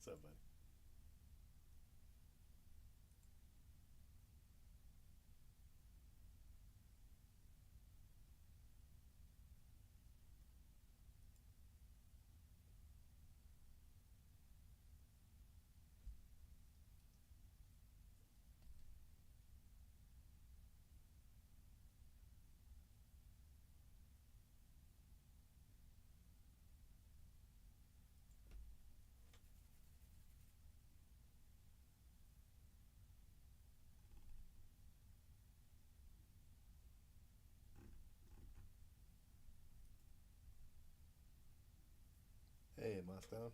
What's up, buddy? Hey, Moscow.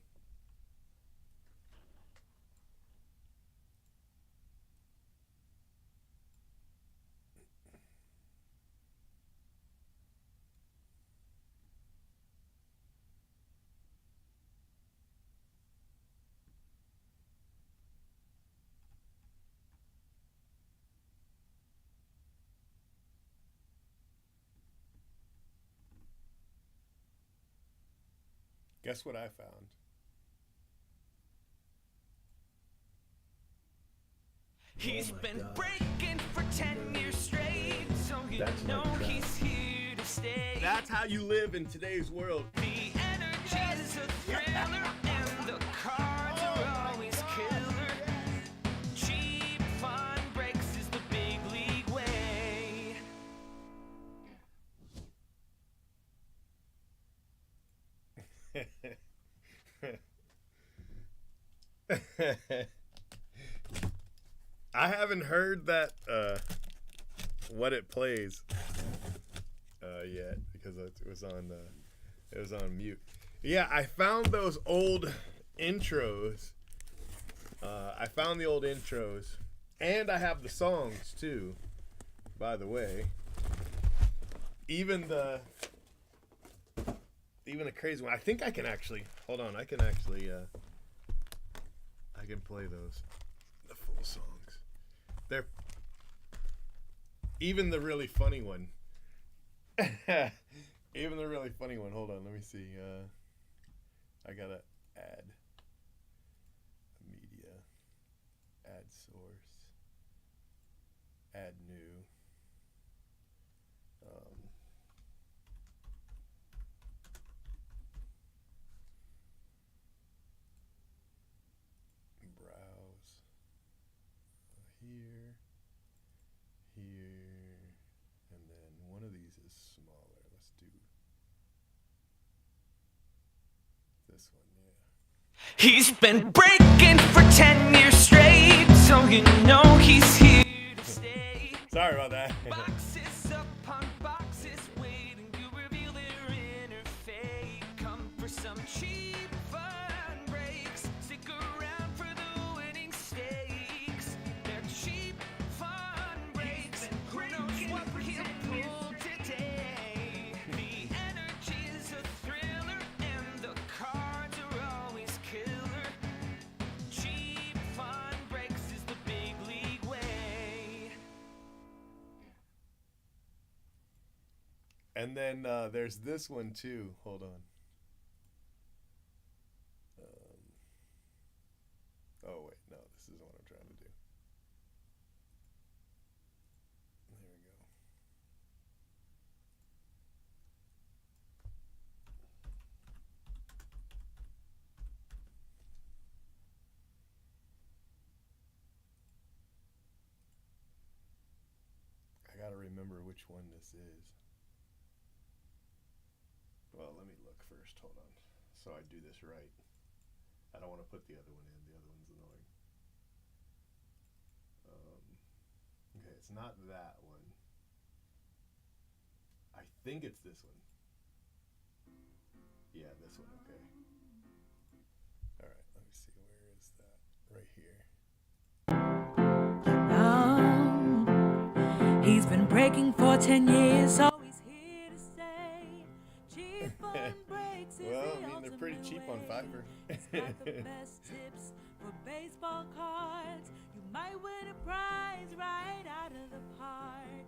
Guess what I found? He's been breaking for 10 years straight, so you That's know my trap. he's here to stay. That's how you live in today's world. The energy is a thriller, and the cards are always killer. Cheap fun breaks is the big league way. I haven't heard that what it plays yet because it was on mute. Yeah, I found those old intros. I found the old intros, and I have the songs too. By the way, even the crazy one. I think I can actually hold on. I can actually I can play those the full songs. They're even the really funny one. Even the really funny one. Hold on, let me see. I gotta add a media, add source, add new. Browse here, and then one of these is smaller. Let's do this one, yeah. He's been breaking for 10 years straight, so you know he's here to stay. Sorry about that. Boxes upon boxes waiting to reveal their inner fate. Come for some cheap fun breaks. Stick around for the winning stakes. They're cheap fun breaks. Who knows what he'll pull today? The energy's a thriller, and the cards are always killer. Cheap fun breaks is the big league way. And then there's this one too. Hold on. Oh wait, no, this isn't what I'm trying to do. There we go. I gotta remember which one this is. Well, let me look first. Hold on. So I do this right. I don't want to put the other one in. The other one's annoying. Okay, it's not that one. I think it's this one. Yeah, this one. Okay. All right. Let me see. Where is that? Right here. He's been breaking for 10 years, so he's here to stay. Cheap fun breaks is Well, the I mean, they're pretty ultimate cheap on way. Fiverr. He's got the best tips for baseball cards. You might win a prize right out of the park.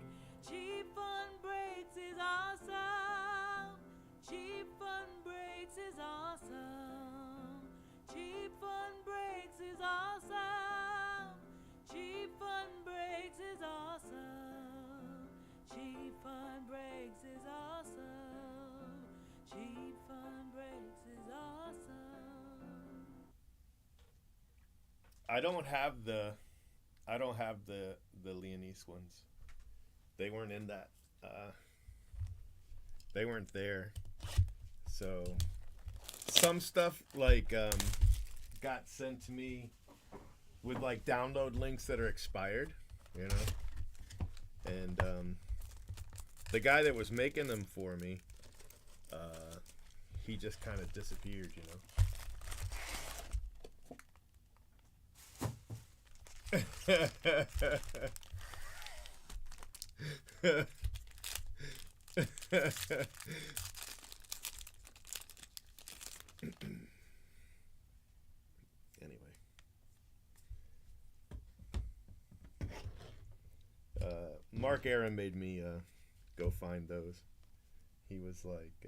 Cheap fun breaks is awesome. Cheap fun breaks is awesome. Cheap fun breaks. I don't have the the Leonese ones. They weren't in that. They weren't there. So some stuff like got sent to me with like download links that are expired, you know. And the guy that was making them for me, he just kind of disappeared, you know. Anyway, Mark Aaron made me go find those. He was like,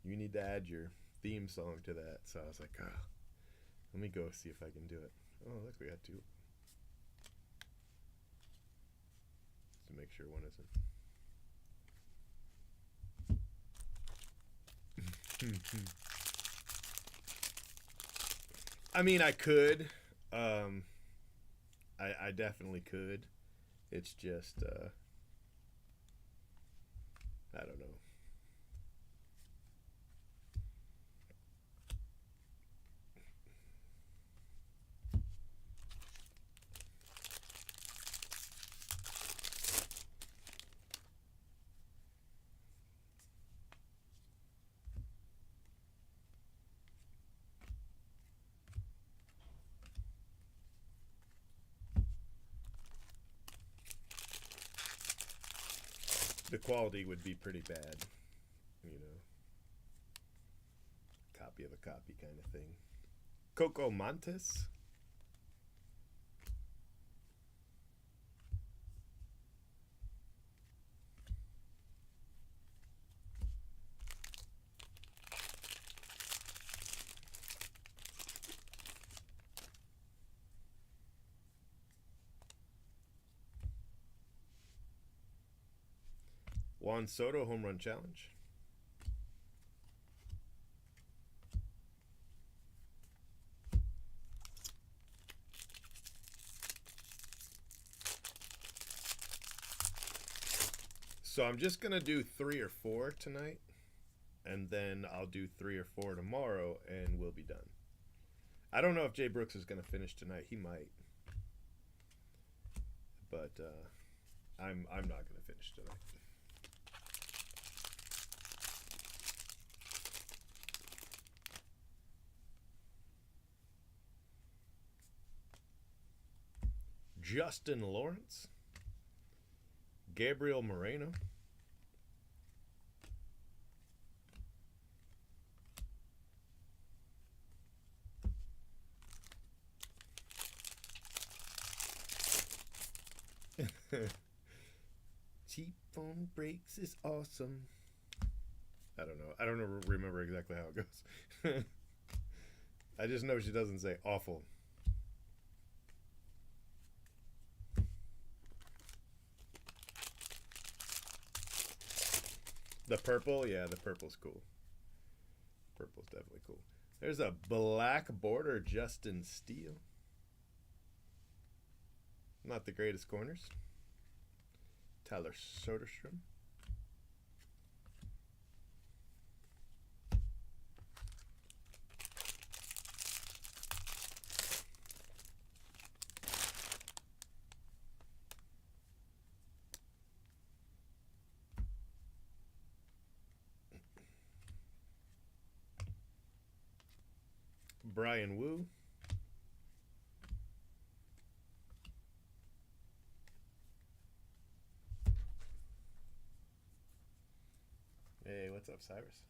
"You need to add your theme song to that." So I was like, "Ah, let me go see if I can do it." Oh, look, we got two. To make sure one isn't. I mean, I could. I definitely could. It's just, I don't know. The quality would be pretty bad, you know. Copy of a copy kind of thing. Coco Montes? Juan Soto home run challenge. So I'm just going to do 3 or 4 tonight, and then I'll do 3 or 4 tomorrow, and we'll be done. I don't know if Jay Brooks is going to finish tonight. He might. But I'm not going to finish tonight. Justin Lawrence, Gabriel Moreno, cheap phone breaks is awesome. I don't know. I don't remember exactly how it goes. I just know she doesn't say awful. The purple, yeah, the purple's cool. Purple's definitely cool. There's a black border Justin Steele. Not the greatest corners. Tyler Soderstrom. Brian Wu. Hey, what's up, Cyrus?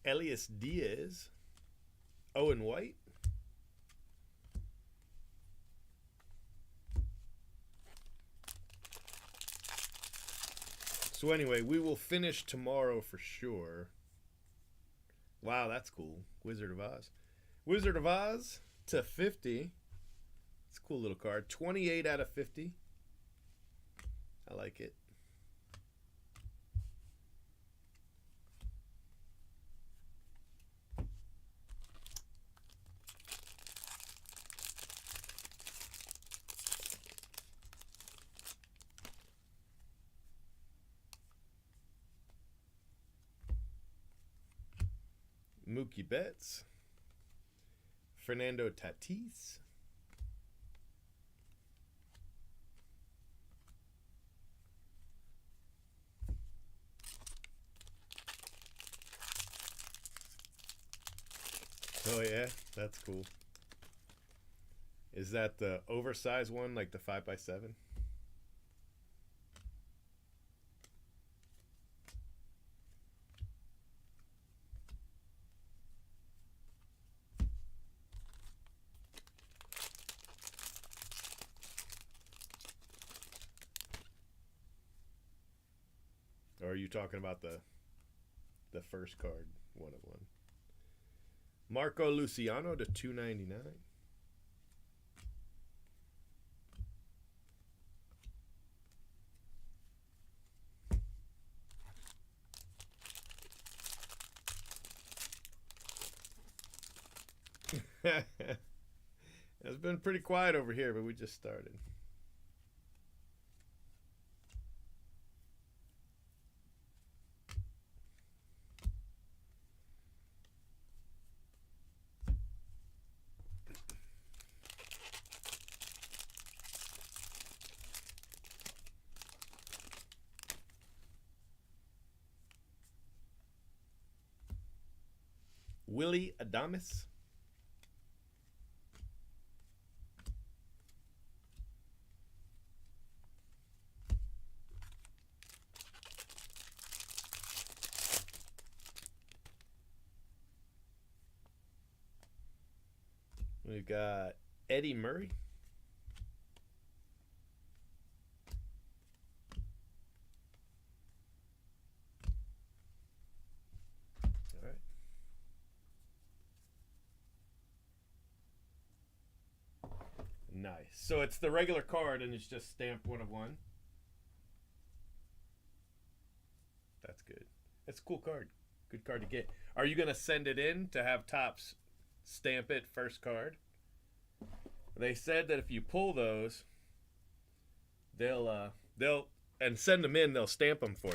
Elias Diaz. Owen White. So anyway, we will finish tomorrow for sure. Wow, that's cool. Wizard of Oz. Wizard of Oz to 50. It's a cool little card. 28 out of 50. I like it. Mookie Betts. Fernando Tatis. Oh yeah, that's cool. Is that the oversized one, like the 5x7? Or are you talking about the first card, 1 of 1? Marco Luciano to 299. It's been pretty quiet over here, but we just started. Willie Adames. We've got Eddie Murray. All right. Nice. So it's the regular card and it's just stamped 1 of 1. That's good. That's a cool card. Good card to get. Are you going to send it in to have Topps stamp it first card? They said that if you pull those, they'll and send them in, they'll stamp them for you.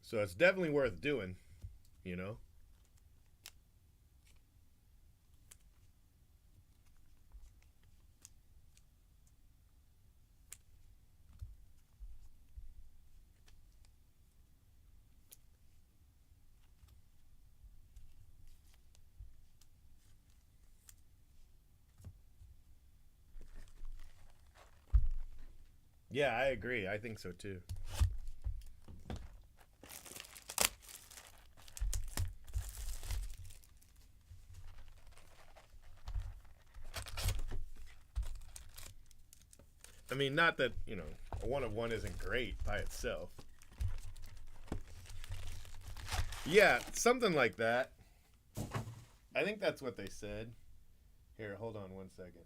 So it's definitely worth doing, you know? Yeah, I agree. I think so too. I mean, not that, you know, a 1 of 1 isn't great by itself. Yeah, something like that. I think that's what they said. Here, hold on 1 second.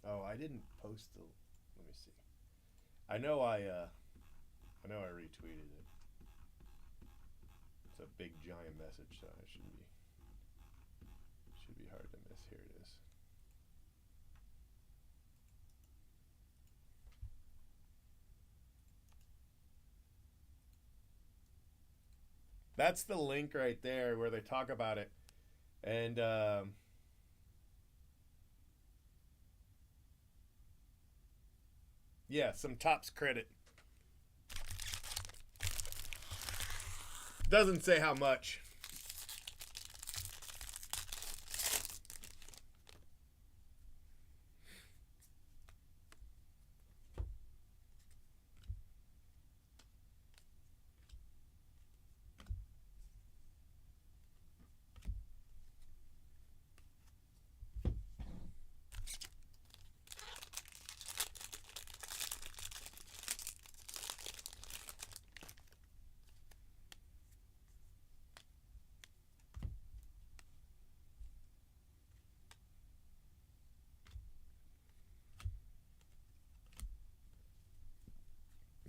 Oh, I didn't post the. Let me see. I know I retweeted it. It's a big giant message, so it should be hard to miss. Here it is. That's the link right there where they talk about it, and yeah, some Topps credit. Doesn't say how much.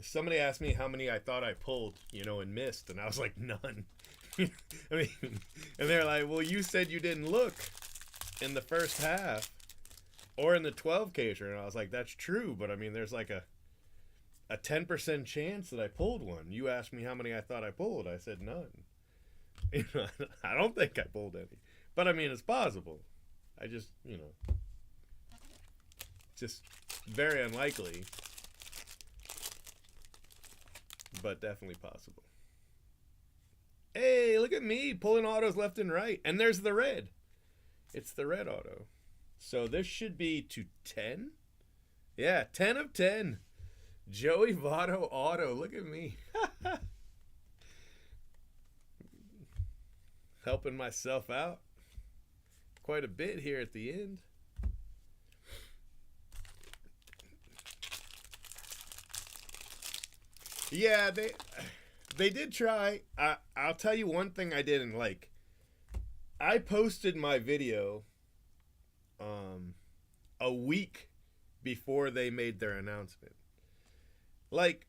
Somebody asked me how many I thought I pulled, and missed, and I was like, none. I mean, and they're like, well, you said you didn't look in the first half or in the 12 caser, and I was like, that's true, but I mean, there's like a 10% chance that I pulled one. You asked me how many I thought I pulled. I said none. I don't think I pulled any, but I mean, it's possible. I just, just very unlikely. But definitely possible. Hey, look at me pulling autos left and right. And there's the red. It's the red auto. So this should be to 10. Yeah, 10 of 10. Joey Votto auto. Look at me. Helping myself out quite a bit here at the end. Yeah, they did try. I'll tell you one thing I didn't like. I posted my video a week before they made their announcement. Like,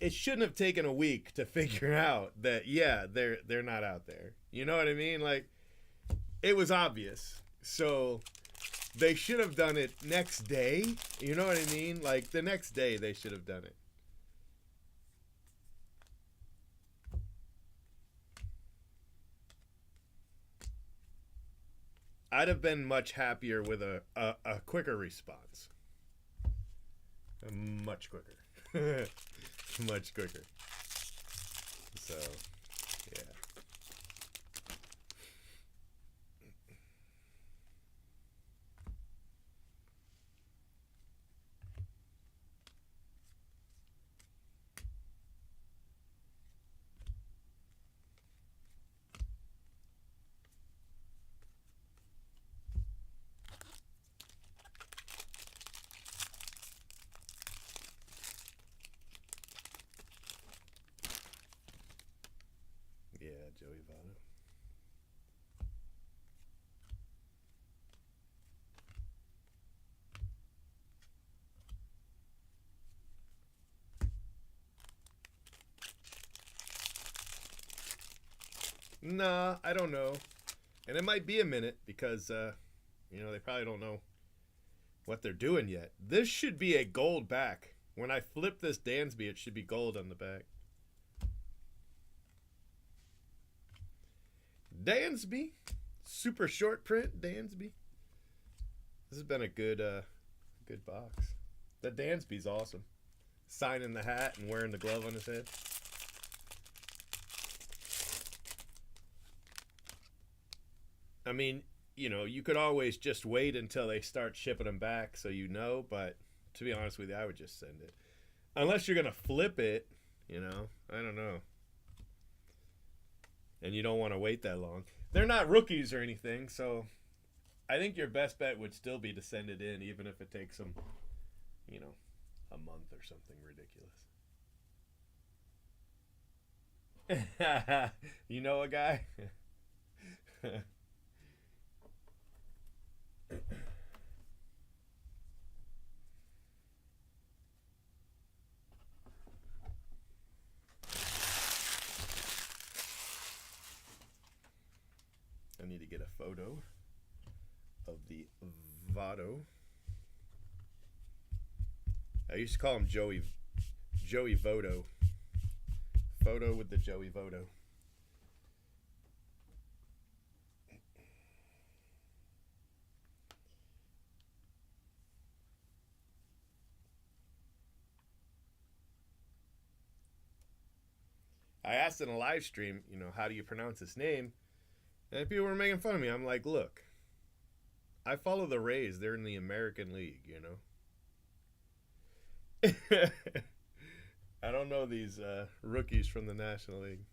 it shouldn't have taken a week to figure out that they're not out there. You know what I mean? Like, it was obvious. So they should have done it next day. You know what I mean? Like, the next day they should have done it. I'd have been much happier with a quicker response. Much quicker. Much quicker. So, yeah. Yeah, Joey Votto. Nah, I don't know. And it might be a minute because, they probably don't know what they're doing yet. This should be a gold back. When I flip this Dansby, it should be gold on the back. Dansby. Super short print Dansby. This has been a good box. The Dansby's awesome. Signing the hat and wearing the glove on his head. I mean, you could always just wait until they start shipping them back so but to be honest with you, I would just send it. Unless you're going to flip it, I don't know. And you don't want to wait that long. They're not rookies or anything, so I think your best bet would still be to send it in, even if it takes them, a month or something ridiculous. You know a guy? I need to get a photo of the Votto. I used to call him Joey Votto. Photo with the Joey Votto. I asked in a live stream, how do you pronounce his name? And people were making fun of me. I'm like, look, I follow the Rays. They're in the American League, I don't know these rookies from the National League.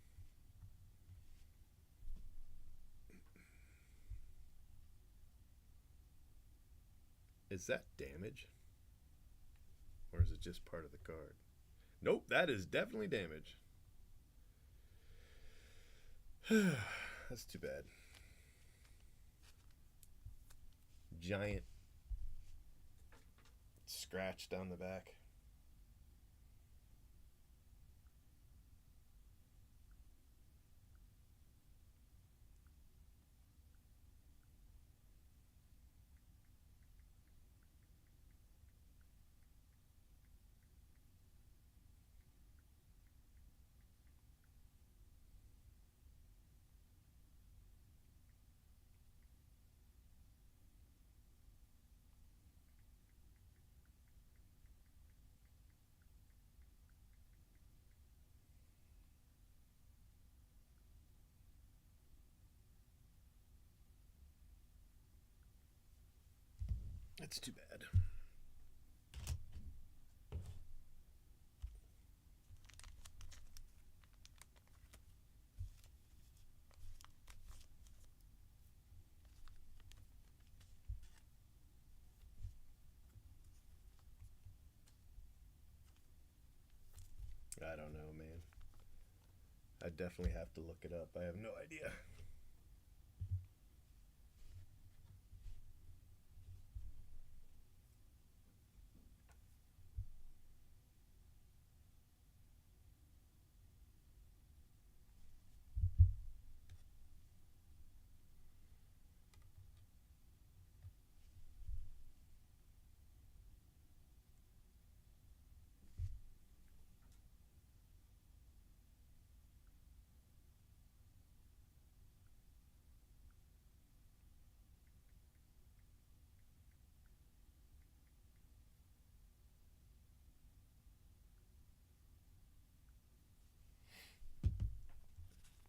Is that damage? Or is it just part of the card? Nope, that is definitely damage. That's too bad. Giant scratch down the back. That's too bad. I don't know, man. I definitely have to look it up. I have no idea.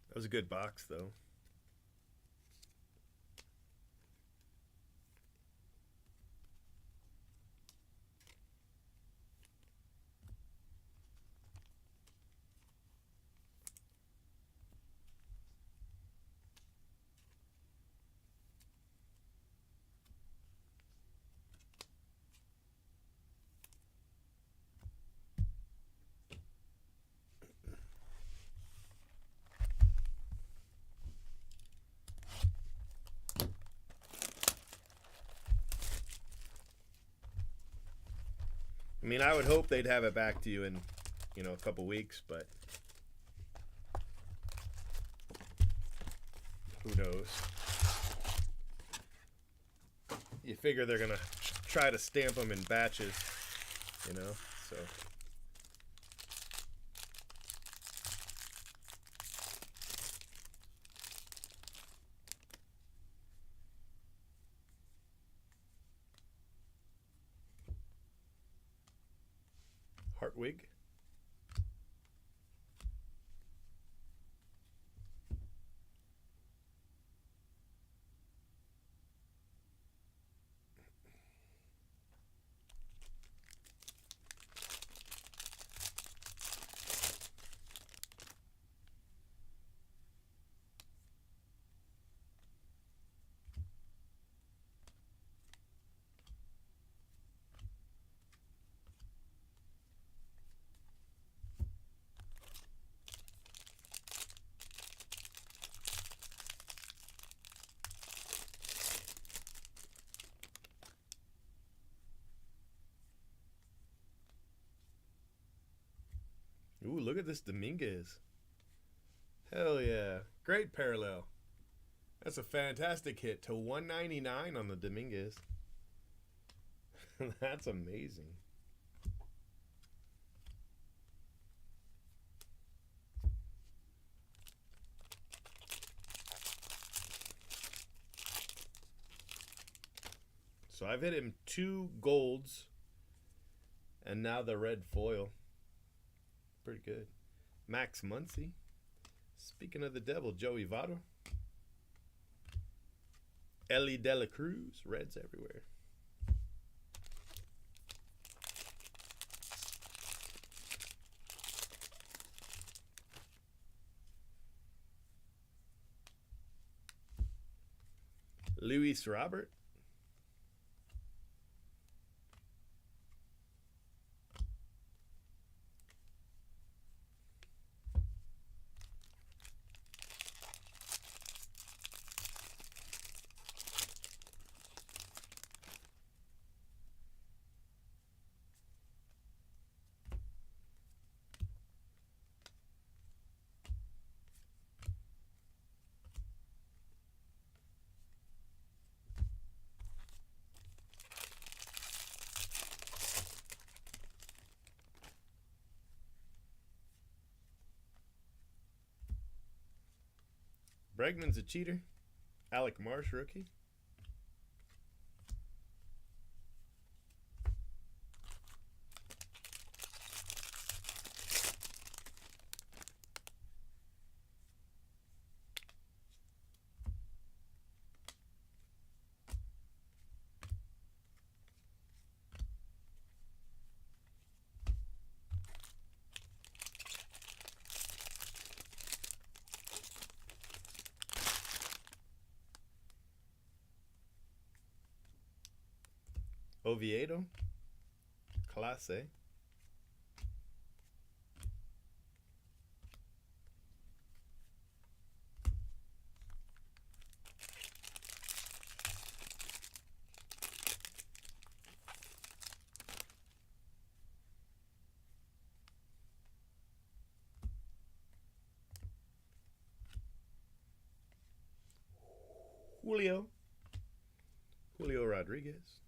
That was a good box, though. I mean, I would hope they'd have it back to you in, a couple weeks, but who knows? You figure they're gonna try to stamp them in batches, so. Hartwig. Ooh, look at this Dominguez. Hell yeah. Great parallel. That's a fantastic hit to 199 on the Dominguez. That's amazing. So I've hit him 2 golds and now the red foil. Pretty good. Max Muncy. Speaking of the devil, Joey Votto. Ellie De La Cruz, Reds everywhere. Luis Robert. Bregman's a cheater. Alec Marsh, rookie. Oviedo, Clase. Julio Rodriguez.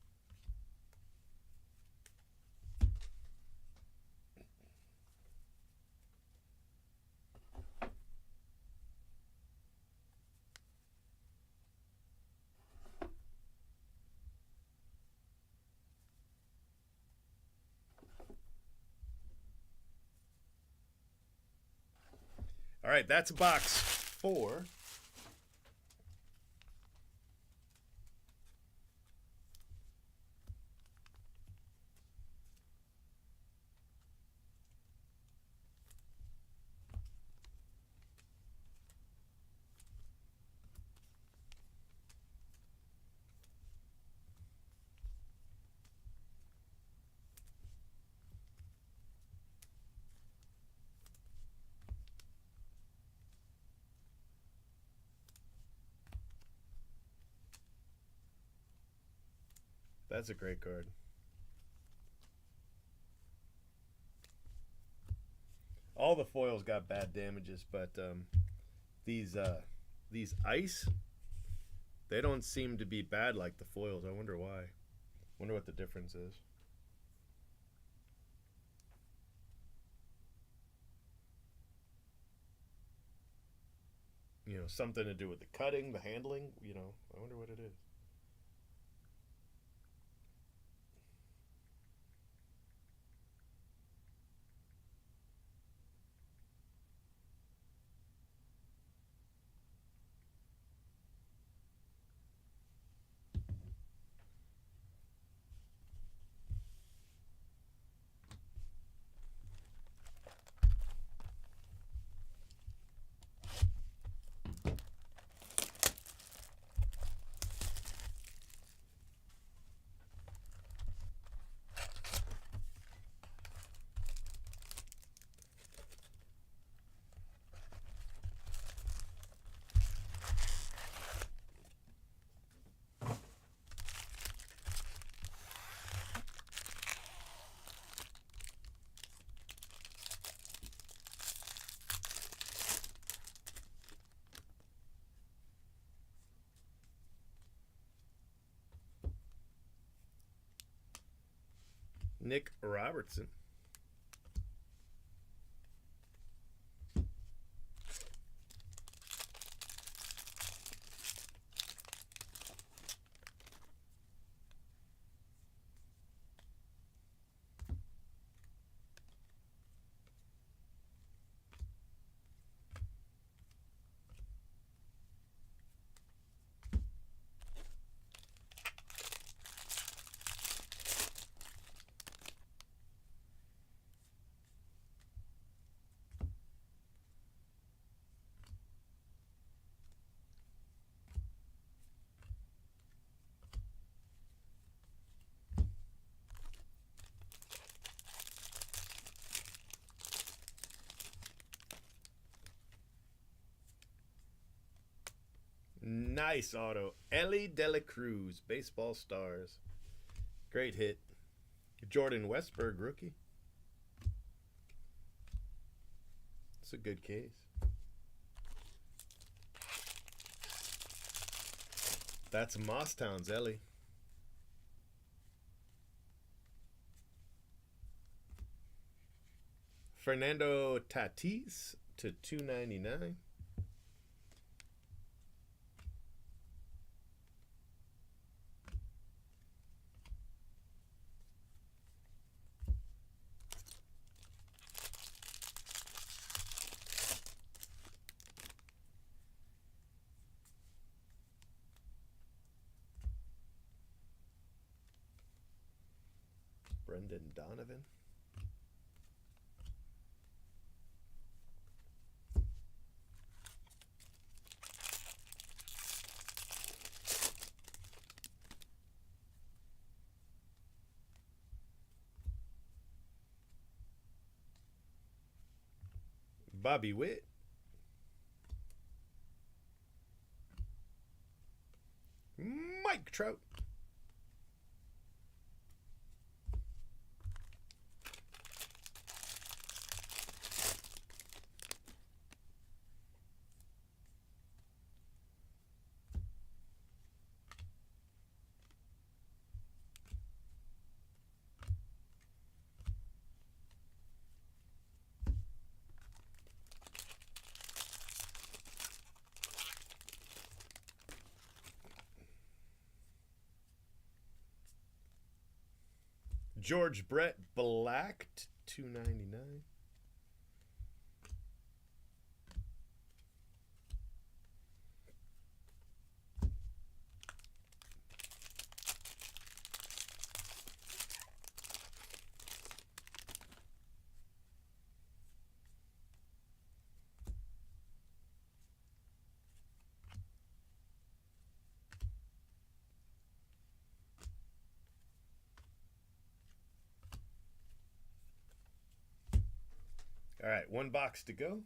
All right, that's box 4. That's a great card. All the foils got bad damages, but these ice, they don't seem to be bad like the foils. I wonder why. Wonder what the difference is. You know, something to do with the cutting, the handling. You know, I wonder what it is. Nick Robertson. Nice auto. Ellie De La Cruz, Baseball Stars. Great hit. Jordan Westberg, rookie. It's a good case. That's Mosstown's Ellie. Fernando Tatis to 299. Brendan Donovan. Bobby Witt. Mike Trout. George Brett Black, $2.99. All right, one box to go.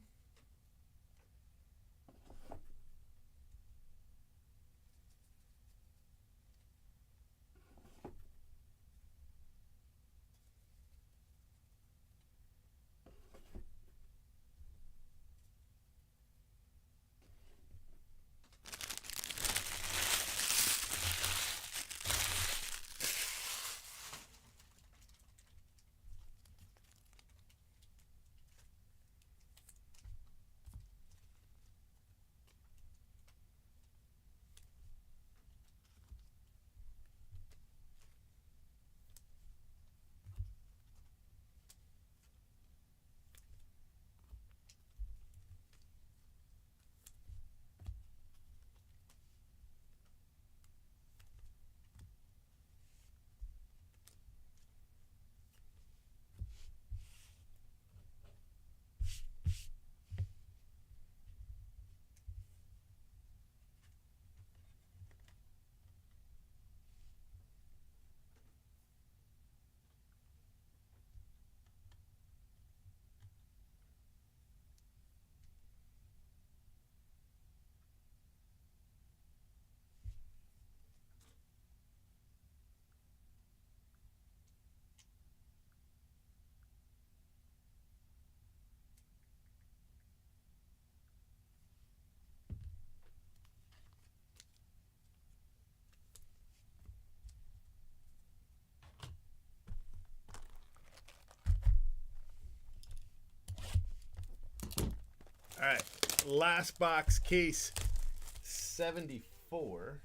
All right, last box, case 74.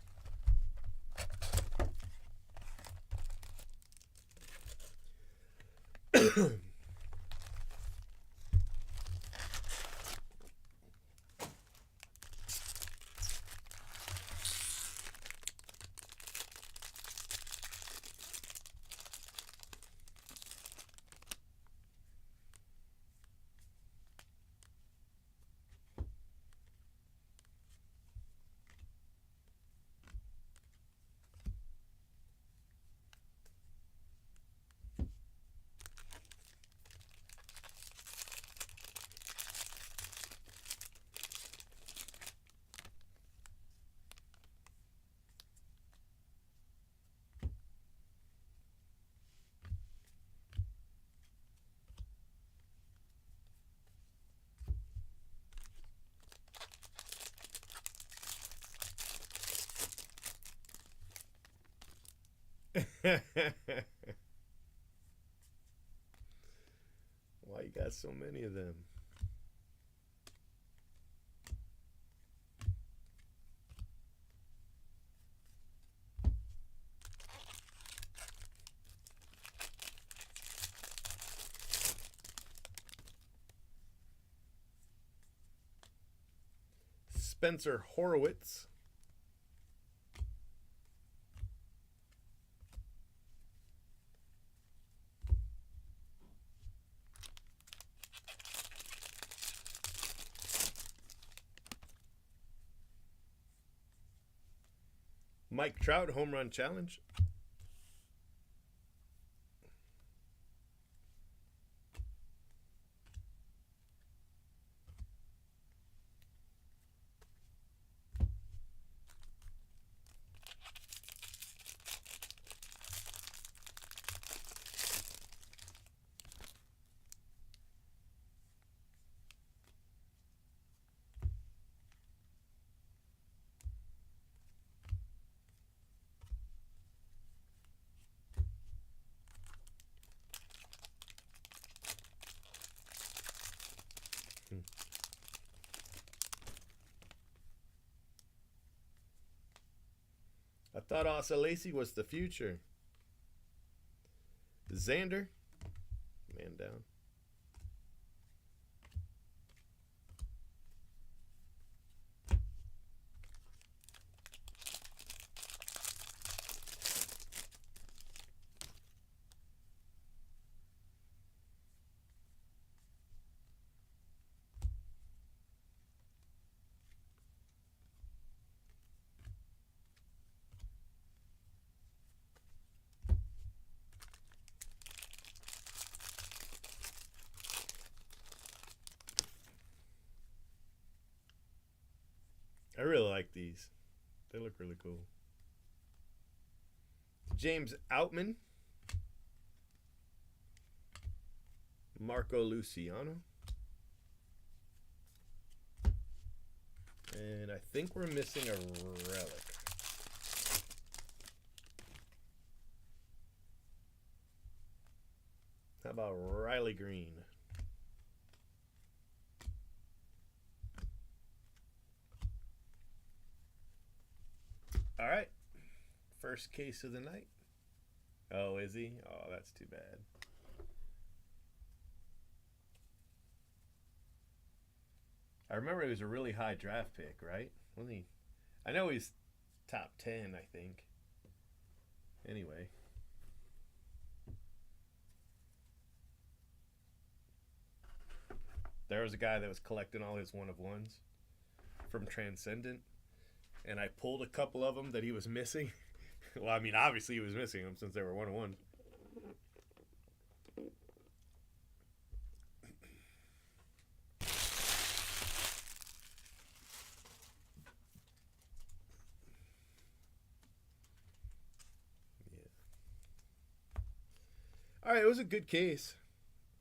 Why you got so many of them? Spencer Horowitz. Mike Trout, home run challenge. I thought Asa Lacy was the future. Xander, man down. I really like these. They look really cool. James Outman. Marco Luciano. And I think we're missing a relic. How about Riley Green? All right. First case of the night. Oh, is he? Oh, that's too bad. I remember he was a really high draft pick, right? Wasn't he? I know he's top 10, I think. Anyway. There was a guy that was collecting all his one-of-ones from Transcendent. And I pulled a couple of them that he was missing. Well, I mean, obviously he was missing them since they were one-on-ones. Yeah. All right, it was a good case.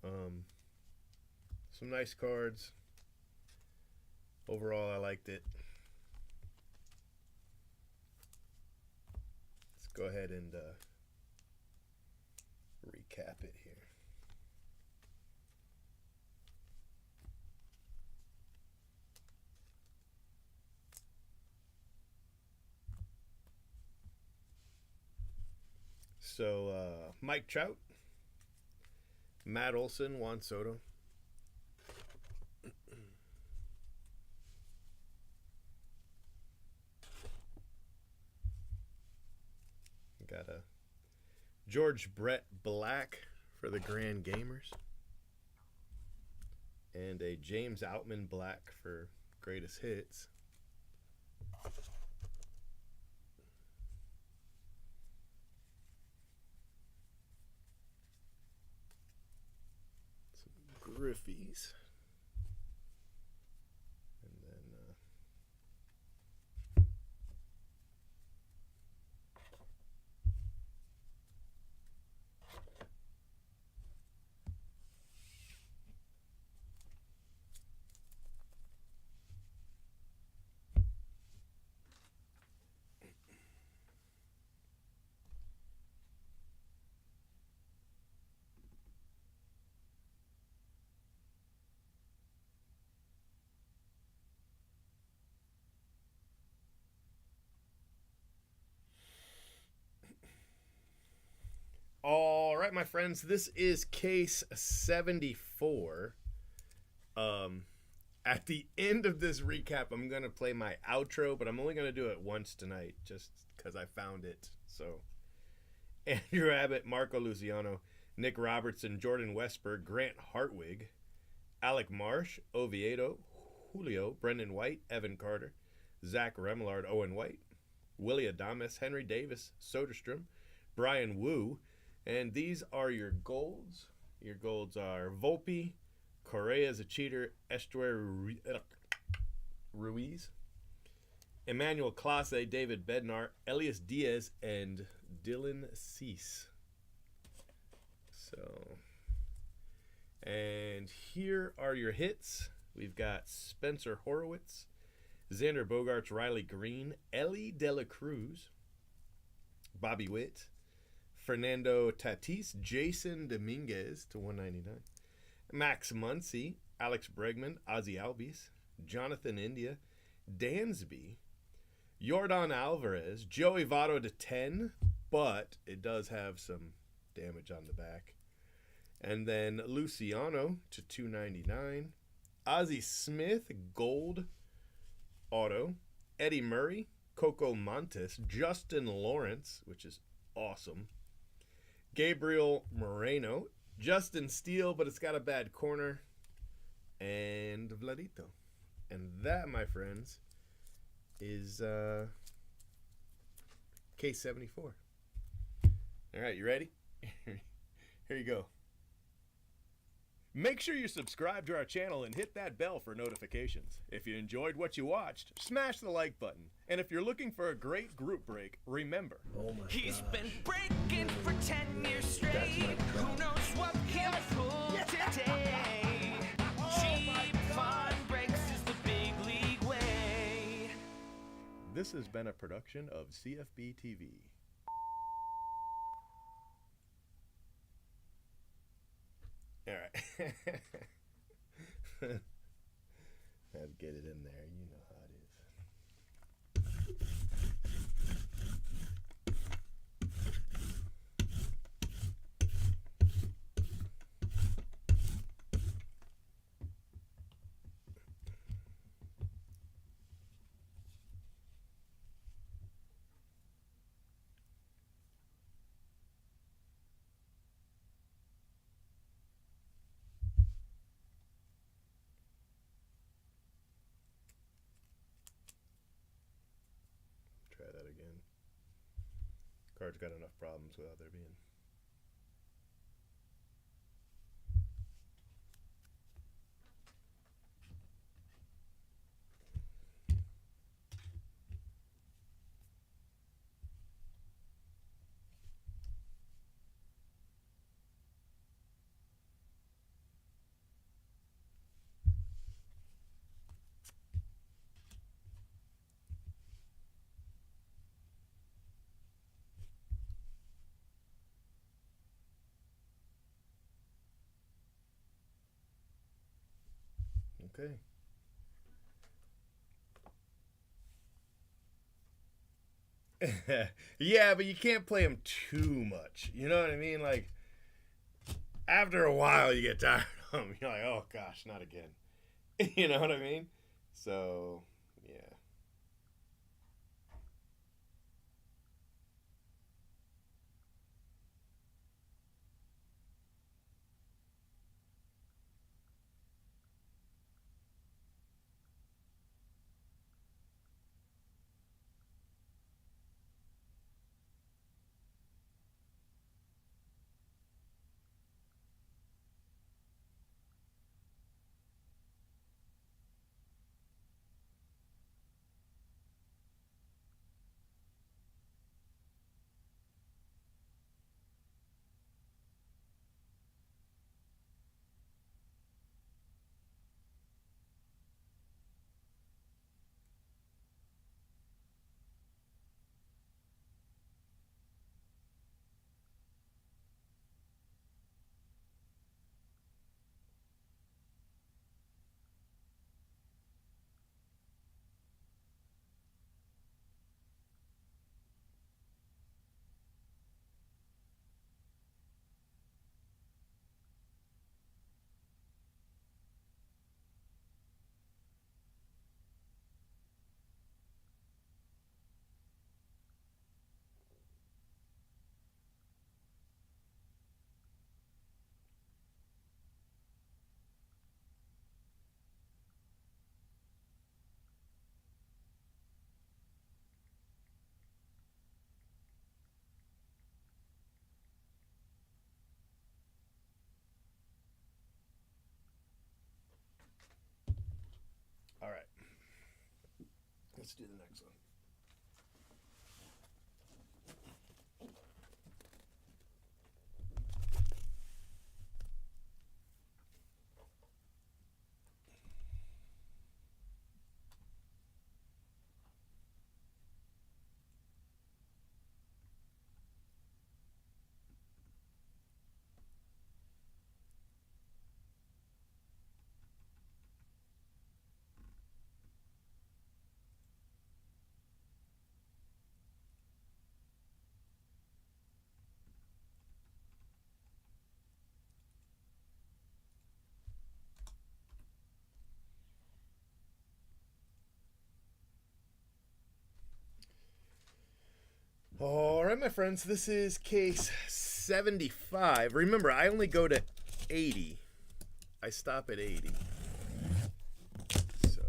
Some nice cards. Overall, I liked it. Go ahead and recap it here. So Mike Trout, Matt Olson, Juan Soto. Got a George Brett Black for the Grand Gamers. And a James Outman Black for Greatest Hits. Some Griffies. And then right, my friends, this is case 74. At the end of this recap, I'm going to play my outro, but I'm only going to do it once tonight just because I found it. So, Andrew Abbott, Marco Luciano, Nick Robertson, Jordan Westberg, Grant Hartwig, Alec Marsh, Oviedo, Julio, Brendan White, Evan Carter, Zach Remillard, Owen White, Willie Adames, Henry Davis, Soderstrom, Brian Wu, and these are your golds. Your golds are Volpe, Correa's a cheater, Estuary Ruiz, Emmanuel Clase, David Bednar, Elias Diaz, and Dylan Cease. So, and here are your hits. We've got Spencer Horowitz, Xander Bogaerts, Riley Green, Ellie De La Cruz, Bobby Witt, Fernando Tatis, Jason Dominguez to 199, Max Muncy, Alex Bregman, Ozzy Albies, Jonathan India, Dansby, Yordan Alvarez, Joey Votto to 10, but it does have some damage on the back. And then Luciano to 299, Ozzie Smith, gold auto, Eddie Murray, Coco Montes, Justin Lawrence, which is awesome, Gabriel Moreno, Justin Steele, but it's got a bad corner, and Vladito. And that, my friends, is case 74. All right, you ready? Here you go. Make sure you subscribe to our channel and hit that bell for notifications. If you enjoyed what you watched, smash the like button. And if you're looking for a great group break, remember, He's been breaking for 10 years straight. Who knows what he'll pull today? Cheap fun breaks is the big league way. this has been a production of CFB TV. All right. Let's get it in there. You know how it is. Try that again. Card's got enough problems without there being. Okay. Yeah, but you can't play them too much. You know what I mean? Like, after a while, you get tired of them. You're like, oh gosh, not again. You know what I mean? So, yeah. Let's do the next one. All right, my friends, this is case 75. Remember, I only go to 80. I stop at 80. So.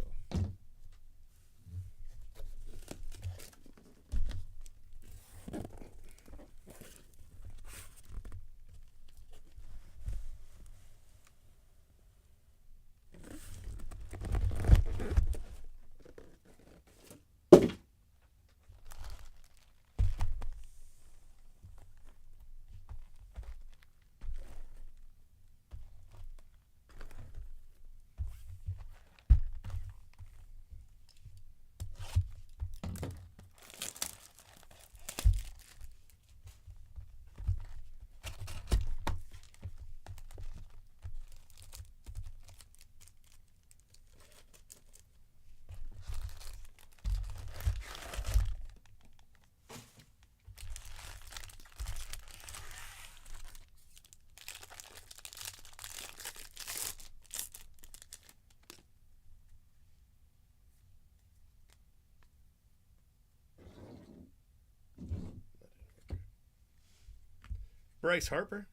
Bryce Harper,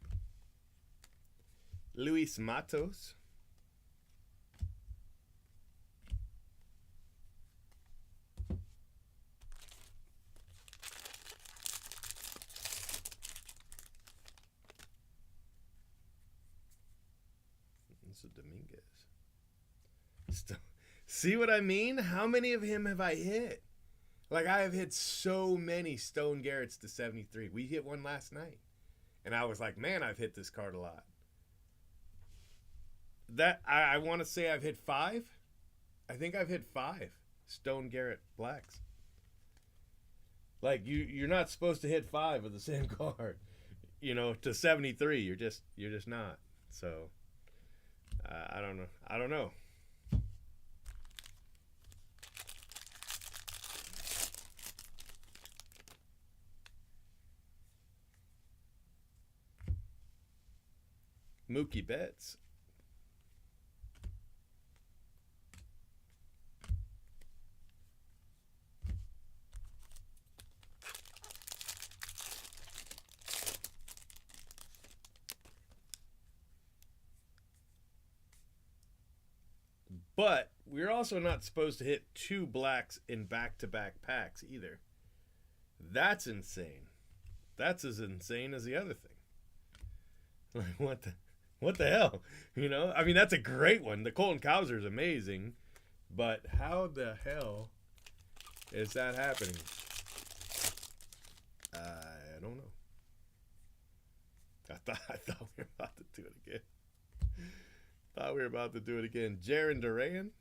Luis Matos, this is Dominguez. See what I mean? How many of him have I hit? Like, I have hit so many Stone Garrett's to 73. We hit one last night. And I was like, man, I've hit this card a lot. That I want to say I've hit 5. I think I've hit 5 Stone Garrett blacks. Like, you're not supposed to hit 5 of the same card, you know, to 73. You're just not. So I don't know. Mookie Betts. But we're also not supposed to hit 2 blacks in back-to-back packs either. That's insane. That's as insane as the other thing. Like, what the hell? You know? I mean, that's a great one. The Colton Cowser is amazing. But how the hell is that happening? I don't know. I thought we were about to do it again. Jarren Duran.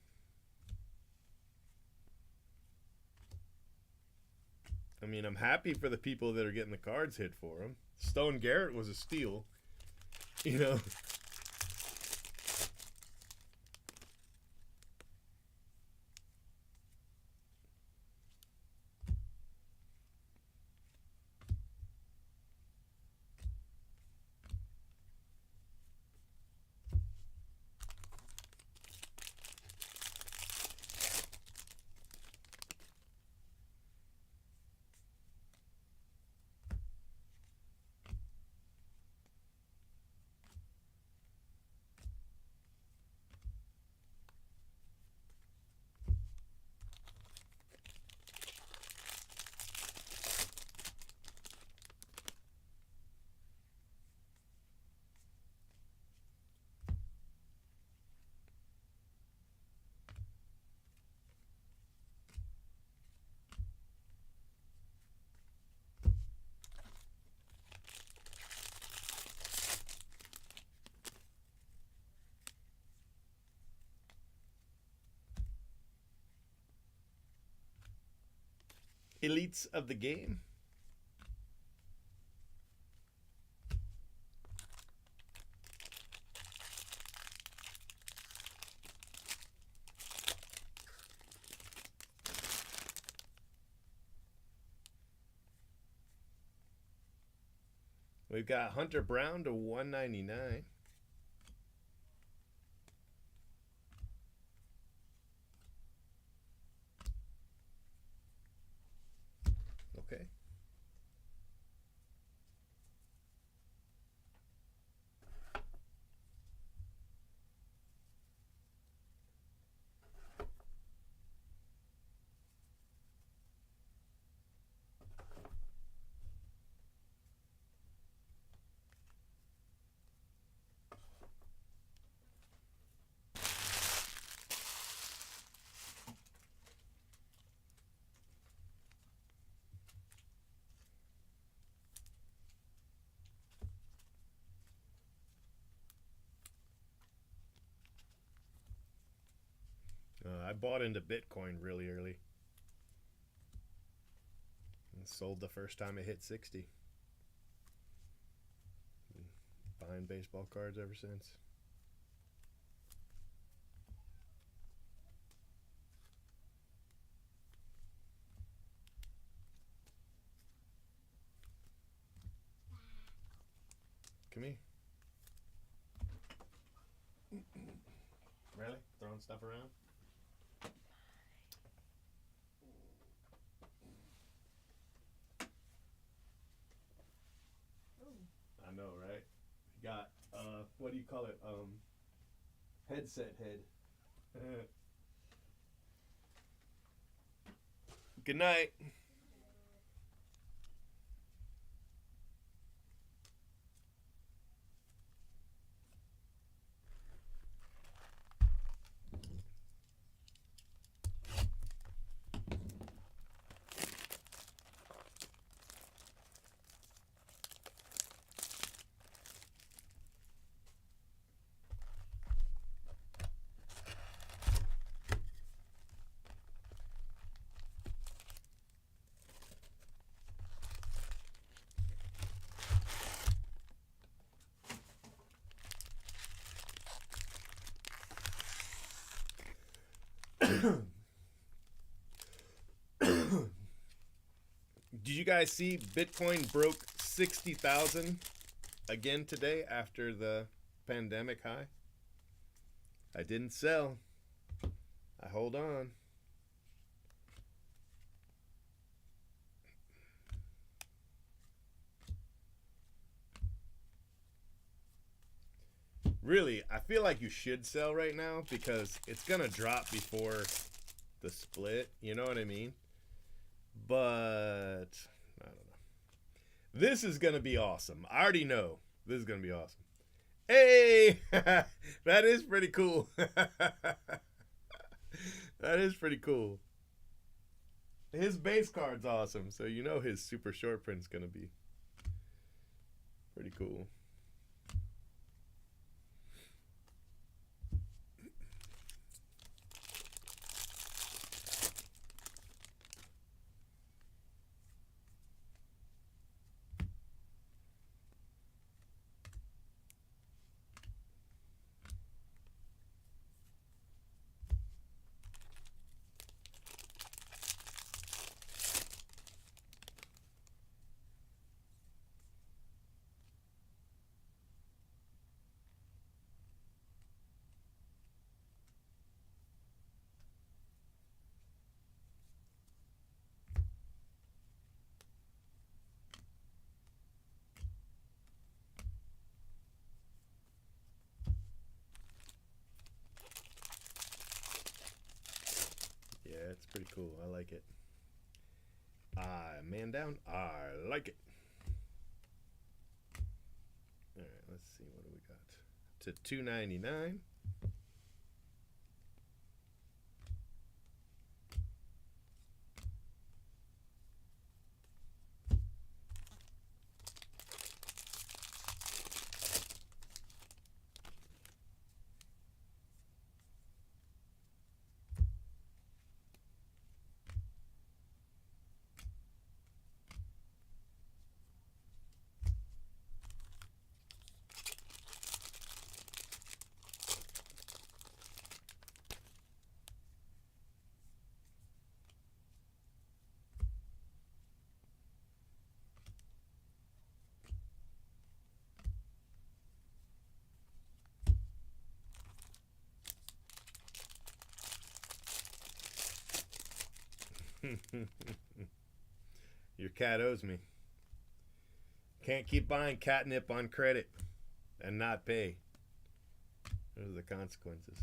I mean, I'm happy for the people that are getting the cards hit for him. Stone Garrett was a steal. You know? elites of the game. We've got Hunter Brown to 199. Okay. I bought into Bitcoin really early. And sold the first time it hit 60. Been buying baseball cards ever since. Come here. Really? Throwing stuff around? I know, right? Got what do you call it? Headset head. Good night. Did you guys see Bitcoin broke 60,000 again today after the pandemic high? I didn't sell. I hold on. Really, I feel like you should sell right now because it's going to drop before the split. You know what I mean? But I don't know. This is going to be awesome. I already know this is going to be awesome. Hey, that is pretty cool. That is pretty cool. His base card's awesome, so you know his super short print's going to be pretty cool. Yeah, it's pretty cool. I like it. Man down. I like it. All right, let's see. What do we got? To 299. Your cat owes me. Can't keep buying catnip on credit and not pay. Those are the consequences.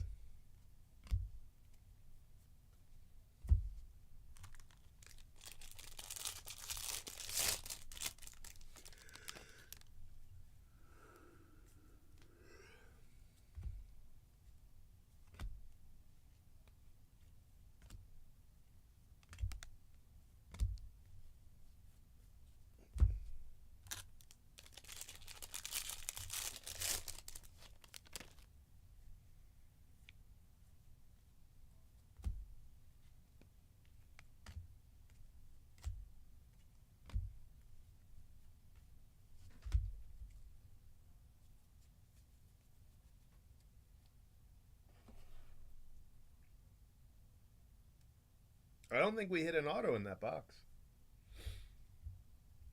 I don't think we hit an auto in that box.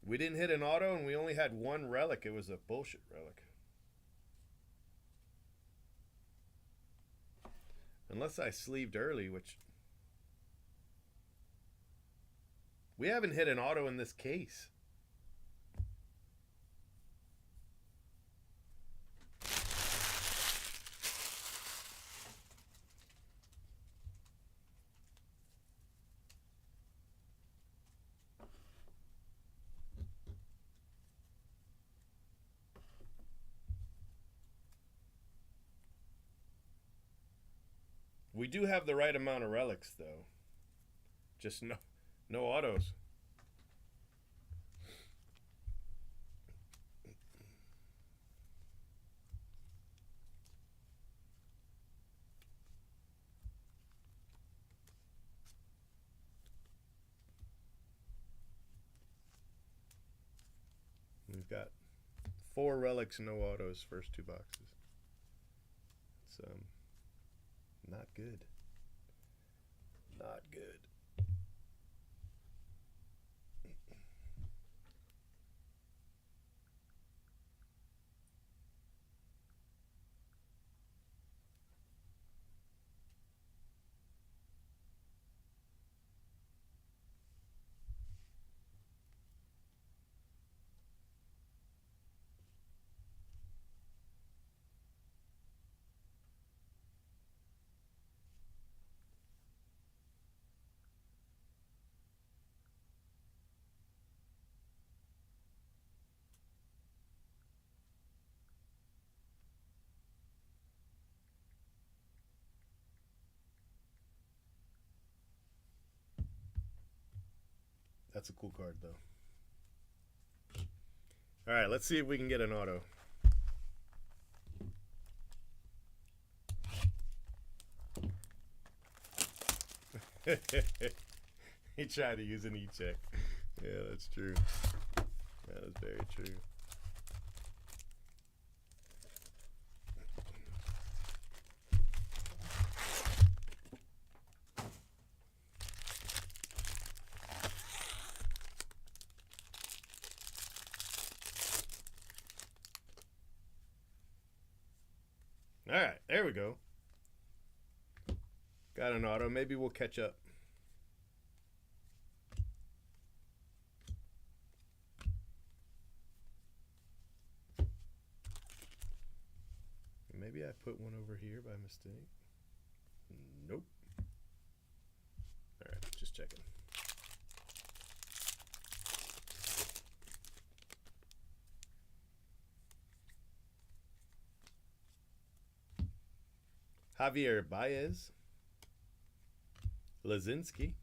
We didn't hit an auto and we only had one relic. It was a bullshit relic. Unless I sleeved early, which... We haven't hit an auto in this case. We do have the right amount of relics, though. Just no autos. We've got 4 relics, no autos, first 2 boxes. It's not good. Not good. That's a cool card, though. All right, let's see if we can get an auto. He tried to use an E-check. Yeah, that's true. That is very true. All right, there we go. Got an auto. Maybe we'll catch up. Maybe I put one over here by mistake. Nope. All right, just checking. Javier Baez, Lazinski,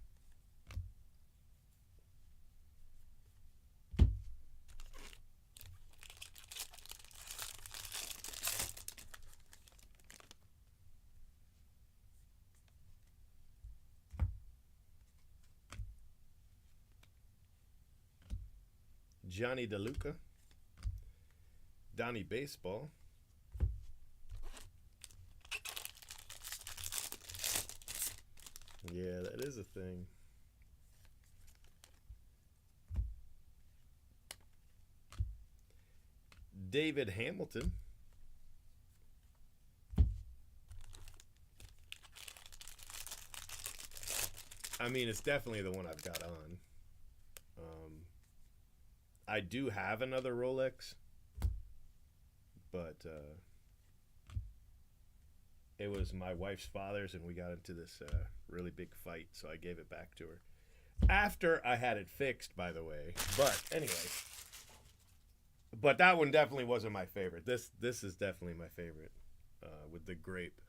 Johnny DeLuca, Donnie Baseball, yeah, that is a thing. David Hamilton, I mean, it's definitely the one I've got on. I do have another Rolex, but it was my wife's father's, and we got into this really big fight, so I gave it back to her. After I had it fixed, by the way. But anyway. But that one definitely wasn't my favorite. This is definitely my favorite, with the grape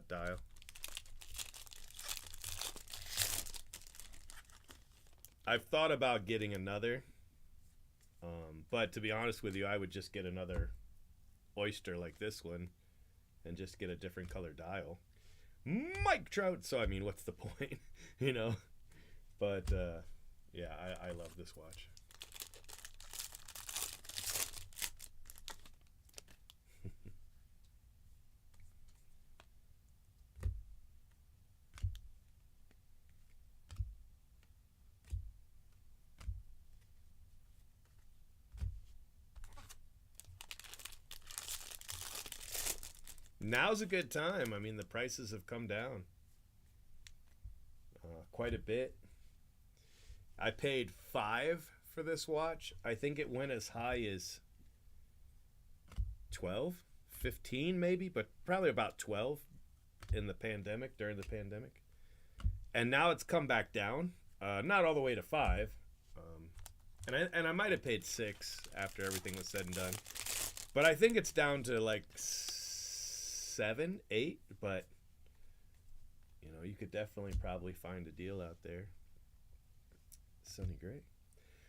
dial. I've thought about getting another, but to be honest with you, I would just get another Oyster like this one and just get a different color dial. Mike Trout. So, I mean, what's the point? You know? But, yeah, I love this watch. Now's a good time. I mean, the prices have come down quite a bit. I paid $5 for this watch. I think it went as high as 12, 15 maybe, but probably about 12 in the pandemic, during the pandemic. And now it's come back down, not all the way to 5. And I might have paid 6 after everything was said and done. But I think it's down to like 7, 8, but you know, you could definitely probably find a deal out there. Sonny Gray.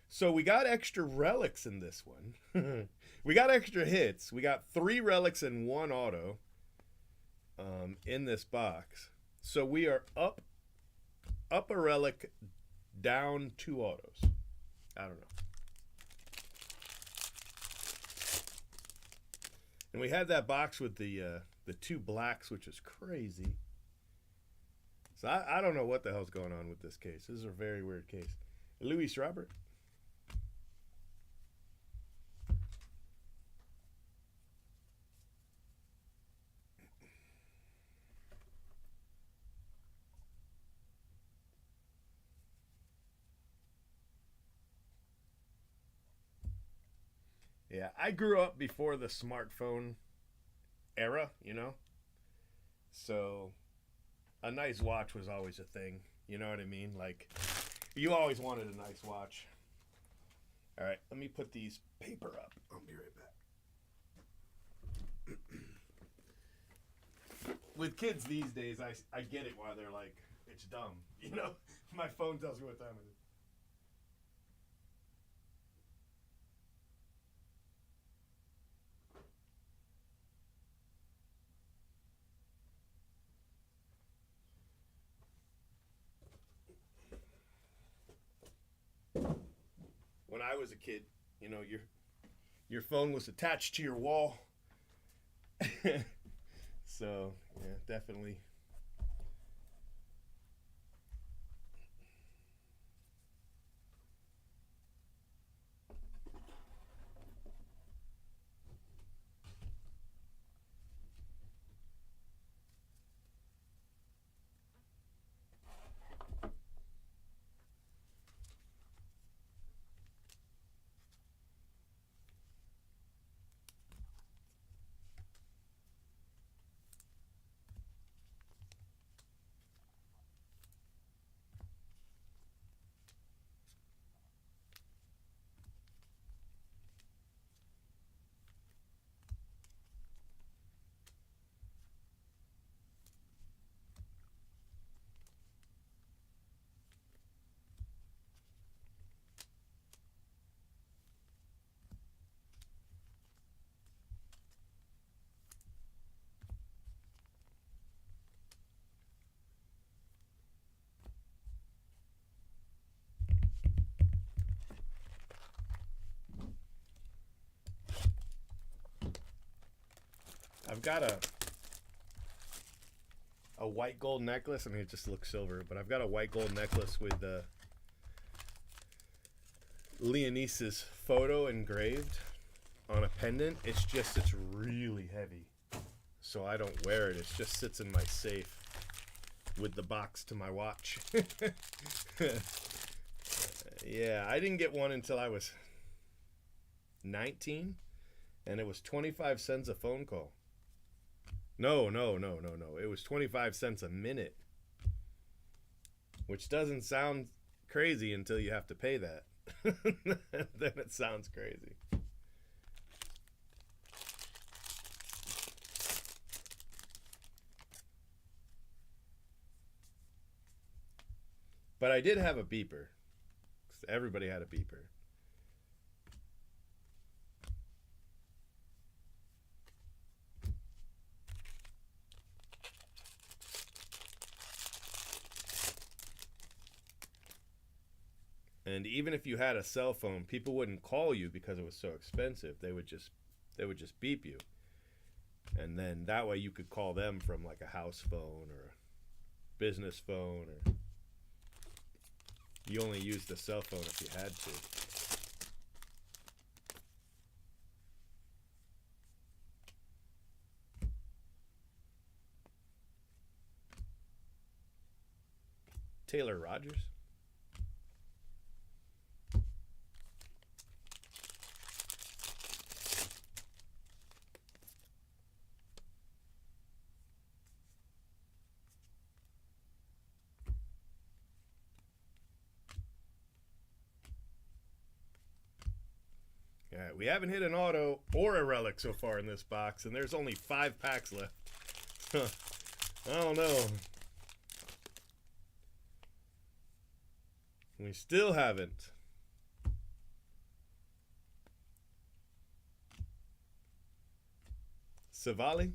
So we got extra relics in this one. We got extra hits. We got 3 relics and 1 auto in this box. So we are up a relic, down 2 autos. I don't know. And we had that box with the 2 blacks, which is crazy. So I don't know what the hell's going on with this case. This is a very weird case. Luis Robert. Yeah, I grew up before the smartphone era, you know? So a nice watch was always a thing. You know what I mean? Like, you always wanted a nice watch. All right, let me put these paper up. I'll be right back. With kids these days, I get it why they're like, it's dumb. You know? My phone tells me what time it is. When I was a kid, you know, your phone was attached to your wall. So, yeah, definitely. I've got a white gold necklace. I mean, it just looks silver, but I've got a white gold necklace with Leonice's photo engraved on a pendant. It's really heavy, so I don't wear it. It just sits in my safe. with the box to my watch. Yeah, I didn't get one until I was 19, and it was 25 cents a phone call. No. It was 25 cents a minute, which doesn't sound crazy until you have to pay that. Then it sounds crazy. But I did have a beeper. Everybody had a beeper. And even if you had a cell phone, people wouldn't call you because it was so expensive. They would just beep you. And then that way you could call them from like a house phone or a business phone, or you only used the cell phone if you had to. Taylor Rogers? All right, we haven't hit an auto or a relic so far in this box, and there's only 5 packs left. I don't know. We still haven't. Savali?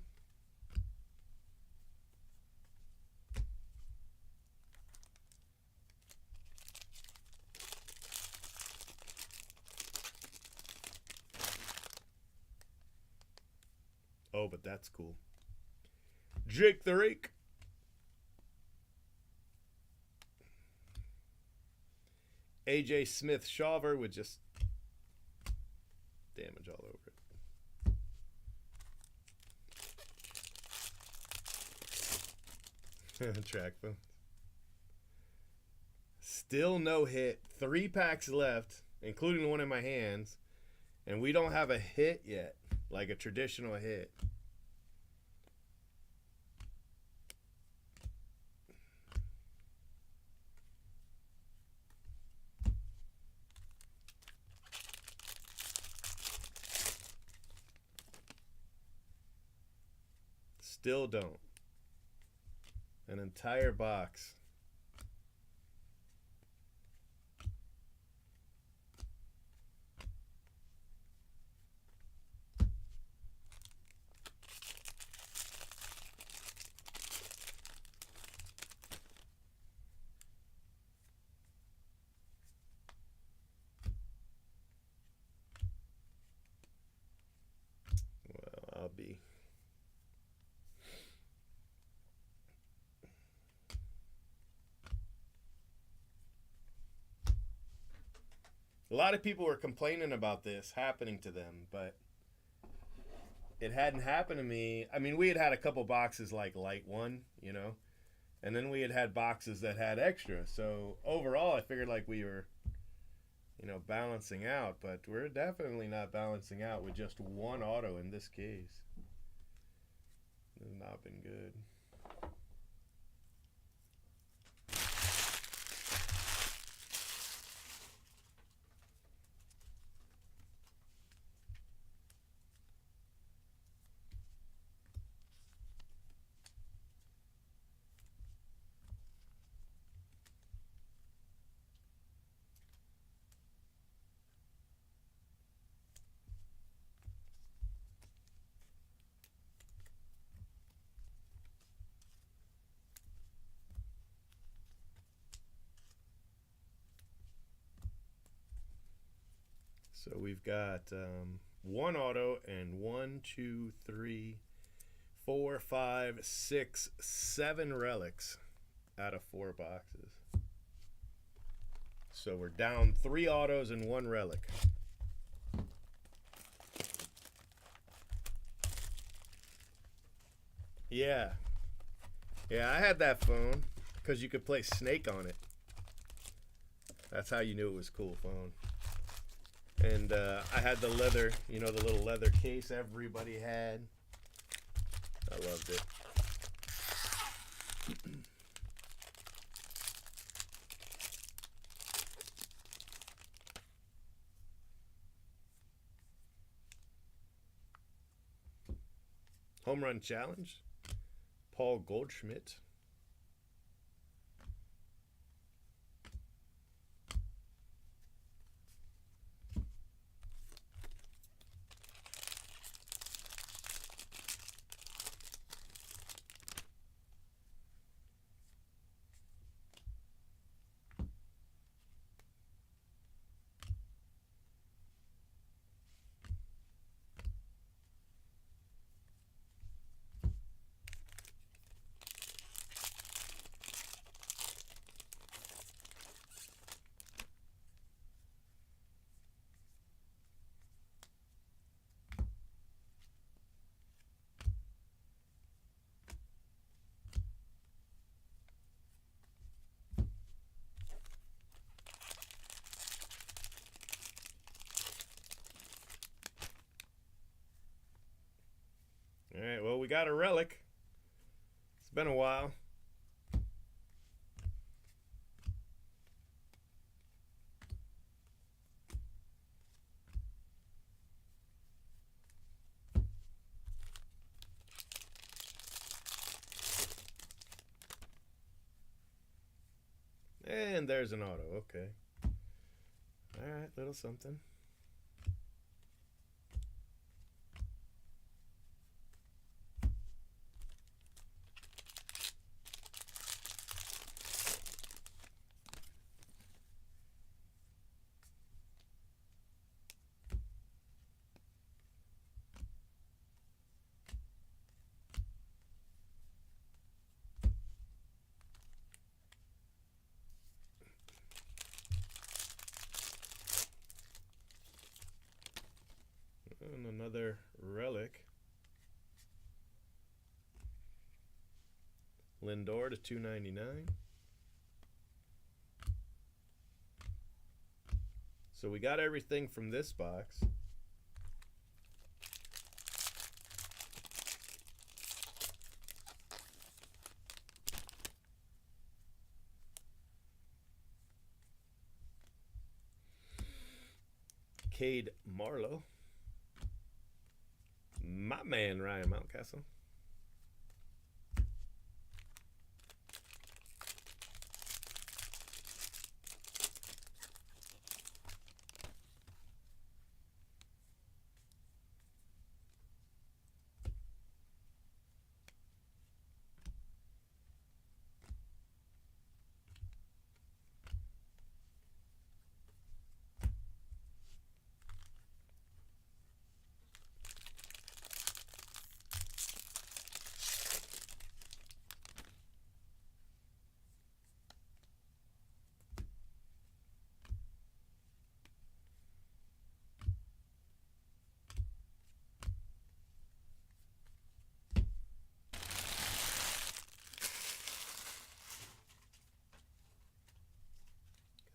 Oh, but that's cool. Jake the Rake. AJ Smith Shawver with just damage all over it. Track phone. Still no hit. 3 packs left, including the one in my hands. And we don't have a hit yet, like a traditional hit. Still don't. An entire box. Well, I'll be. A lot of people were complaining about this happening to them, but it hadn't happened to me. I mean, we had had a couple boxes like light one, you know, and then we had had boxes that had extra. So overall, I figured like we were, you know, balancing out, but we're definitely not balancing out with just one auto in this case. It has not been good. So we've got 1 auto and 1, 2, 3, 4, 5, 6, 7 relics out of 4 boxes. So we're down 3 autos and 1 relic. Yeah. Yeah, I had that phone because you could play Snake on it. That's how you knew it was a cool phone. And I had the leather, you know, the little leather case everybody had. I loved it. Home Run Challenge. Paul Goldschmidt. All right, well, we got a relic. It's been a while. And there's an auto, okay. All right, little something. And another relic. Lindor to 299. So we got everything from this box. Cade Marlowe. My man, Ryan Mountcastle.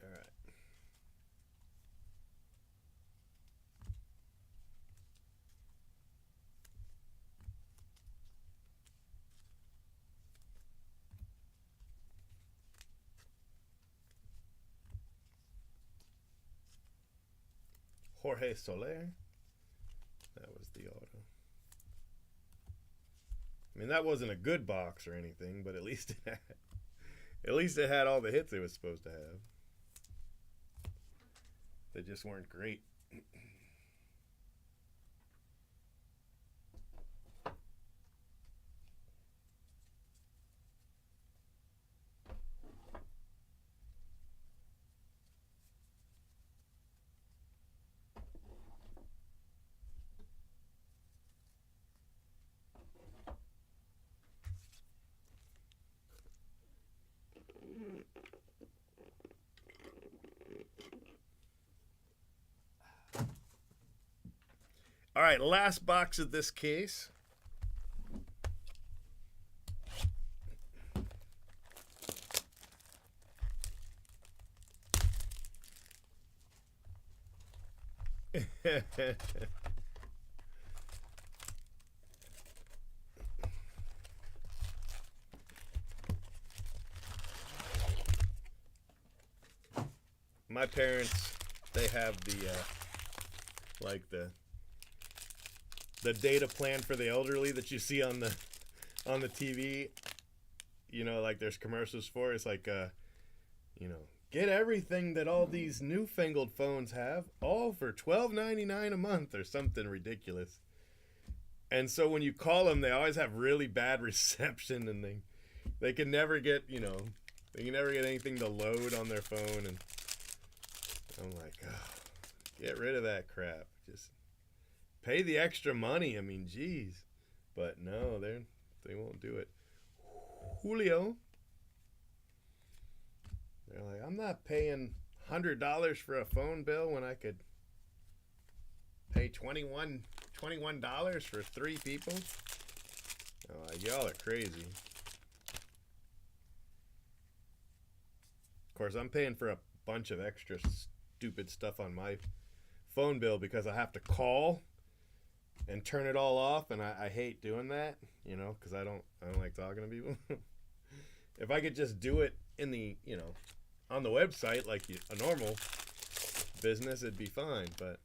All right. Jorge Soler. That was the auto. I mean, that wasn't a good box or anything, but at least it had all the hits it was supposed to have. They just weren't great. All right, last box of this case. My parents, they have the like the data plan for the elderly that you see on the TV. You know, like there's commercials for. It's like you know, get everything that all these newfangled phones have, all for $12.99 a month or something ridiculous. And so when you call them, they always have really bad reception, and they can never get, you know, they can never get anything to load on their phone. And I'm like, oh, get rid of that crap. Just pay the extra money. I mean, geez. But no, they won't do it. Julio, they're like, I'm not paying $100 for a phone bill when I could pay $21 for 3 people. Oh, y'all are crazy. Of course, I'm paying for a bunch of extra stupid stuff on my phone bill because I have to call and turn it all off, and I hate doing that, you know, because I don't like talking to people. If I could just do it in the, you know, on the website like a normal business, it'd be fine, but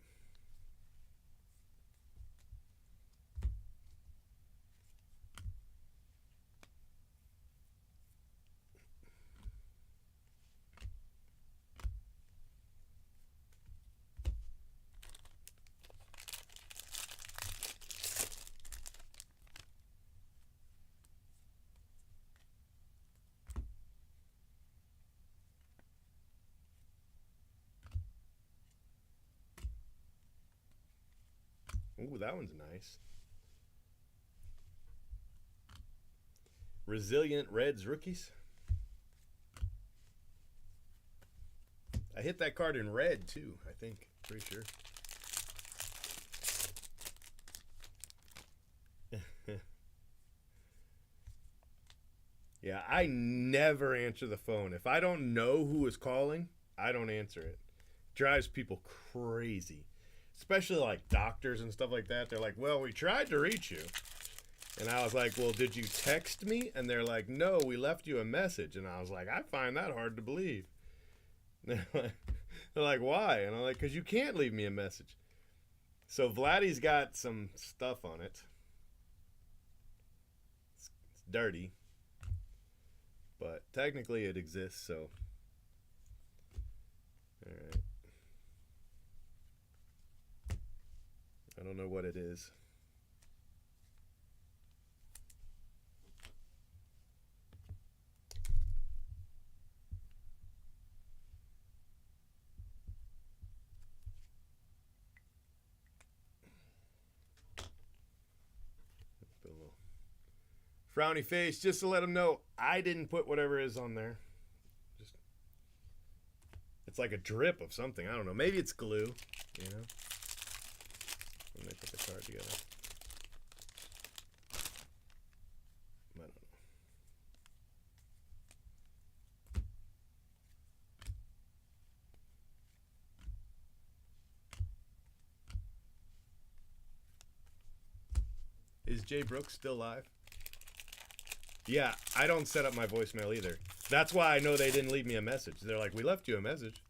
ooh, that one's nice. Resilient Reds rookies. I hit that card in red too, I think. Pretty sure. Yeah, I never answer the phone. If I don't know who is calling, I don't answer it. Drives people crazy. Especially like doctors and stuff like that. They're like, well, we tried to reach you. And I was like, well, did you text me? And they're like, no, we left you a message. And I was like, I find that hard to believe. They're like, why? And I'm like, because you can't leave me a message. So Vladdy's got some stuff on it. It's dirty. But technically it exists, so. Alright. I don't know what it is. Put a little frowny face just to let them know I didn't put whatever is on there. Just, it's like a drip of something. I don't know. Maybe it's glue, you know. When they put the card together. I don't know. Is Jay Brooks still live? Yeah, I don't set up my voicemail either. That's why I know they didn't leave me a message. They're like, we left you a message.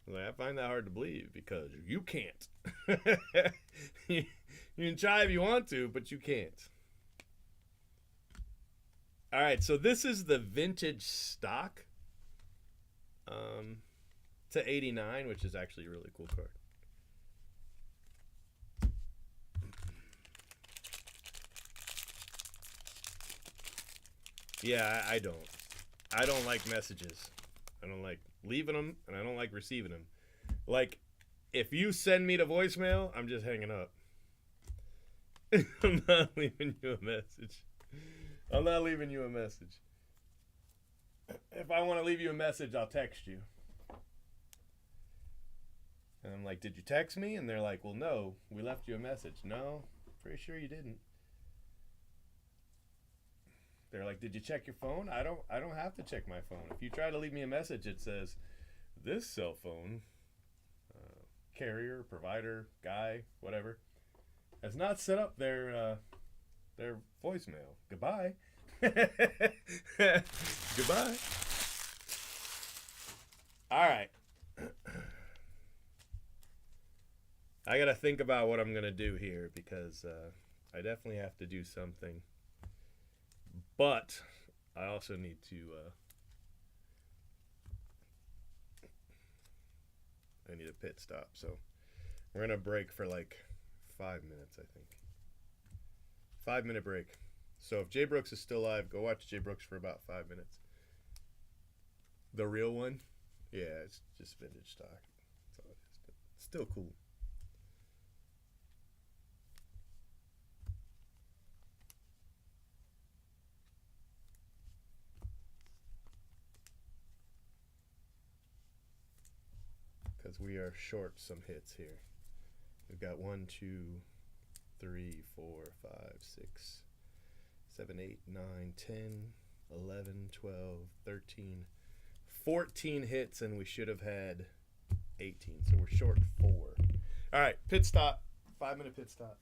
I'm like, I find that hard to believe because you can't. You can try if you want to, but you can't. All right, so this is the vintage stock to 89, which is actually a really cool card. Yeah, I don't like messages. I don't like leaving them, and I don't like receiving them. Like, if you send me to voicemail, I'm just hanging up. I'm not leaving you a message. I'm not leaving you a message. If I want to leave you a message, I'll text you. And I'm like, did you text me? And they're like, well, no, we left you a message. No, pretty sure you didn't. They're like, did you check your phone? I don't have to check my phone. If you try to leave me a message, it says, this cell phone carrier, provider, guy, whatever, has not set up their voicemail. Goodbye. Goodbye. All right. I got to think about what I'm going to do here because I definitely have to do something. But I also need to I need a pit stop. So we're going to break for like 5 minutes, I think. 5-minute break. So if Jay Brooks is still alive, go watch Jay Brooks for about 5 minutes. The real one? Yeah, it's just vintage stock. That's all it is. But still cool. Because we are short some hits here. We've got 1, 2, 3, 4, 5, 6, 7, 8, 9, 10, 11, 12, 13, 14 hits, and we should have had 18. So we're short 4. All right, pit stop. 5-minute pit stop.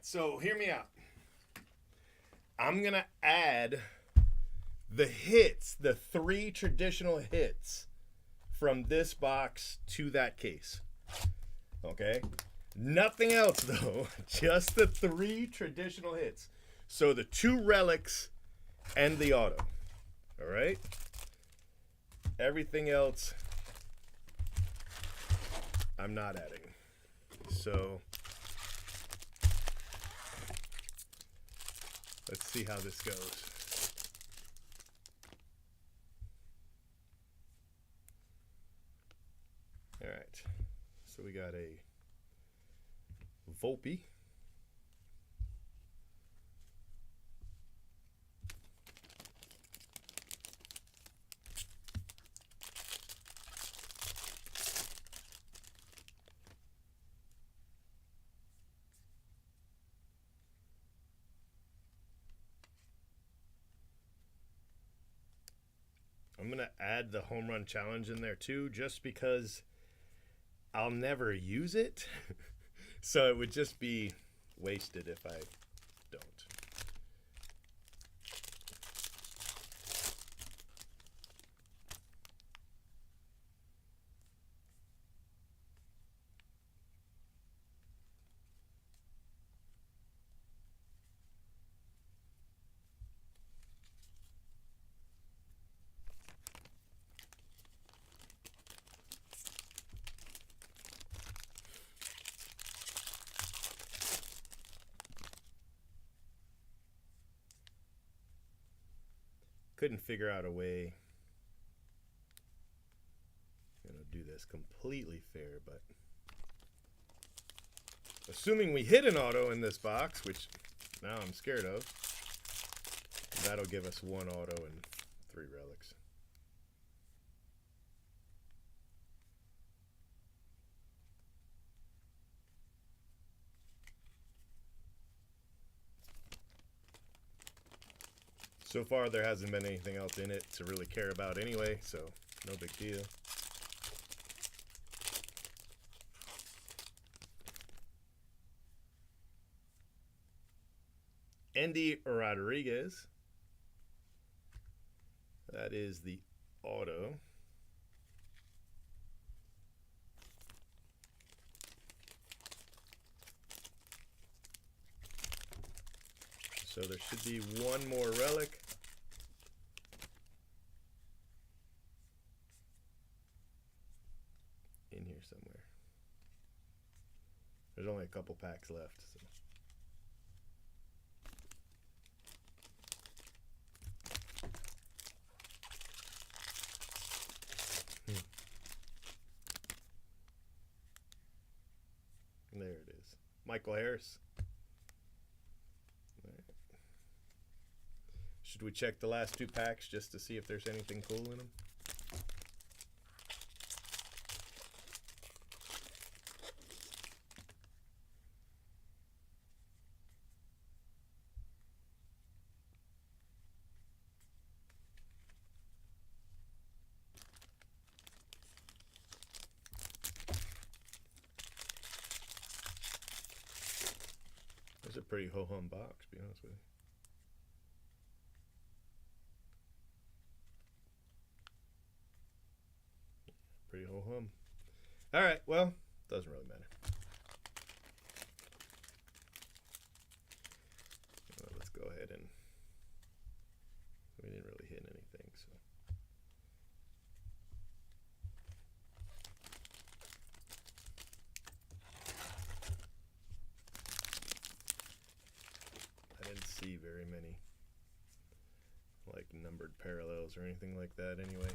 right, so hear me out. I'm gonna add the hits, the 3 traditional hits from this box to that case. Okay? Nothing else though, just the 3 traditional hits. So the 2 relics and the auto. All right? Everything else I'm not adding. So let's see how this goes. All right. So we got a Volpe. I'm going to add the home run challenge in there too, just because I'll never use it. So it would just be wasted if I don't. Couldn't figure out a way, do this completely fair, but assuming we hit an auto in this box, which now I'm scared of, that'll give us 1 auto and 3 relics. So far, there hasn't been anything else in it to really care about anyway, so no big deal. Endy Rodriguez. That is the auto. So there should be 1 more relic. In here somewhere. There's only a couple packs left. So. There it is. Michael Harris. Should we check the last 2 packs just to see if there's anything cool in them? It's a pretty ho-hum box, to be honest with you. Pretty ho-hum. All right, well, doesn't really matter. Well, let's go ahead and we didn't really hit anything, so. I didn't see very many like numbered parallels or anything like that anyway.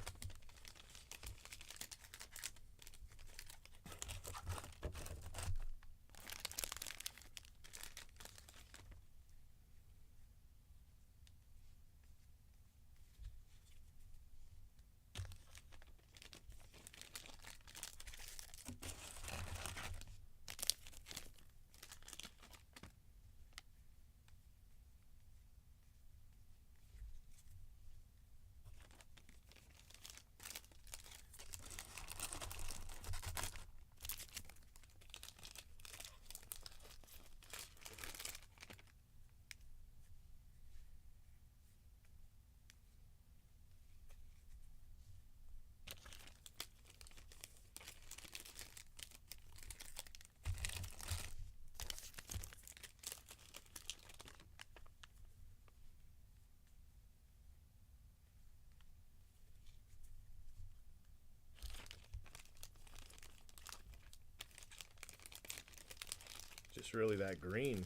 just really that green.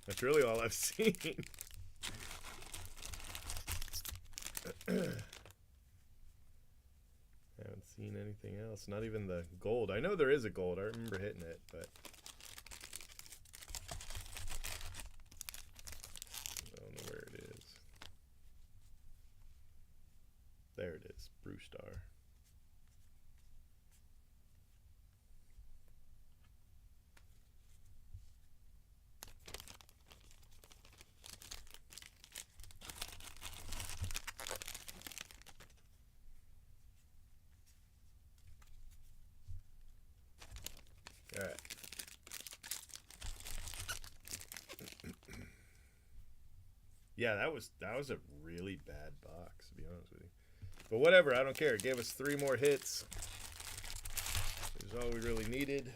That's really all I've seen. I haven't seen anything else. Not even the gold. I know there is a gold. I remember hitting it, but I don't know where it is. There it is. Brewstar. All right. Yeah, that was a really bad box, to be honest with you. But whatever, I don't care. It gave us 3 more hits. It was all we really needed.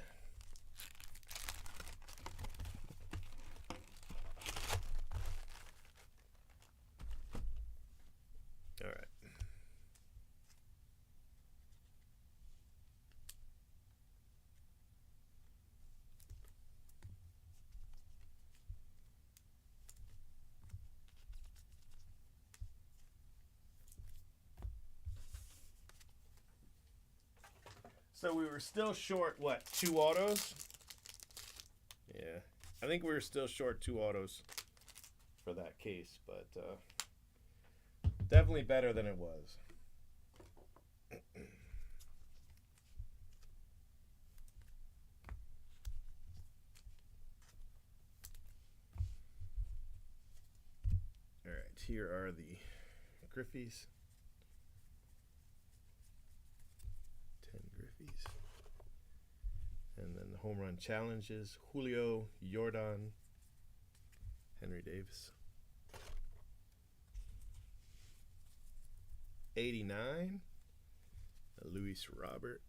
All right. So we were still short, what, 2 autos? Yeah, I think we were still short 2 autos for that case, but definitely better than it was. All right, here are the Griffies. 10 Griffies. And then the home run challenges: Julio, Jordan, Henry Davis. 89, Luis Robert.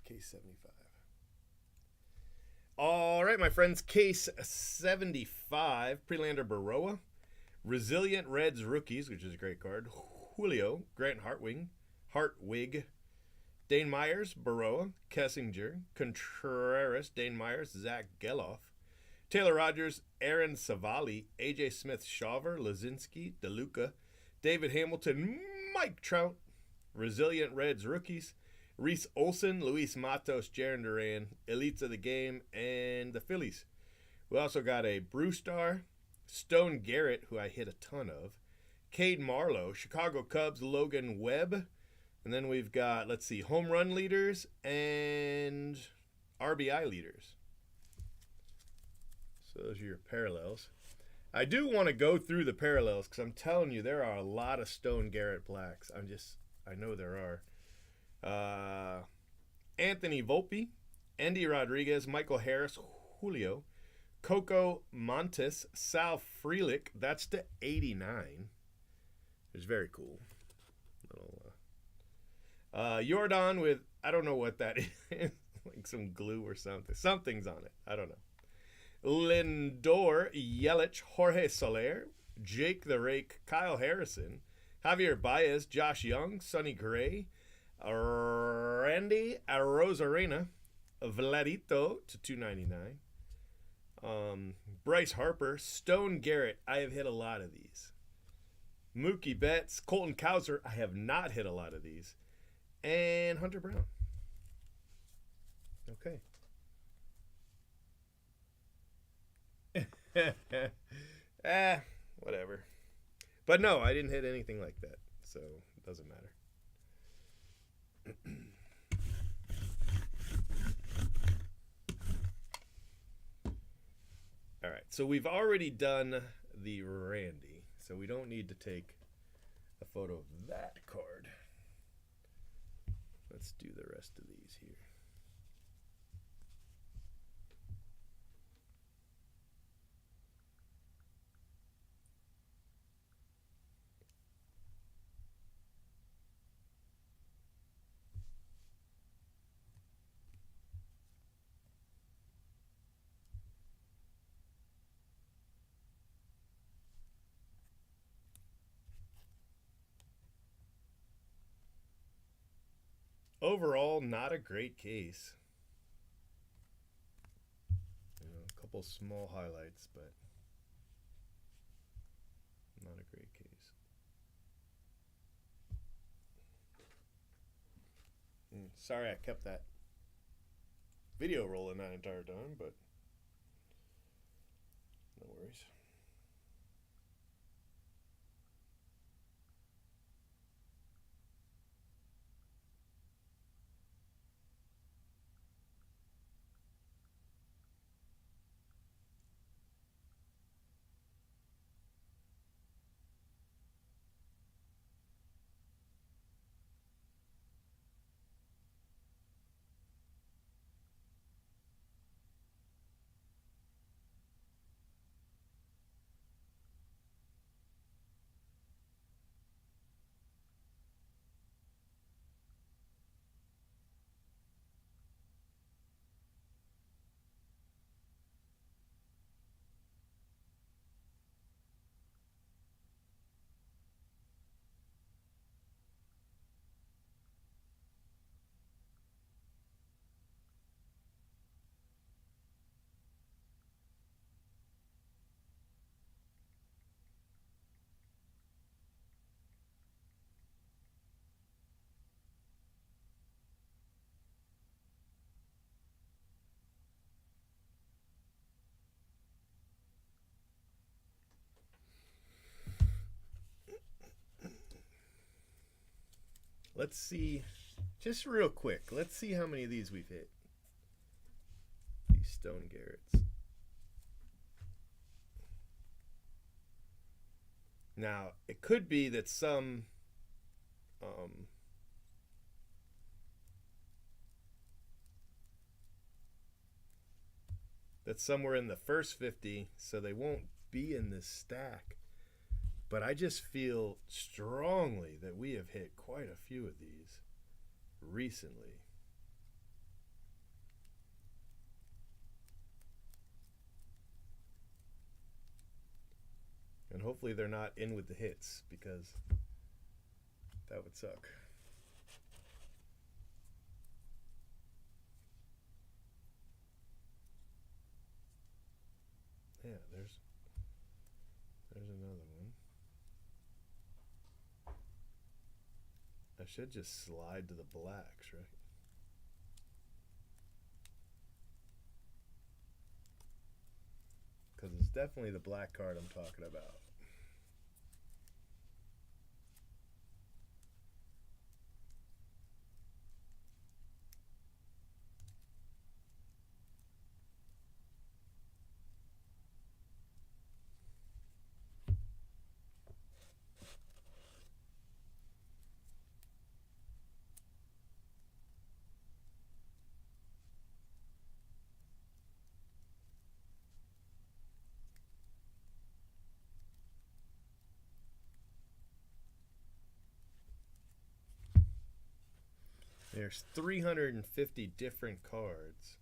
Case 75. All right, my friends, case 75, Prelander Baroa, Resilient Reds Rookies, which is a great card, Julio, Grant Hartwig, Dane Myers, Baroa, Kessinger, Contreras, Dane Myers, Zach Geloff, Taylor Rogers, Aaron Savali, AJ Smith, Shawver, Lazinski, DeLuca, David Hamilton, Mike Trout, Resilient Reds Rookies, Reese Olson, Luis Matos, Jarren Duran, Elites of the Game, and the Phillies. We also got a Brewstar, Stone Garrett, who I hit a ton of, Cade Marlowe, Chicago Cubs, Logan Webb, and then we've got, let's see, home run leaders and RBI leaders. So those are your parallels. I do want to go through the parallels because I'm telling you, there are a lot of Stone Garrett blacks. I know there are. Anthony Volpe, Andy Rodriguez, Michael Harris, Julio, Coco Montes, Sal Frelick. That's to 89. It's very cool. Little Jordan with, I don't know what that is, like some glue or something. Something's on it. I don't know. Lindor, Yelich, Jorge Soler, Jake the Rake, Kyle Harrison, Javier Baez, Josh Young, Sonny Gray, Randy Arozarena, Vladito to 299. Bryce Harper, Stone Garrett. I have hit a lot of these. Mookie Betts, Colton Cowser. I have not hit a lot of these. And Hunter Brown. Okay. Whatever. But no, I didn't hit anything like that, so it doesn't matter. All right, so we've already done the Randy, so we don't need to take a photo of that card. Let's do the rest of these here. overall, not a great case. You know, a couple small highlights, but not a great case. Sorry I kept that video rolling that entire time, but no worries. Let's see, just real quick, let's see how many of these we've hit. These Stone Garretts. Now, it could be that some that some were in the first 50, so they won't be in this stack. But I just feel strongly that we have hit quite a few of these recently. And hopefully they're not in with the hits, because that would suck. Yeah, there's another one. I should just slide to the blacks, right? Because it's definitely the black card I'm talking about. There's 350 different cards.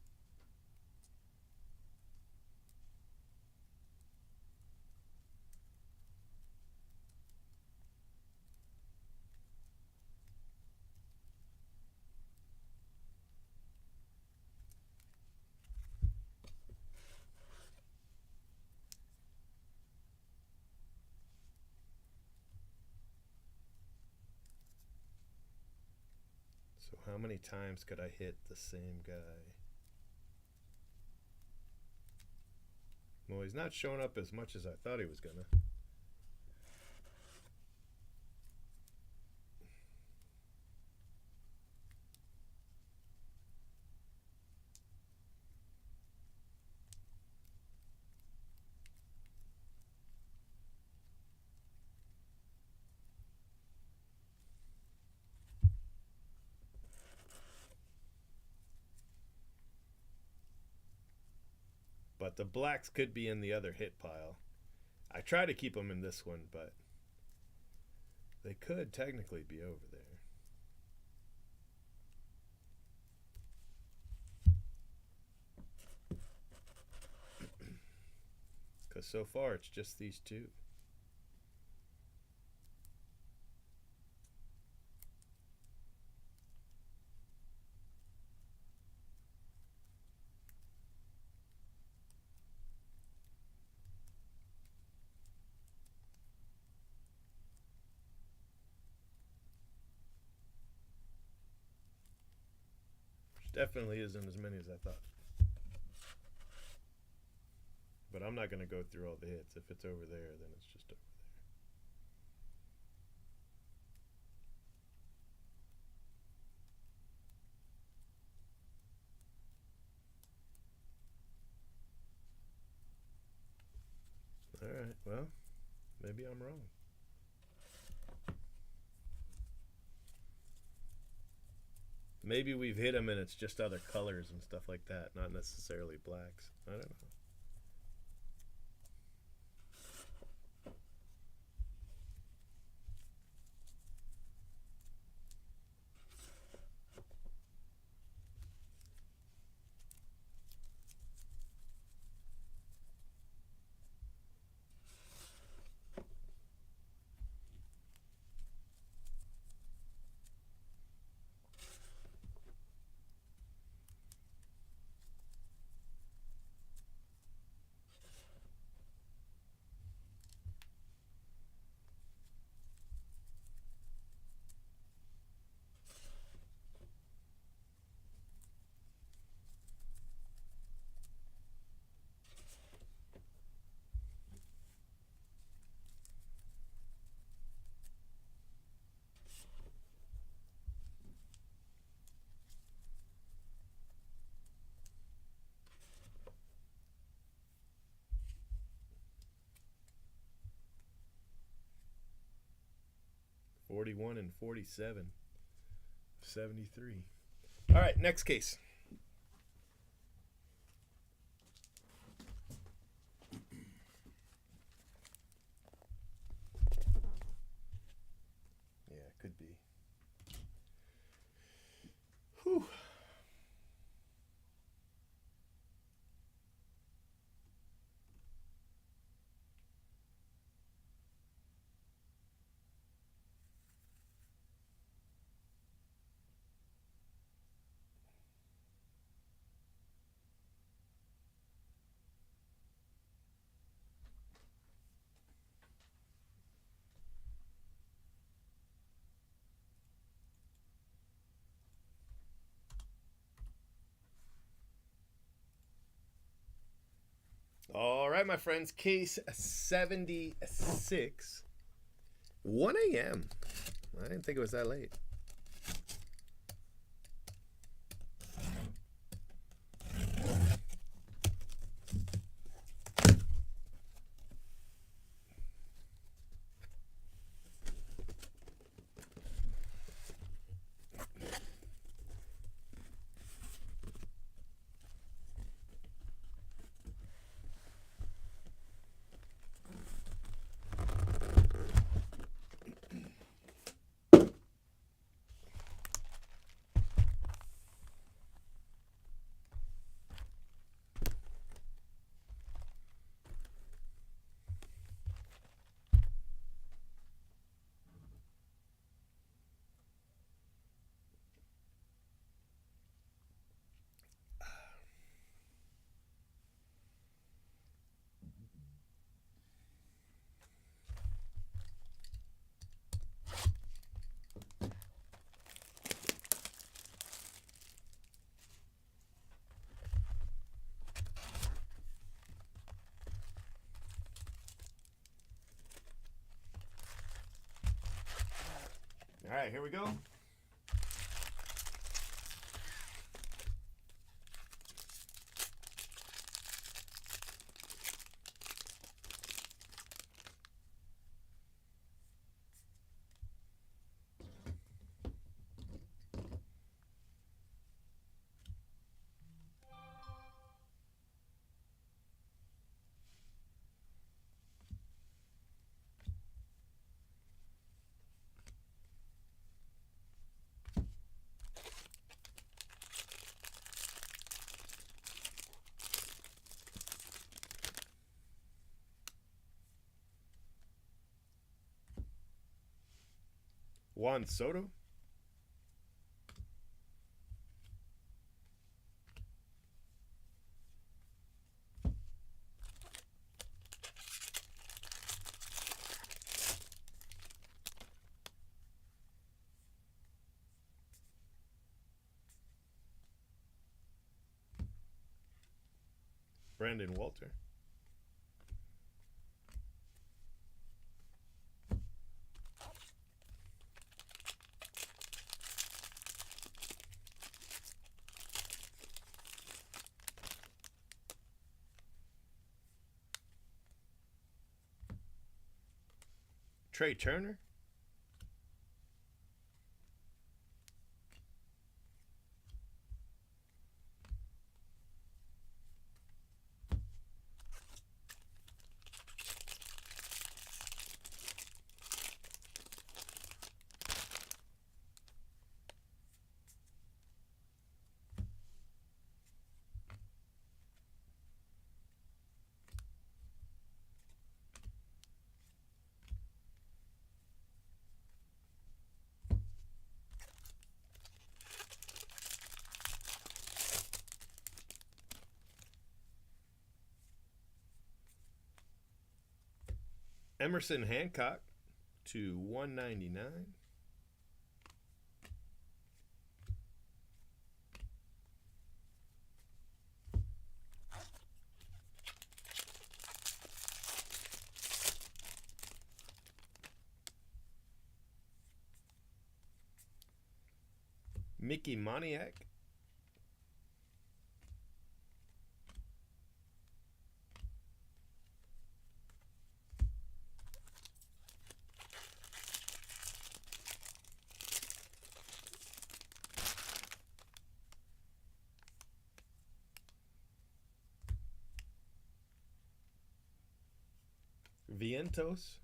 So how many times could I hit the same guy? Well, he's not showing up as much as I thought he was gonna. But the blacks could be in the other hit pile. I try to keep them in this one, but they could technically be over there. Because so far it's just these two. definitely isn't as many as I thought. But I'm not going to go through all the hits. If it's over there, then it's just over there. Alright, well, maybe I'm wrong. Maybe we've hit them and it's just other colors and stuff like that, not necessarily blacks. I don't know. $41 and $47. 73. All right, next case. Yeah, it could be. Whew. All right, my friends, case 76. 1 a.m. I didn't think it was that late. All right, here we go. Juan Soto. Brandon Walter. Trey Turner. Emerson Hancock to 199. Mickey Moniak. Vientos.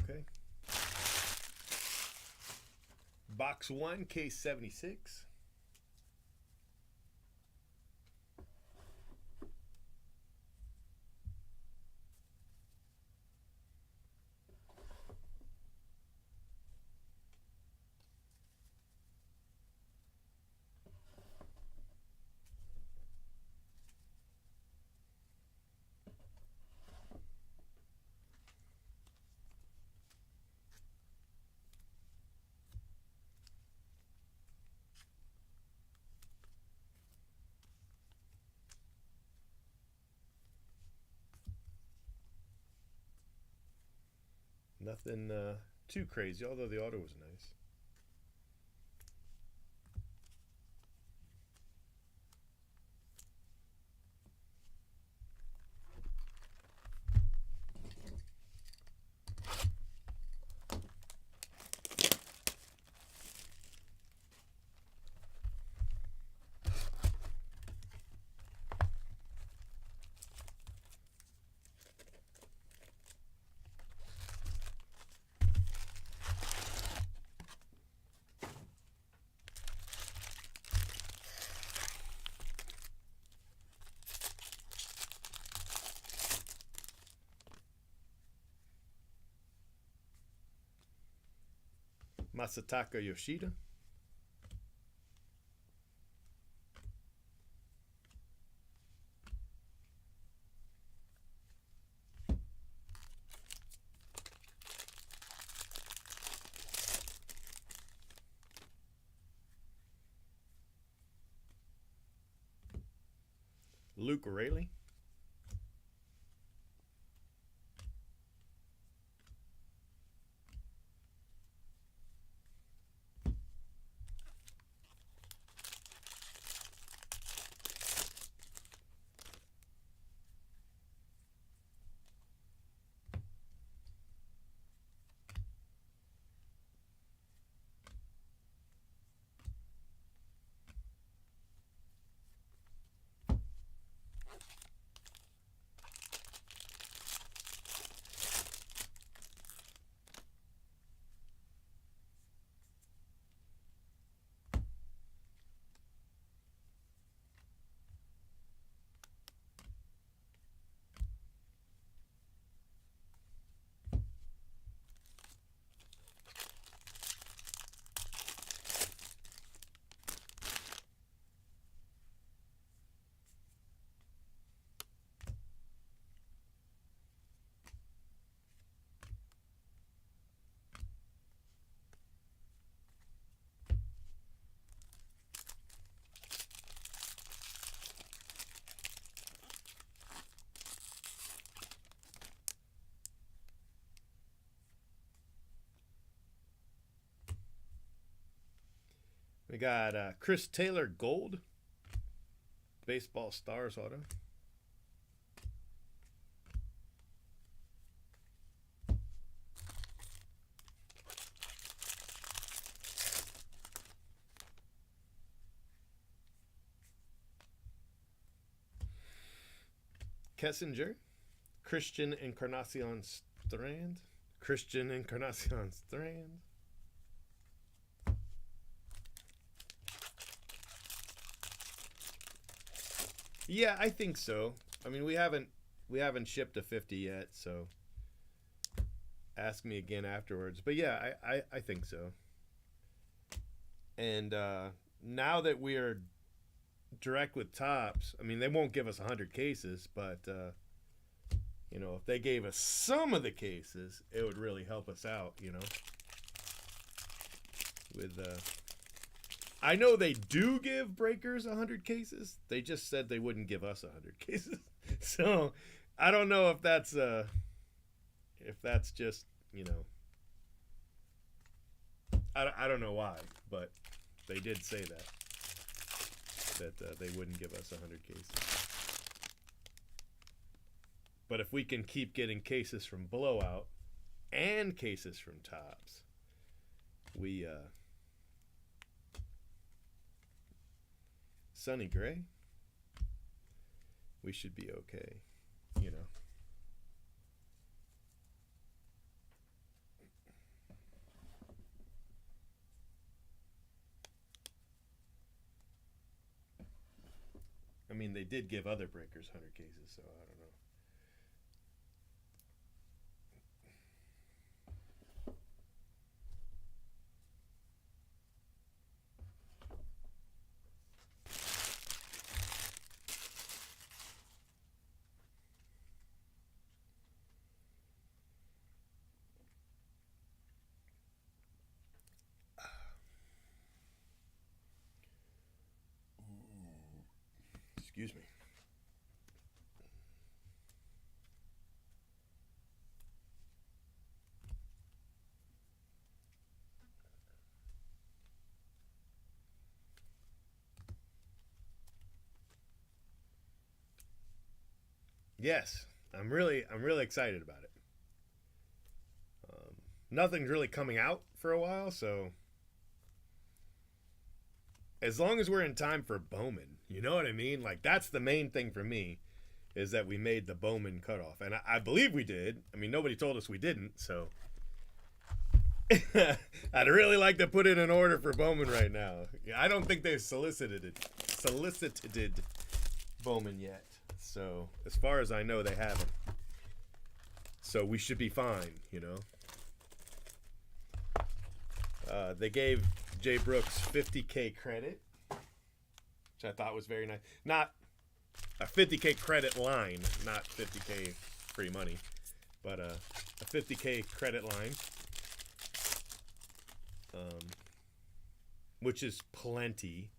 Okay. Box 1, case 76. Nothing too crazy, although the auto was nice. Masataka Yoshida. Luke Rayleigh. We got Chris Taylor Gold. Baseball Stars auto. Kessinger. Christian Encarnacion Strand. Christian Encarnacion Strand. Yeah, I think so. I mean, we haven't shipped a 50 yet, so ask me again afterwards. But yeah, I think so. And now that we are direct with Topps, I mean, they won't give us 100 cases, but you know, if they gave us some of the cases, it would really help us out, you know. With I know they do give breakers 100 cases. They just said they wouldn't give us 100 cases. So I don't know if that's just, you know, I don't know why, but they did say that they wouldn't give us 100 cases. But if we can keep getting cases from Blowout and cases from Topps, we Sonny Gray, we should be okay, you know. I mean, they did give other breakers 100 cases, so I don't know. Excuse me. Yes, I'm really excited about it. Nothing's really coming out for a while, so as long as we're in time for Bowman, you know what I mean? Like, that's the main thing for me, is that we made the Bowman cutoff. And I believe we did. I mean, nobody told us we didn't, so I'd really like to put in an order for Bowman right now. I don't think they've solicited Bowman yet. So, as far as I know, they haven't. So, we should be fine, you know? They gave Jay Brooks 50K credit, which I thought was very nice. Not a 50K credit line, not 50K free money, but a 50K credit line, which is plenty.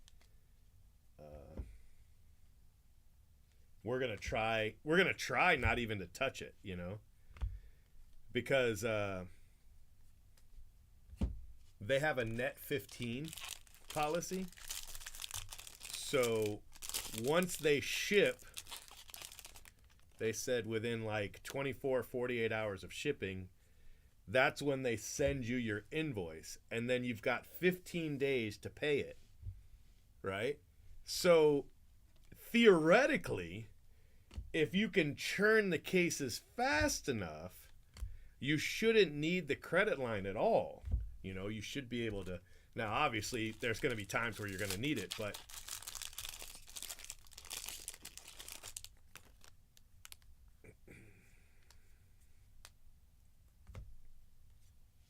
We're gonna try not even to touch it, you know, because they have a net 15 policy. So once they ship, they said within like 24, 48 hours of shipping, that's when they send you your invoice. And then you've got 15 days to pay it, right? So theoretically, if you can churn the cases fast enough, you shouldn't need the credit line at all. You know, you should be able to. Now, obviously, there's going to be times where you're going to need it, but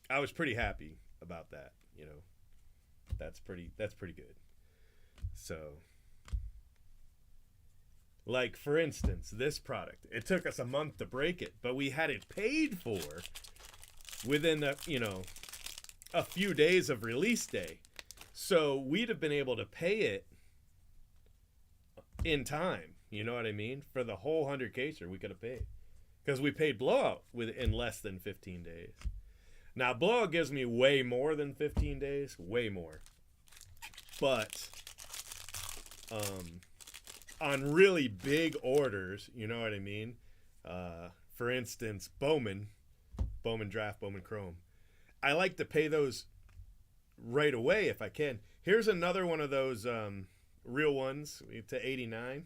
I was pretty happy about that. You know, that's pretty good. So, like, for instance, this product, it took us a month to break it, but we had it paid for within a few days of release day. So we'd have been able to pay it in time. You know what I mean? For the whole 100 caser, we could have paid. Because we paid Blowout in less than 15 days. Now, Blowout gives me way more than 15 days. Way more. But on really big orders, you know what I mean? For instance, Bowman Draft, Bowman Chrome. I like to pay those right away if I can. Here's another one of those real ones to 89.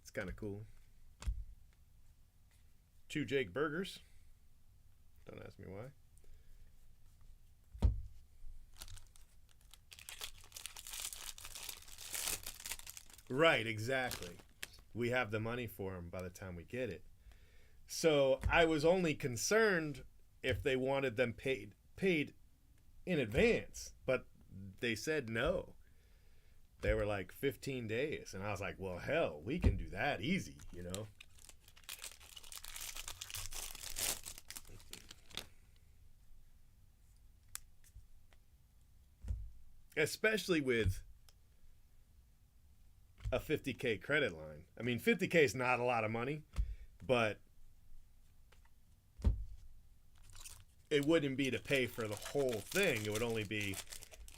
It's kind of cool. 2 Jake Burgers. Don't ask me why. Right, exactly. We have the money for them by the time we get it. So I was only concerned if they wanted them paid in advance, but they said no. They were like 15 days, and I was like, well, hell, we can do that easy, you know? Especially with a 50K credit line. I mean, 50K is not a lot of money, but it wouldn't be to pay for the whole thing. It would only be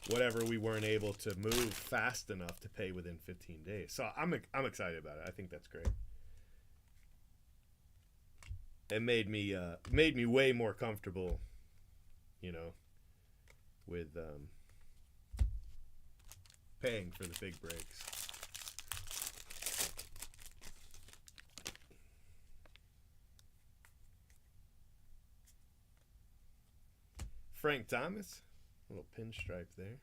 whatever we weren't able to move fast enough to pay within 15 days. So I'm excited about it. I think that's great. It made me way more comfortable, you know, with paying for the big breaks. Frank Thomas, a little pinstripe there.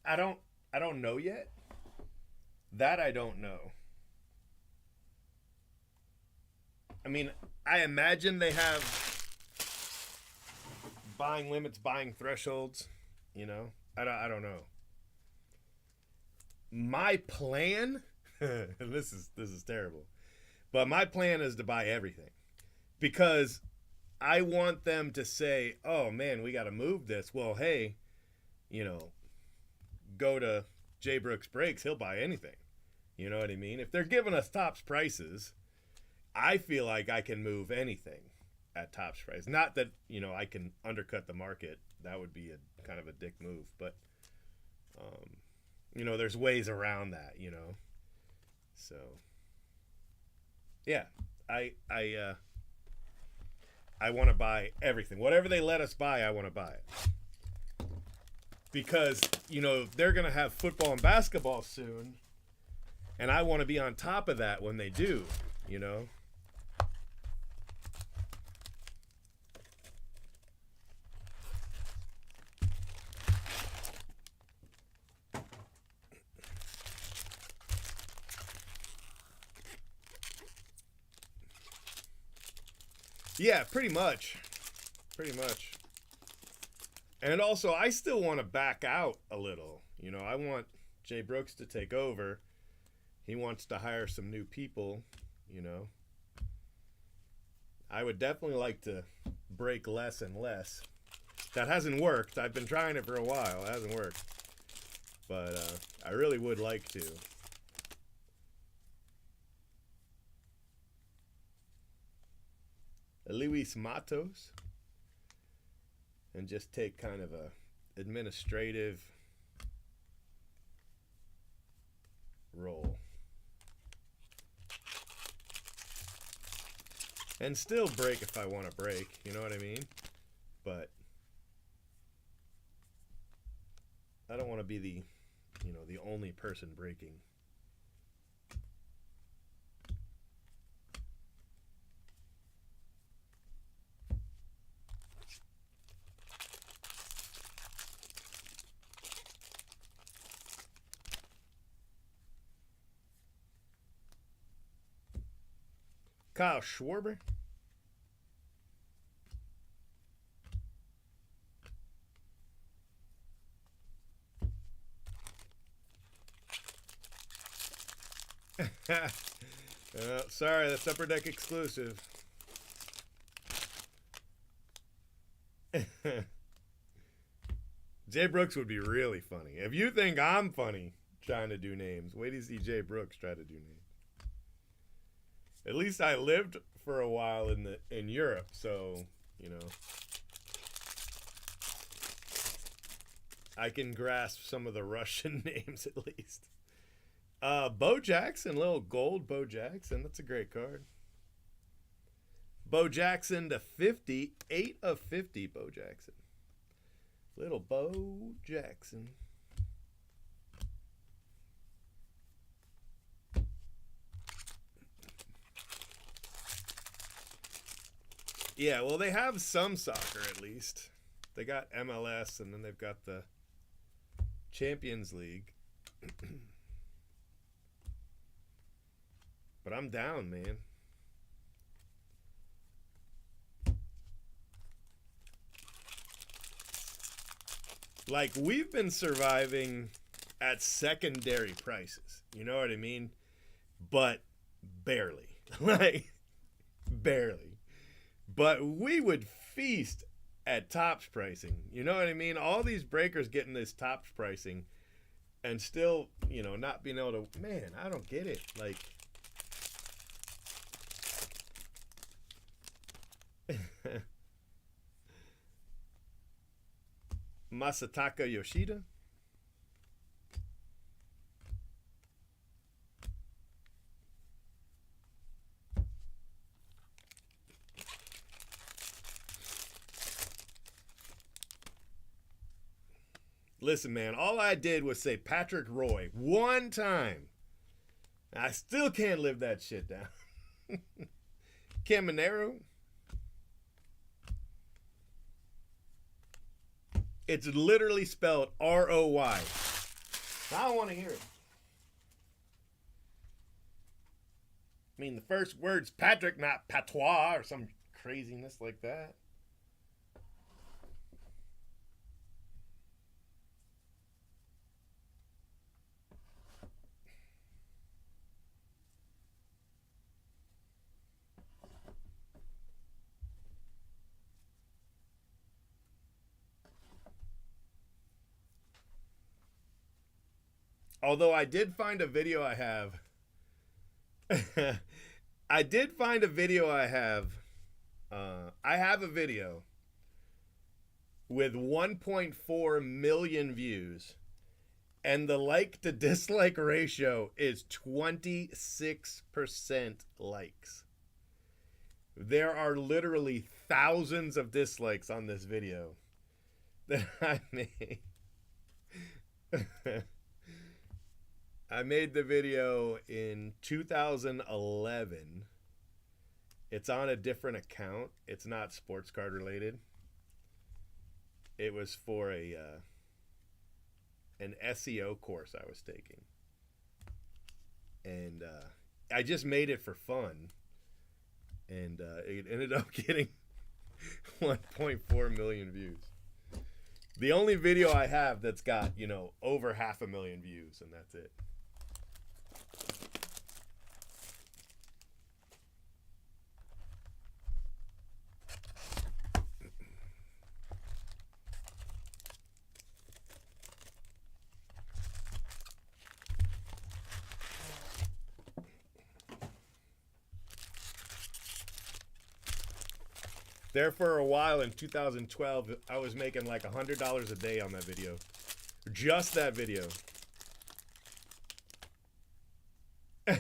I don't know yet. That I don't know. I mean, I imagine they have buying limits, buying thresholds, you know. I don't know. My plan, this is terrible. But my plan is to buy everything. Because I want them to say, "Oh man, we got to move this." Well, hey, you know, go to Jay Brooks Breaks, he'll buy anything. You know what I mean? If they're giving us tops prices, I feel like I can move anything at tops price. Not that, you know, I can undercut the market. That would be a kind of a dick move. But, you know, there's ways around that, you know. So, yeah, I want to buy everything. Whatever they let us buy, I want to buy it. Because, you know, they're going to have football and basketball soon. And I want to be on top of that when they do, you know. Yeah, pretty much. Pretty much. And also, I still want to back out a little. You know, I want Jay Brooks to take over. He wants to hire some new people, you know. I would definitely like to break less and less. That hasn't worked. I've been trying it for a while. It hasn't worked. But I really would like to. Luis Matos. And just take kind of a administrative role. And still break if I want to break, you know what I mean? But I don't want to be the, the only person breaking. Kyle Schwarber. Sorry, that's Upper Deck exclusive. Jay Brooks would be really funny. If you think I'm funny trying to do names, wait till you see Jay Brooks try to do names. At least I lived for a while in Europe, so I can grasp some of the Russian names at least. Bo Jackson, little gold Bo Jackson. That's a great card. Bo Jackson to 50, 8 of 50. Bo Jackson, little Bo Jackson. Yeah, well, they have some soccer at least. They got MLS, and then they've got the Champions League. But I'm down, man. Like, we've been surviving at secondary prices. You know what I mean? But barely. Like, barely. But we would feast at tops pricing. You know what I mean? All these breakers getting this tops pricing and still, not being able to... Man, I don't get it. Like... Masataka Yoshida. Listen, man, all I did was say Patrick Roy one time. I still can't live that shit down. Caminero. It's literally spelled R-O-Y. I don't want to hear it. I mean, the first word's Patrick, not patois or some craziness like that. Although I did find a video I have. I have a video with 1.4 million views, and the like to dislike ratio is 26% likes. There are literally thousands of dislikes on this video that I made. I made the video in 2011. It's on a different account. It's not sports card related. It was for an SEO course I was taking. And I just made it for fun. And it ended up getting 1.4 million views. The only video I have that's got, over 500,000 views, and that's it. There for a while in 2012, I was making like $100 a day on that video. Just that video.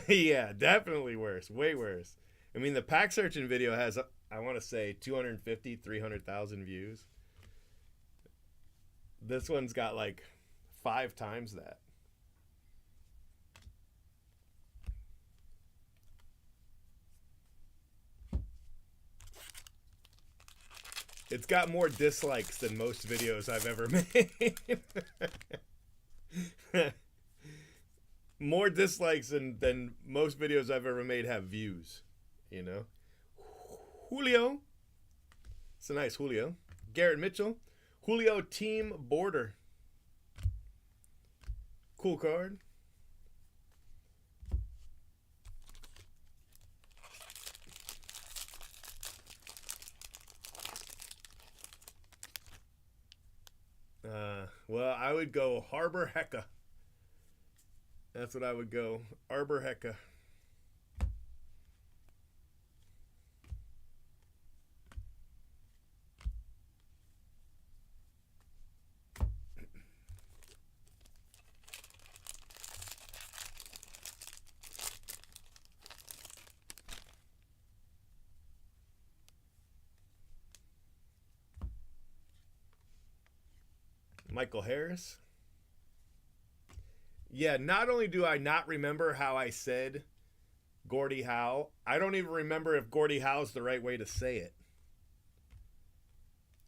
Yeah, definitely worse. Way worse. I mean, the pack searching video has, I want to say, 250, 300,000 views. This one's got like 5 times that. It's got more dislikes than most videos I've ever made. More dislikes than most videos I've ever made have views, you know? Julio. It's a nice Julio. Garrett Mitchell. Julio Team Border. Cool card. Well, I would go Harbor Hecka. That's what I would go. Arbor Hecka. Michael Harris. Yeah, not only do I not remember how I said Gordie Howe, I don't even remember if Gordie Howe's the right way to say it.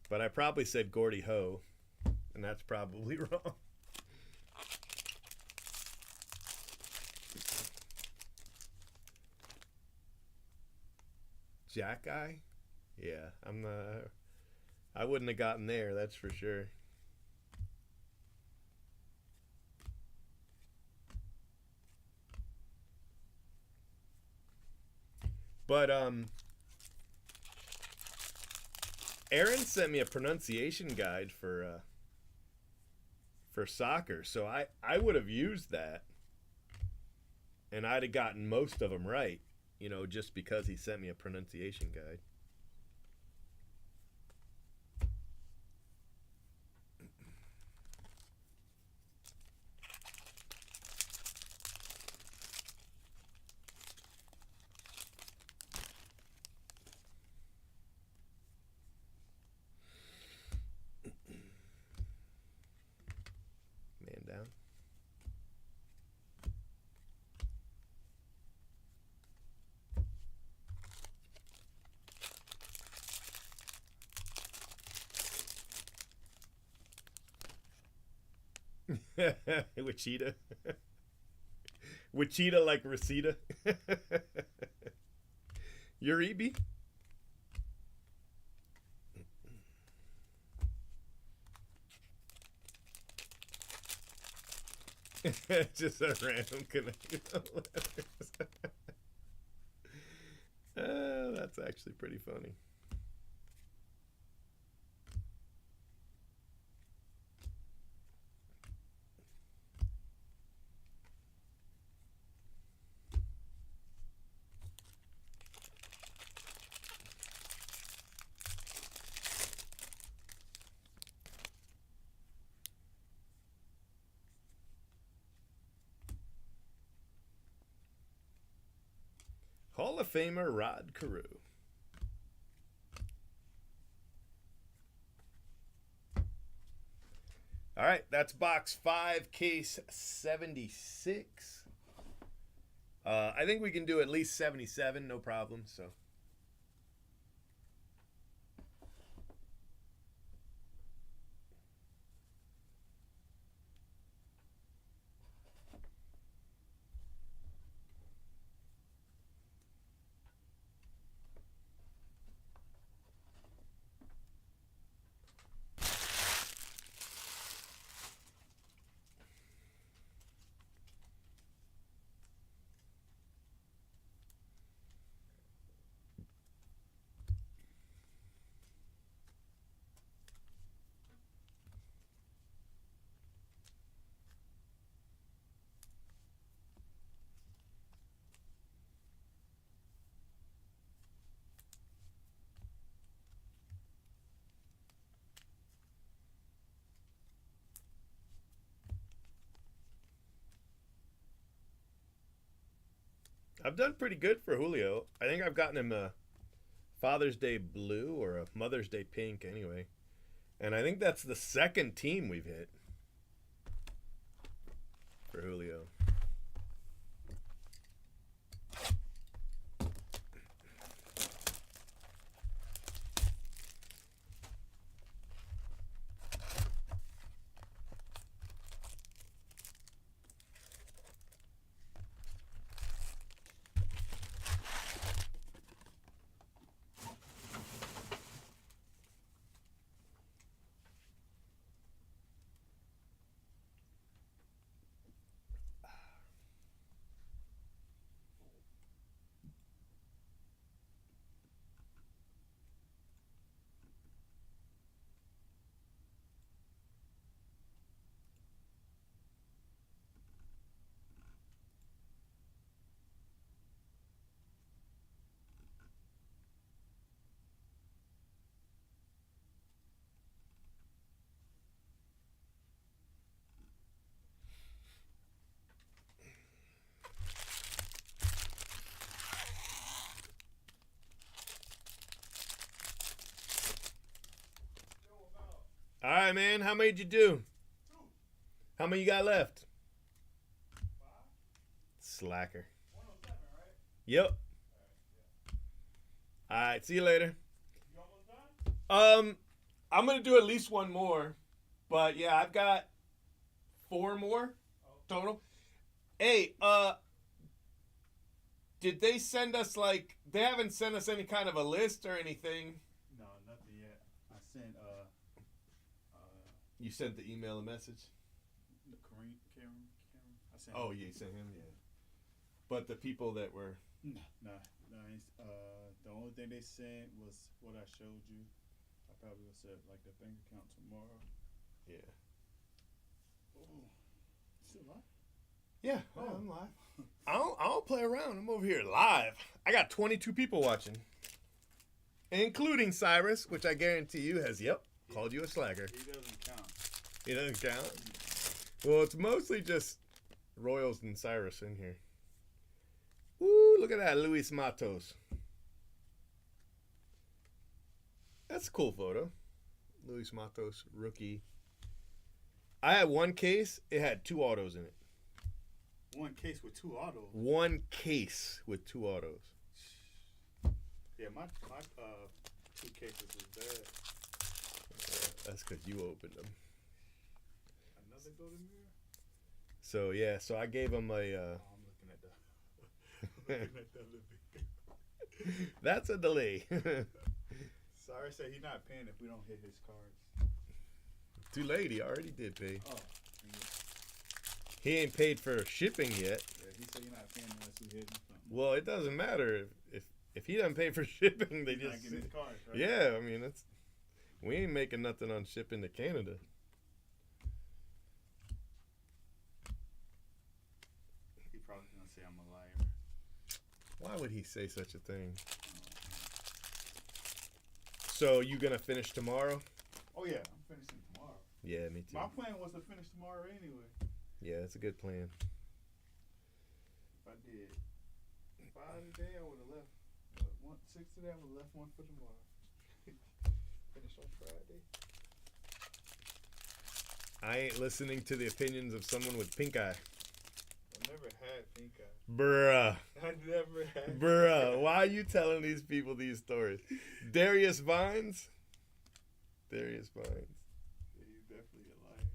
But I probably said Gordie Ho, and that's probably wrong. Jack Eye? Yeah, I wouldn't have gotten there, that's for sure. But Aaron sent me a pronunciation guide for soccer, so I would have used that, and I'd have gotten most of them right, you know, just because he sent me a pronunciation guide. Down. Wichita. Wichita like Reseda. Uribe. Just a random connection of letters. That's actually pretty funny. Hall of Famer Rod Carew. All right, that's box 5, case 76. I think we can do at least 77, no problem. So. I've done pretty good for Julio. I think I've gotten him a Father's Day blue or a Mother's Day pink anyway. And I think that's the second team we've hit. Julio. All right, man. How many did you do? How many you got left? Slacker. Yep. All right. See you later. I'm gonna do at least one more, but yeah, I've got 4 more total. Hey, did they send us they haven't sent us any kind of a list or anything? No, nothing yet. I sent You sent the email a message? Cameron. I sent. Oh, yeah, you sent him, yeah. But the people that were No. The only thing they sent was what I showed you. I probably will set like the bank account tomorrow. yeah. Oh, still live? Yeah, I'm live. I don't play around. I'm over here live. I got 22 people watching, including Cyrus, which I guarantee you has called you a slacker. He doesn't count. He doesn't count. Well, it's mostly just Royals and Cyrus in here. Woo! Look at that, Luis Matos. That's a cool photo. Luis Matos, rookie. I had one case. It had 2 autos in it. One case with 2 autos. One case with 2 autos. Yeah, my 2 cases is bad. That's because you opened them. Another golden mirror. So yeah, so I gave him a. I'm looking at the. Looking at the other video. That's a delay. Sorry, said he's not paying if we don't hit his cards. Too late. He already did pay. Oh. He ain't paid for shipping yet. Yeah, he said you're not paying unless we hit him something. Well, it doesn't matter if he doesn't pay for shipping. They He's not just getting his cards, right? yeah. I mean that's we ain't making nothing on shipping to Canada. He probably gonna say I'm a liar. Why would he say such a thing? So you gonna finish tomorrow? Oh yeah, I'm finishing tomorrow. Yeah, me too. My plan was to finish tomorrow anyway. Yeah, that's a good plan. If I did 5 today, I would have left. But 6 today, I would have left 1 for tomorrow. Finish on Friday. I ain't listening to the opinions of someone with pink eye. I never had pink eye. Bruh. I never had. Bruh, why are you telling these people these stories? Darius Vines? Darius Vines. Yeah, you're definitely a liar.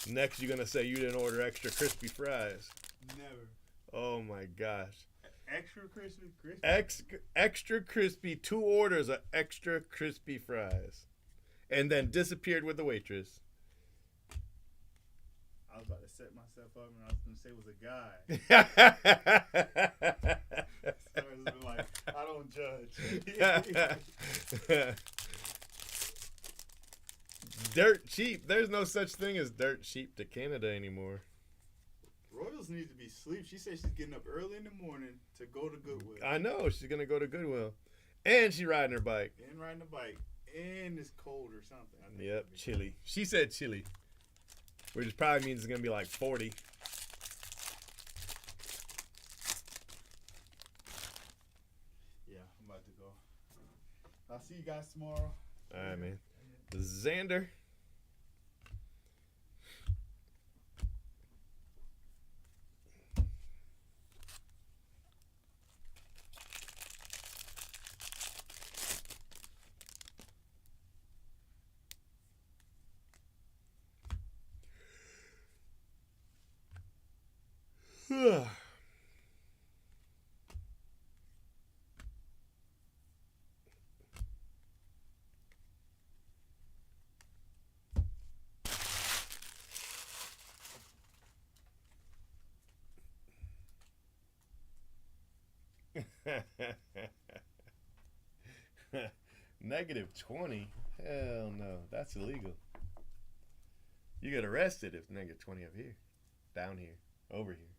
Next, you're gonna say you didn't order extra crispy fries. Never. Oh my gosh. Extra crispy. Extra crispy, 2 orders of extra crispy fries. And then disappeared with the waitress. I was about to set myself up, and I was gonna say it was a guy. So it was like, I don't judge. Dirt cheap. There's no such thing as dirt cheap to Canada anymore. Royals needs to be asleep. She said she's getting up early in the morning to go to Goodwill. I know. She's going to go to Goodwill. And she riding her bike. And riding a bike. And it's cold or something. I think Yep, it'll be chilly. She said chilly. Which probably means it's going to be like 40. Yeah, I'm about to go. I'll see you guys tomorrow. All right, man. Xander. -20? Hell no. That's illegal. You get arrested if -20 up here. Down here. Over here.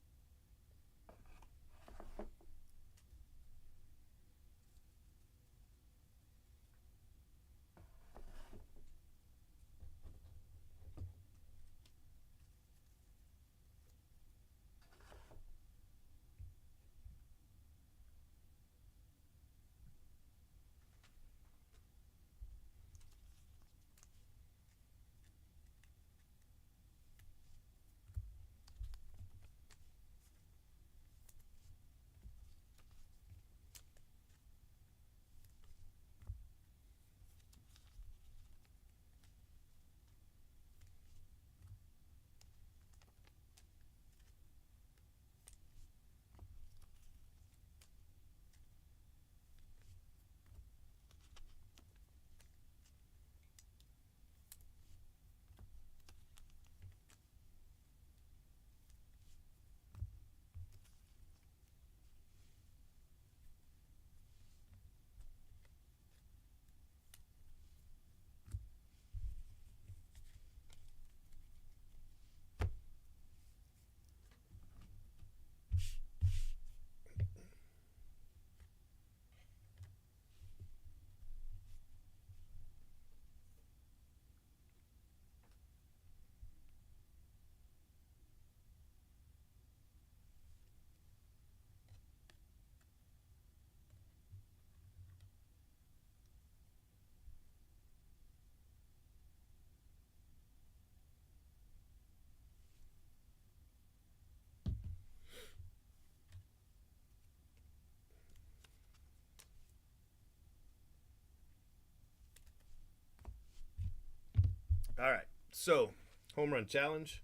All right. So, home run challenge.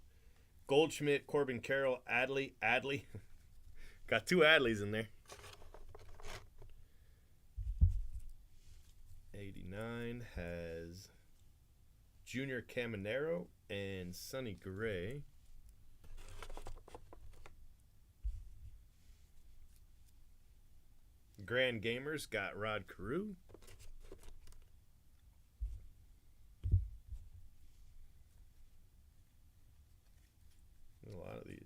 Goldschmidt, Corbin Carroll, Adley. Got 2 Adleys in there. 89 has Junior Caminero and Sonny Gray. Grand Gamers got Rod Carew. A lot of these.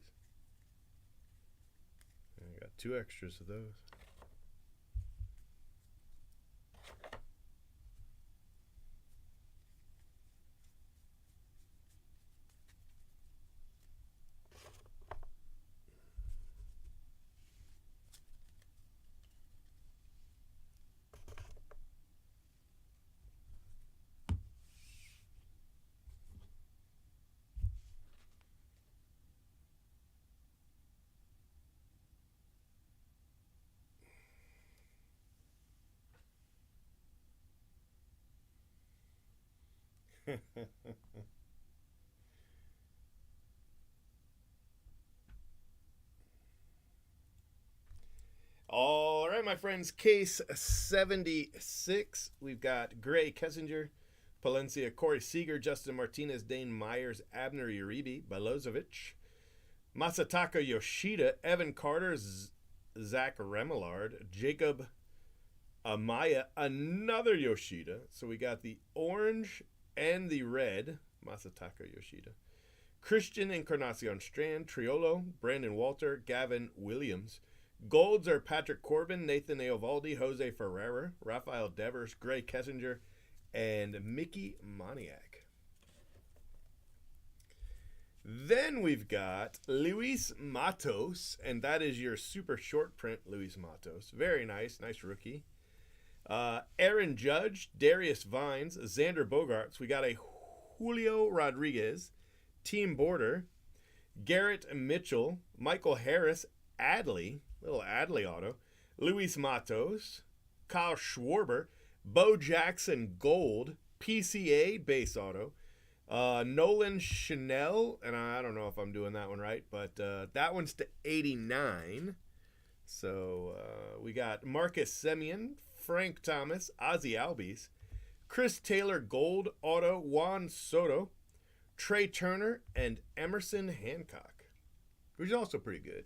I got 2 extras of those. All right, my friends, case 76. We've got Gray Kessinger, Palencia, Corey Seager, Justin Martinez, Dane Myers, Abner Uribe, Belozovic, Masataka Yoshida, Evan Carter, Zach Remillard, Jacob Amaya, another Yoshida. So we got the orange and the red, Masataka Yoshida. Christian Encarnacion Strand, Triolo, Brandon Walter, Gavin Williams. Golds are Patrick Corbin, Nathan Eovaldi, Jose Ferreira, Rafael Devers, Gray Kessinger, and Mickey Moniak. Then we've got Luis Matos, and that is your super short print Luis Matos. Very nice, nice rookie. Aaron Judge, Darius Vines, Xander Bogarts. We got a Julio Rodriguez, Team Border, Garrett Mitchell, Michael Harris, Adley, little Adley auto, Luis Matos, Kyle Schwarber, Bo Jackson Gold, PCA base auto, Nolan Chanel, and I don't know if I'm doing that one right, but that one's to 89. So we got Marcus Semien, Frank Thomas, Ozzy Albies, Chris Taylor Gold auto, Juan Soto, Trey Turner, and Emerson Hancock, which is also pretty good.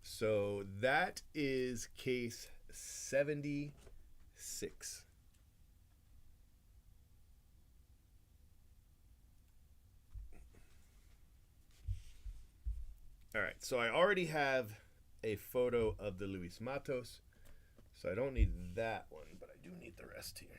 So that is case 76. All right, so I already have a photo of the Luis Matos, so I don't need that one, but I do need the rest here.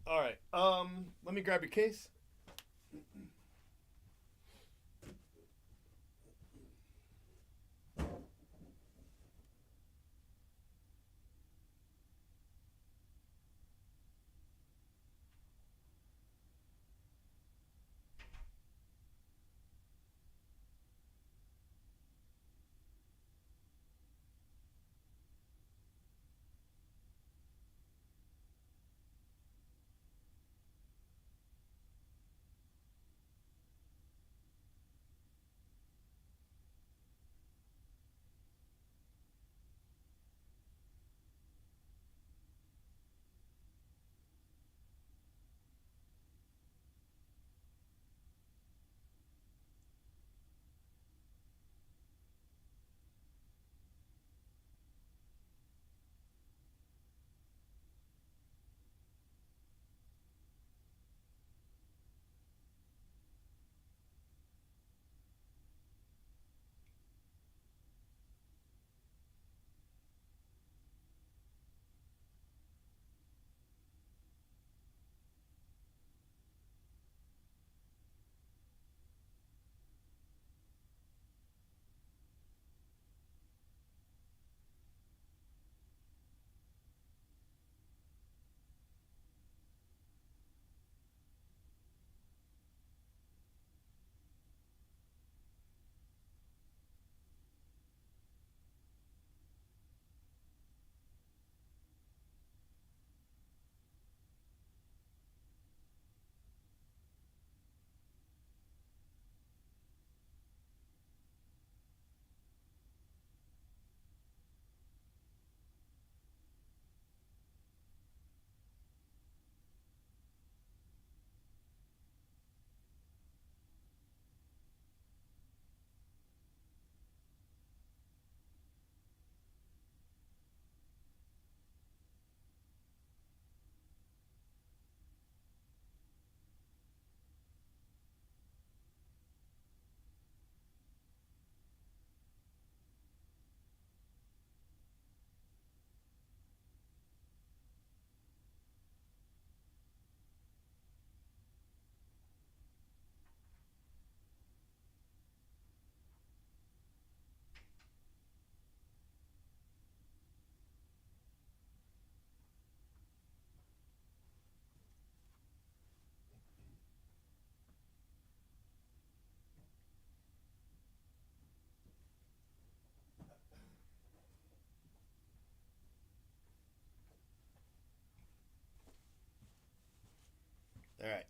All right. Let me grab your case.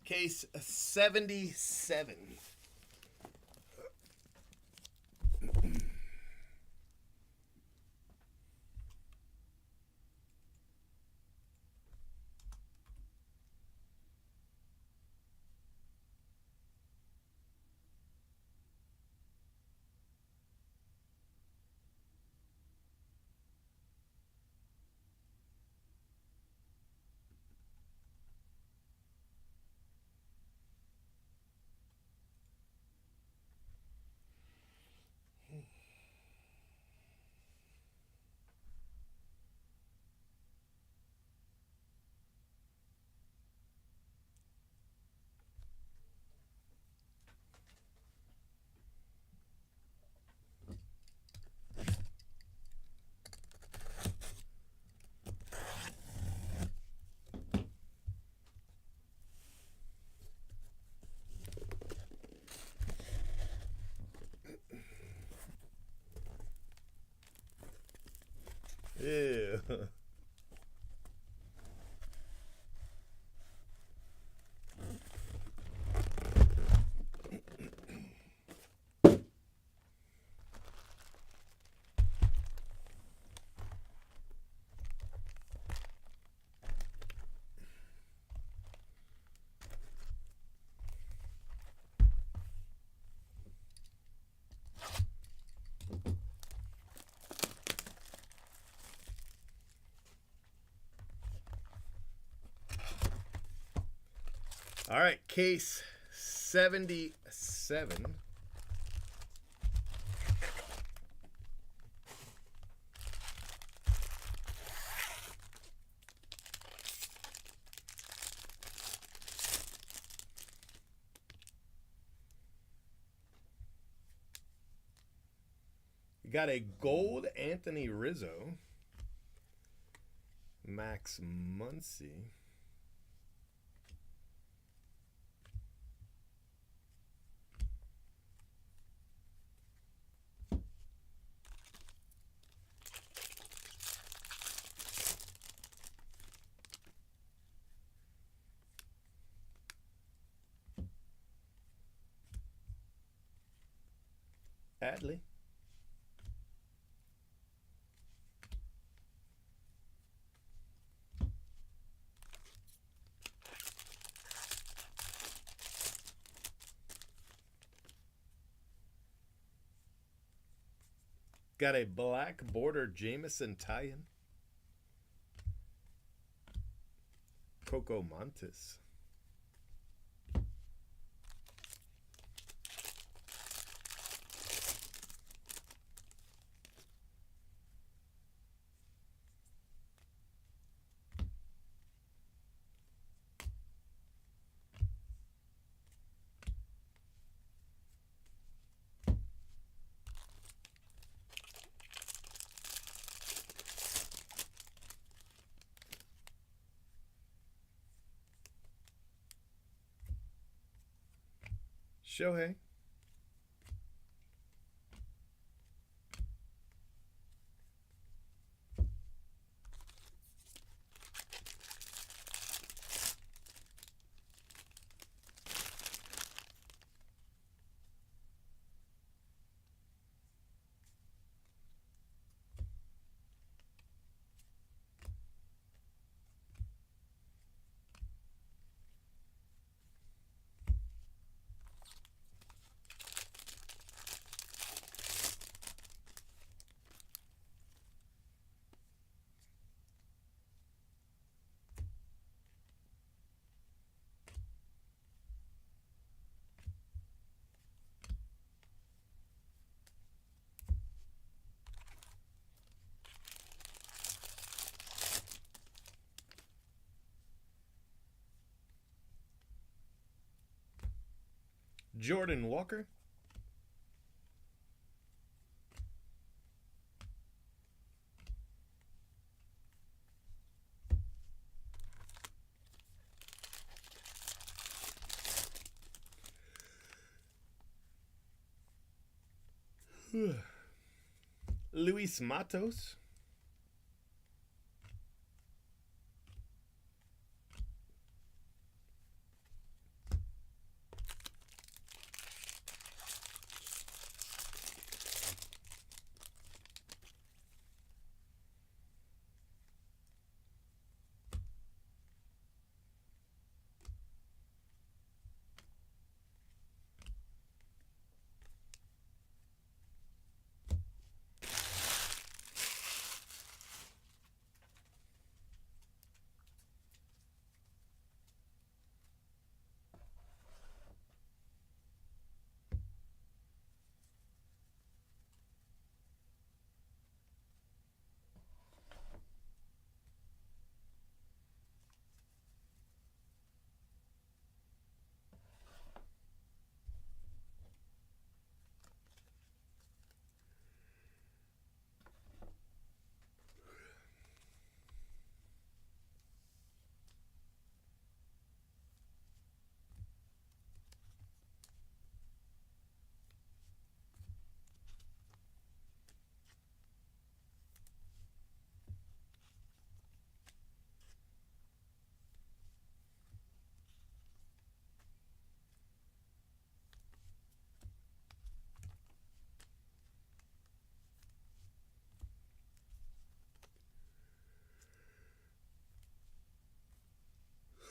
Case 77. Yeah. All right, case 77. You got a gold Anthony Rizzo, Max Muncy. Adley. Got a black border Jameson tie-in. Coco Montes. Shohei. Jordan Walker. Luis Matos.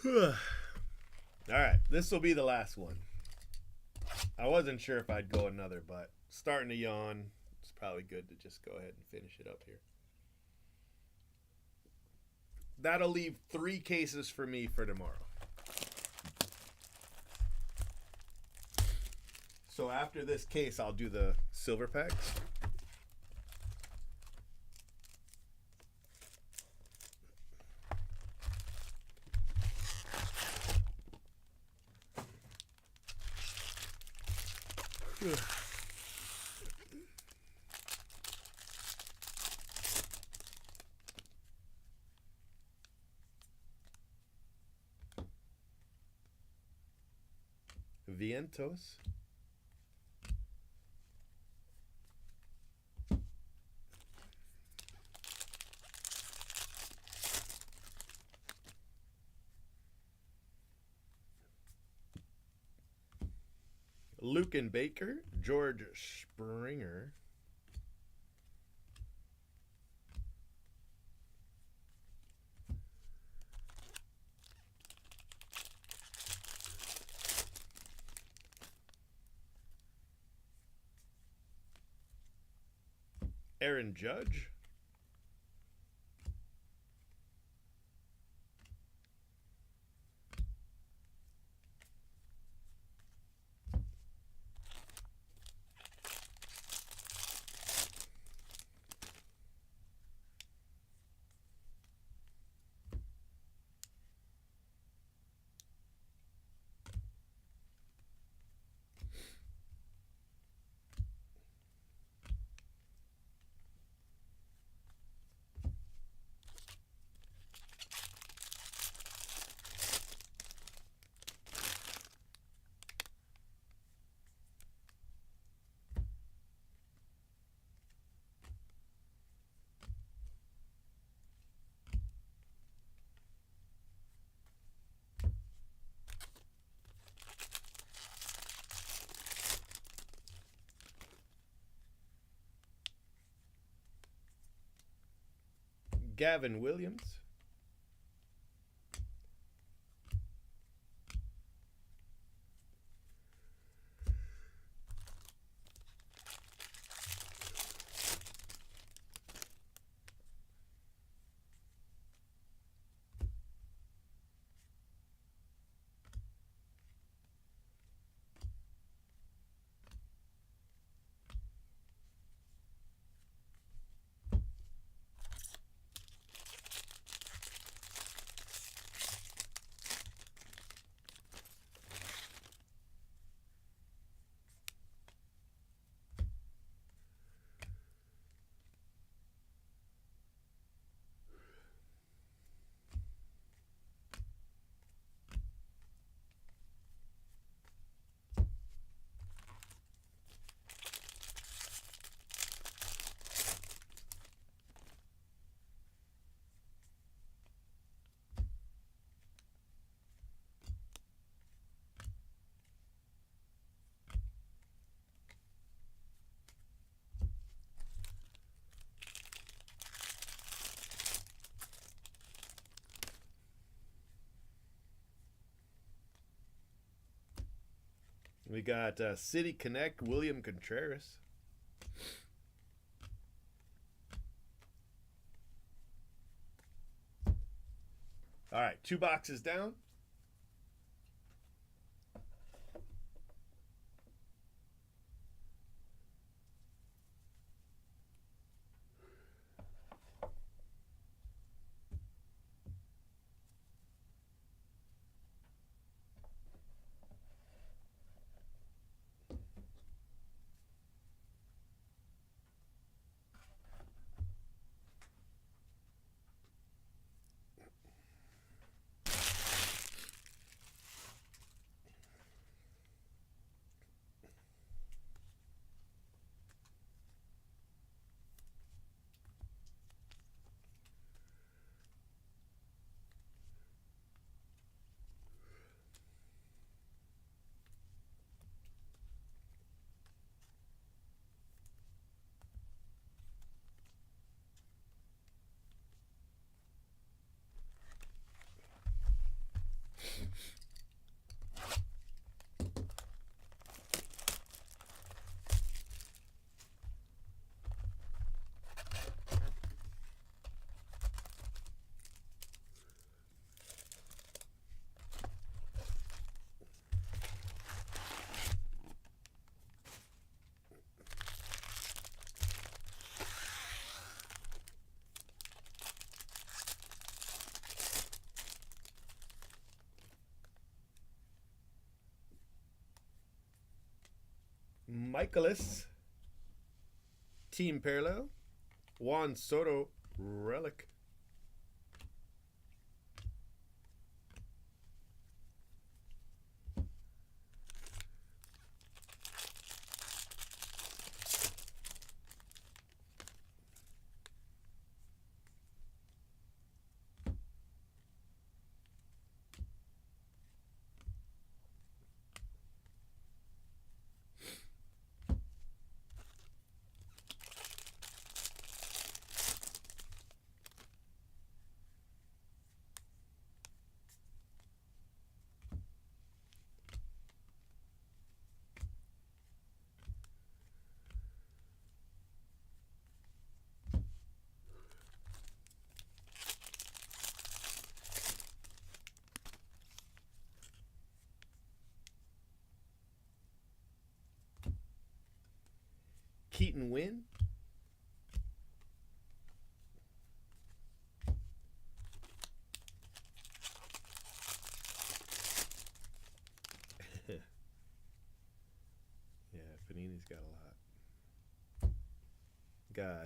All right, this will be the last one. I wasn't sure if I'd go another, but starting to yawn. It's probably good to just go ahead and finish it up here. That'll leave 3 cases for me for tomorrow. So after this case, I'll do the silver packs. Vientos. Lucan Baker, George Springer. Aaron Judge. Gavin Williams. We got City Connect, William Contreras. All right, 2 boxes down. Michaelis, Team Parallel, Juan Soto Relic. Keaton Wynn. Yeah, Panini's got a lot.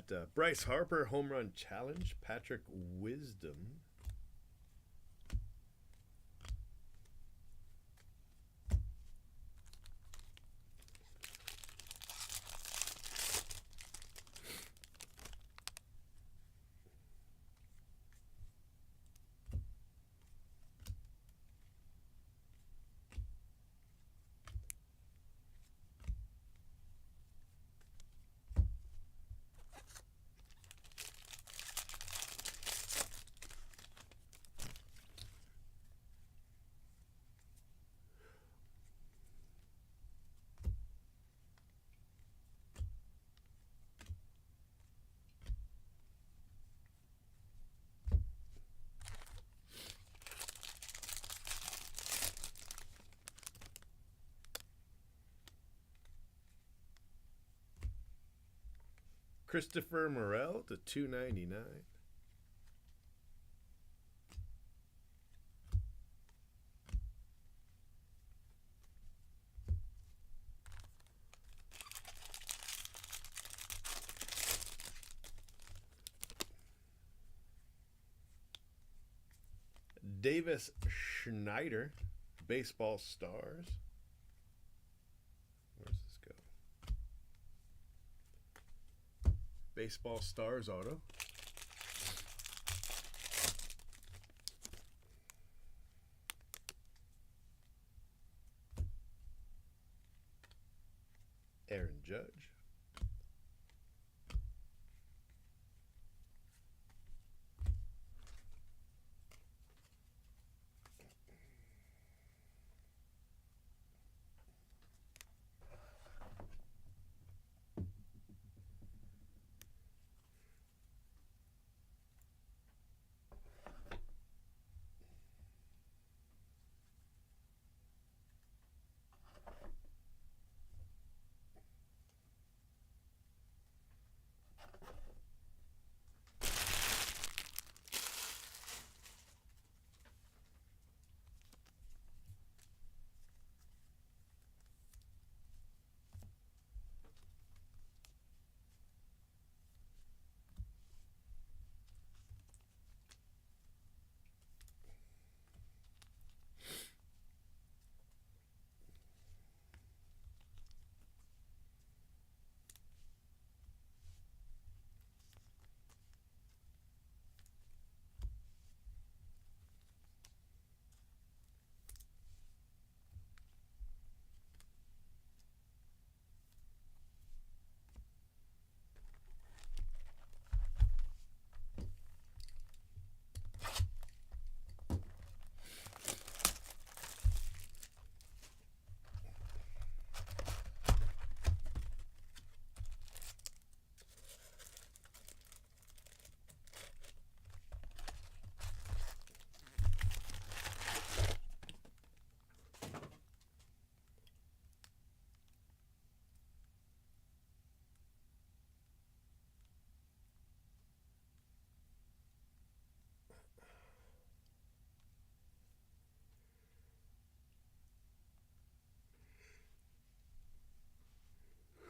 Got Bryce Harper, Home Run Challenge. Patrick Wisdom. Christopher Morel to 299. Davis Schneider, Baseball Stars. Where does this go? Baseball Stars auto. Aaron Judge.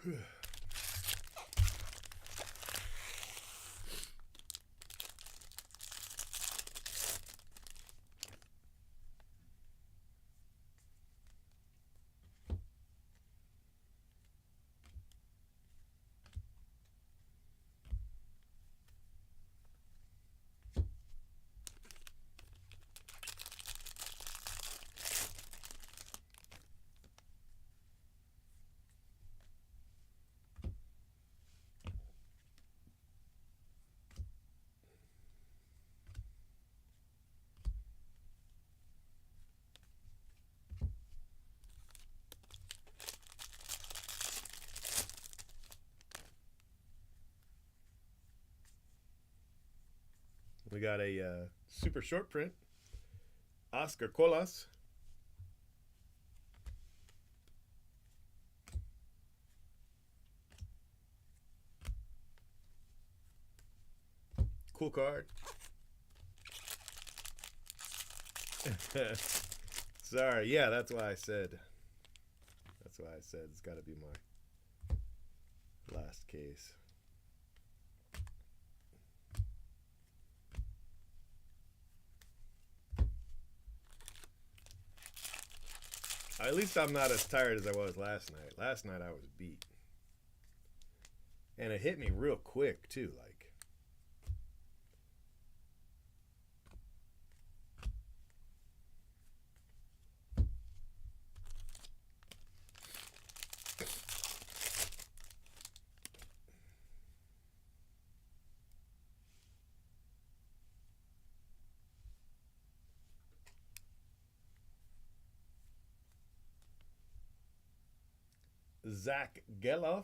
We got a super short print. Oscar Colas. Cool card. Sorry, yeah, that's why I said. That's why I said it's got to be my last case. At least I'm not as tired as I was last night. Last night I was beat. And it hit me real quick, too. Like, Zach Geloff.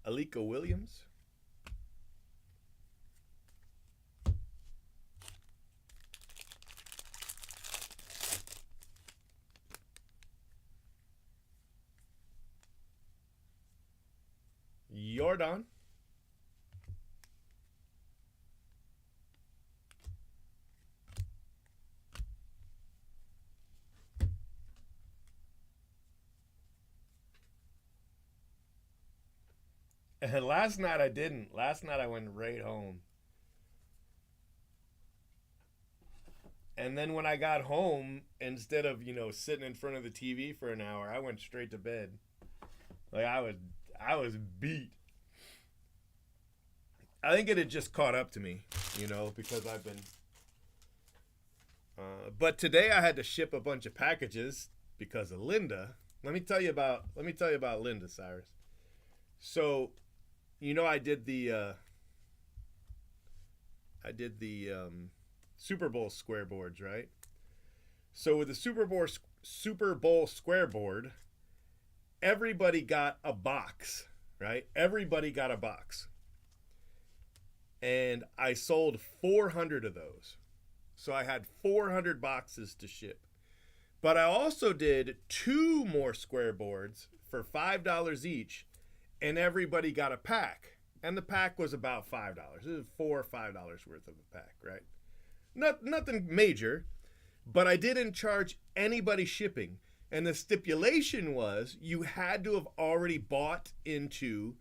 Alika Williams. Jordan. And last night I didn't. Last night I went right home. And then when I got home, instead of, sitting in front of the TV for an hour, I went straight to bed. Like I was beat. I think it had just caught up to me, because I've been but today I had to ship a bunch of packages because of Linda. Let me tell you about Linda, Cyrus. So, I did the Super Bowl square boards, right? So with the Super Bowl square board, everybody got a box, right? Everybody got a box. And I sold 400 of those. So I had 400 boxes to ship. But I also did 2 more square boards for $5 each, and everybody got a pack. And the pack was about $5. It was $4 or $5 worth of a pack, right? Nothing major, but I didn't charge anybody shipping. And the stipulation was you had to have already bought into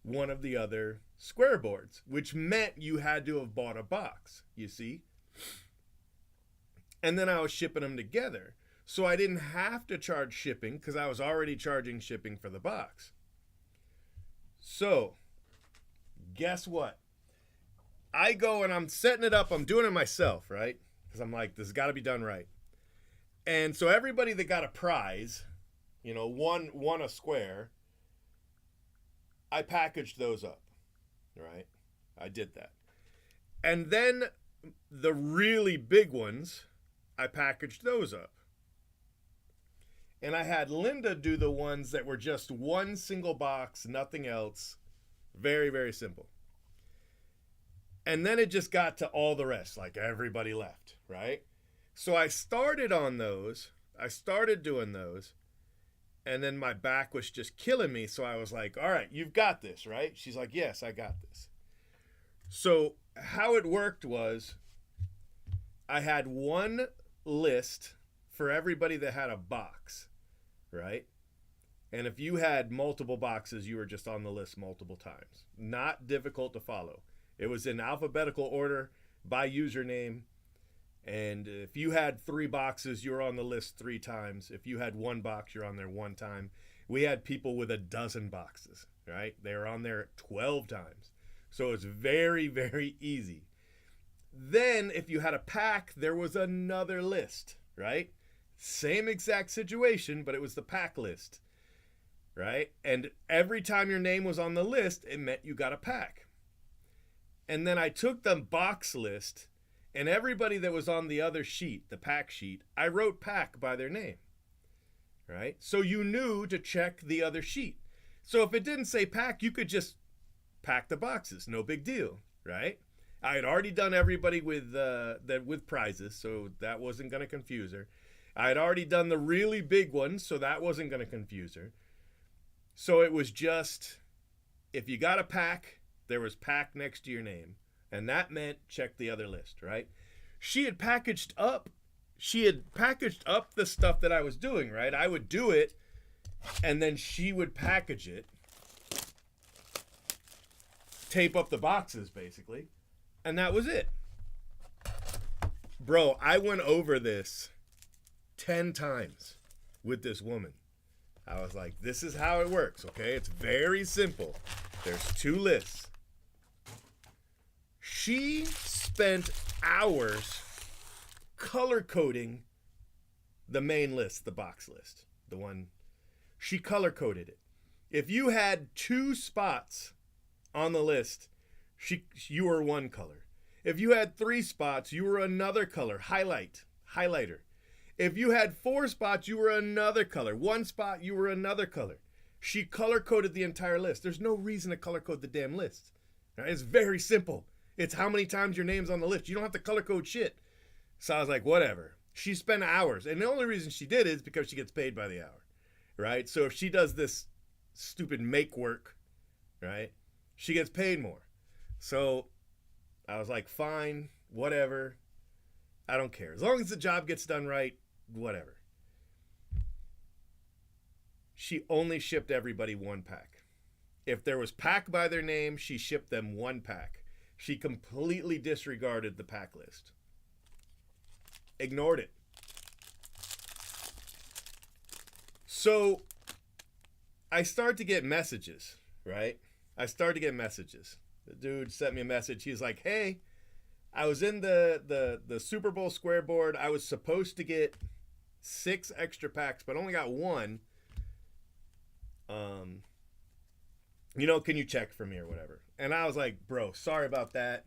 one of the other square boards, which meant you had to have bought a box, you see? And then I was shipping them together. So I didn't have to charge shipping because I was already charging shipping for the box. So, guess what? I go and I'm setting it up. I'm doing it myself, right? Because I'm like, this has got to be done right. And so everybody that got a prize, you know, won a square, I packaged those up, right? I did that. And then the really big ones, I packaged those up. And I had Linda do the ones that were just one single box, nothing else. Very, very simple. And then it just got to all the rest, like everybody left, right? So I started on those. I started doing those. And then my back was just killing me. So I was like, all right, you've got this, right? She's like, yes, I got this. So how it worked was I had one list for everybody that had a box, right? And if you had multiple boxes, you were just on the list multiple times. Not difficult to follow. It was in alphabetical order by username. And if you had 3 boxes, you were on the list 3 times. If you had 1 box, you're on there 1 time. We had people with 12 boxes, right? They were on there 12 times. So it's very, very easy. Then if you had a pack, there was another list, right? Same exact situation, but it was the pack list, right? And every time your name was on the list, it meant you got a pack. And then I took the box list, and everybody that was on the other sheet, the pack sheet, I wrote pack by their name, right? So you knew to check the other sheet. So if it didn't say pack, you could just pack the boxes, no big deal, right? I had already done everybody with prizes, so that wasn't going to confuse her. I had already done the really big ones, so that wasn't going to confuse her. So it was just, if you got a pack, there was pack next to your name. And that meant check the other list, right? She had packaged up the stuff that I was doing, right? I would do it, and then she would package it, tape up the boxes, basically, and that was it. Bro, I went over this 10 times with this woman. I was like, this is how it works, okay? It's very simple. There's 2 lists. She spent hours color coding the main list, the box list, the one. She color coded it. If you had 2 spots on the list, you were one color. If you had 3 spots, you were another color, highlighter. If you had 4 spots, you were another color. 1 spot, you were another color. She color coded the entire list. There's no reason to color code the damn list. Right? It's very simple. It's how many times your name's on the list. You don't have to color code shit. So I was like, whatever. She spent hours. And the only reason she did it is because she gets paid by the hour. Right? So if she does this stupid make work, right, she gets paid more. So I was like, fine, whatever. I don't care. As long as the job gets done right, whatever. She only shipped everybody 1 pack. If there was pack by their name, she shipped them 1 pack. She completely disregarded the pack list. Ignored it. So I start to get messages, right? The dude sent me a message. He's like, hey, I was in the Super Bowl square board. I was supposed to get 6 extra packs, but only got 1. Can you check for me or whatever? And I was like, bro, sorry about that.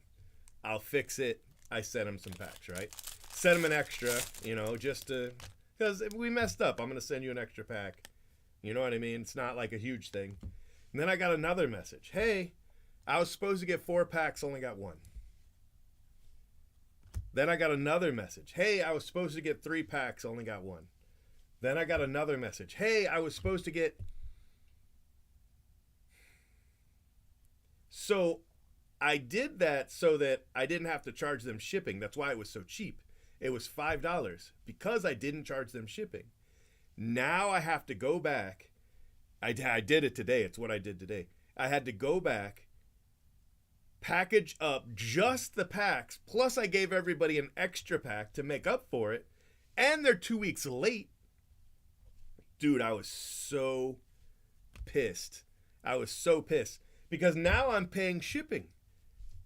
I'll fix it. I sent him some packs, right? Sent him an extra, just to, because if we messed up, I'm going to send you an extra pack. You know what I mean? It's not like a huge thing. And then I got another message. Hey, I was supposed to get 4 packs, only got 1. Then I got another message. Hey, I was supposed to get 3 packs, only got 1. Then I got another message. Hey, I was supposed to get... So I did that so that I didn't have to charge them shipping. That's why it was so cheap. It was $5 because I didn't charge them shipping. Now I have to go back. I did it today. It's what I did today. I had to go back, package up just the packs, plus I gave everybody an extra pack to make up for it, and they're 2 weeks late. Dude, I was so pissed. I was so pissed because now I'm paying shipping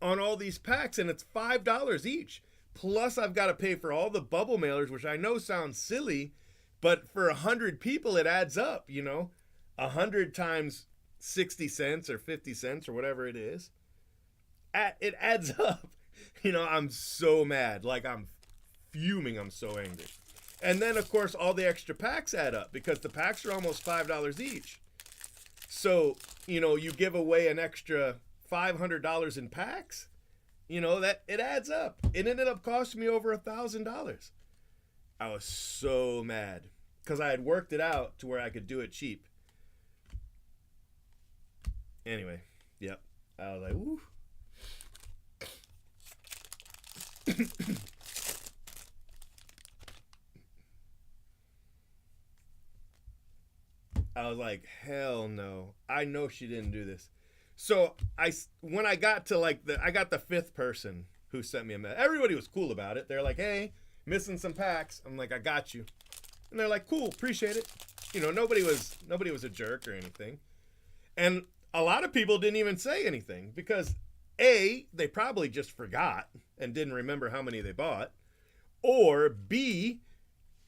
on all these packs, and it's $5 each. Plus, I've got to pay for all the bubble mailers, which I know sounds silly, but for 100 people, it adds up, you know? 100 times 60 cents or 50 cents or whatever it is. It adds up. You know, I'm so mad. Like, I'm fuming. I'm so angry. And then, of course, all the extra packs add up because the packs are almost $5 each. So, you know, you give away an extra $500 in packs, you know, that it adds up. It ended up costing me over $1,000. I was so mad because I had worked it out to where I could do it cheap. Anyway, yep. I was like, woo. I was like, hell no. I know she didn't do this. So when I got to I got the 5th person who sent me a message. Everybody was cool about it. They're like, hey, missing some packs. I'm like, I got you. And they're like, cool, appreciate it. You know, nobody was a jerk or anything. And a lot of people didn't even say anything because A, they probably just forgot and didn't remember how many they bought. Or B,